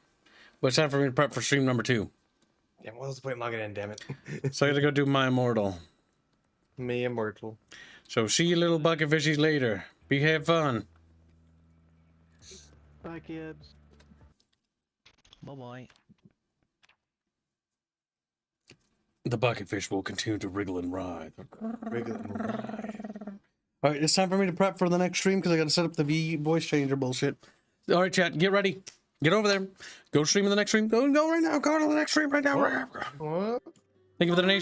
But it's time for me to prep for stream number 2. Yeah, what was the point of logging in, damn it? So I gotta go do my immortal. Me immortal. So see you little bucket fishies later. Have fun. Bye, kids. Bye-bye. The bucket fish will continue to wriggle and writhe. Regular. All right, it's time for me to prep for the next stream because I got to set up the V voice changer bullshit. All right, chat, get ready. Get over there. Go stream in the next stream. Go right now. Go to the next stream right now. What? Thank you for the donation.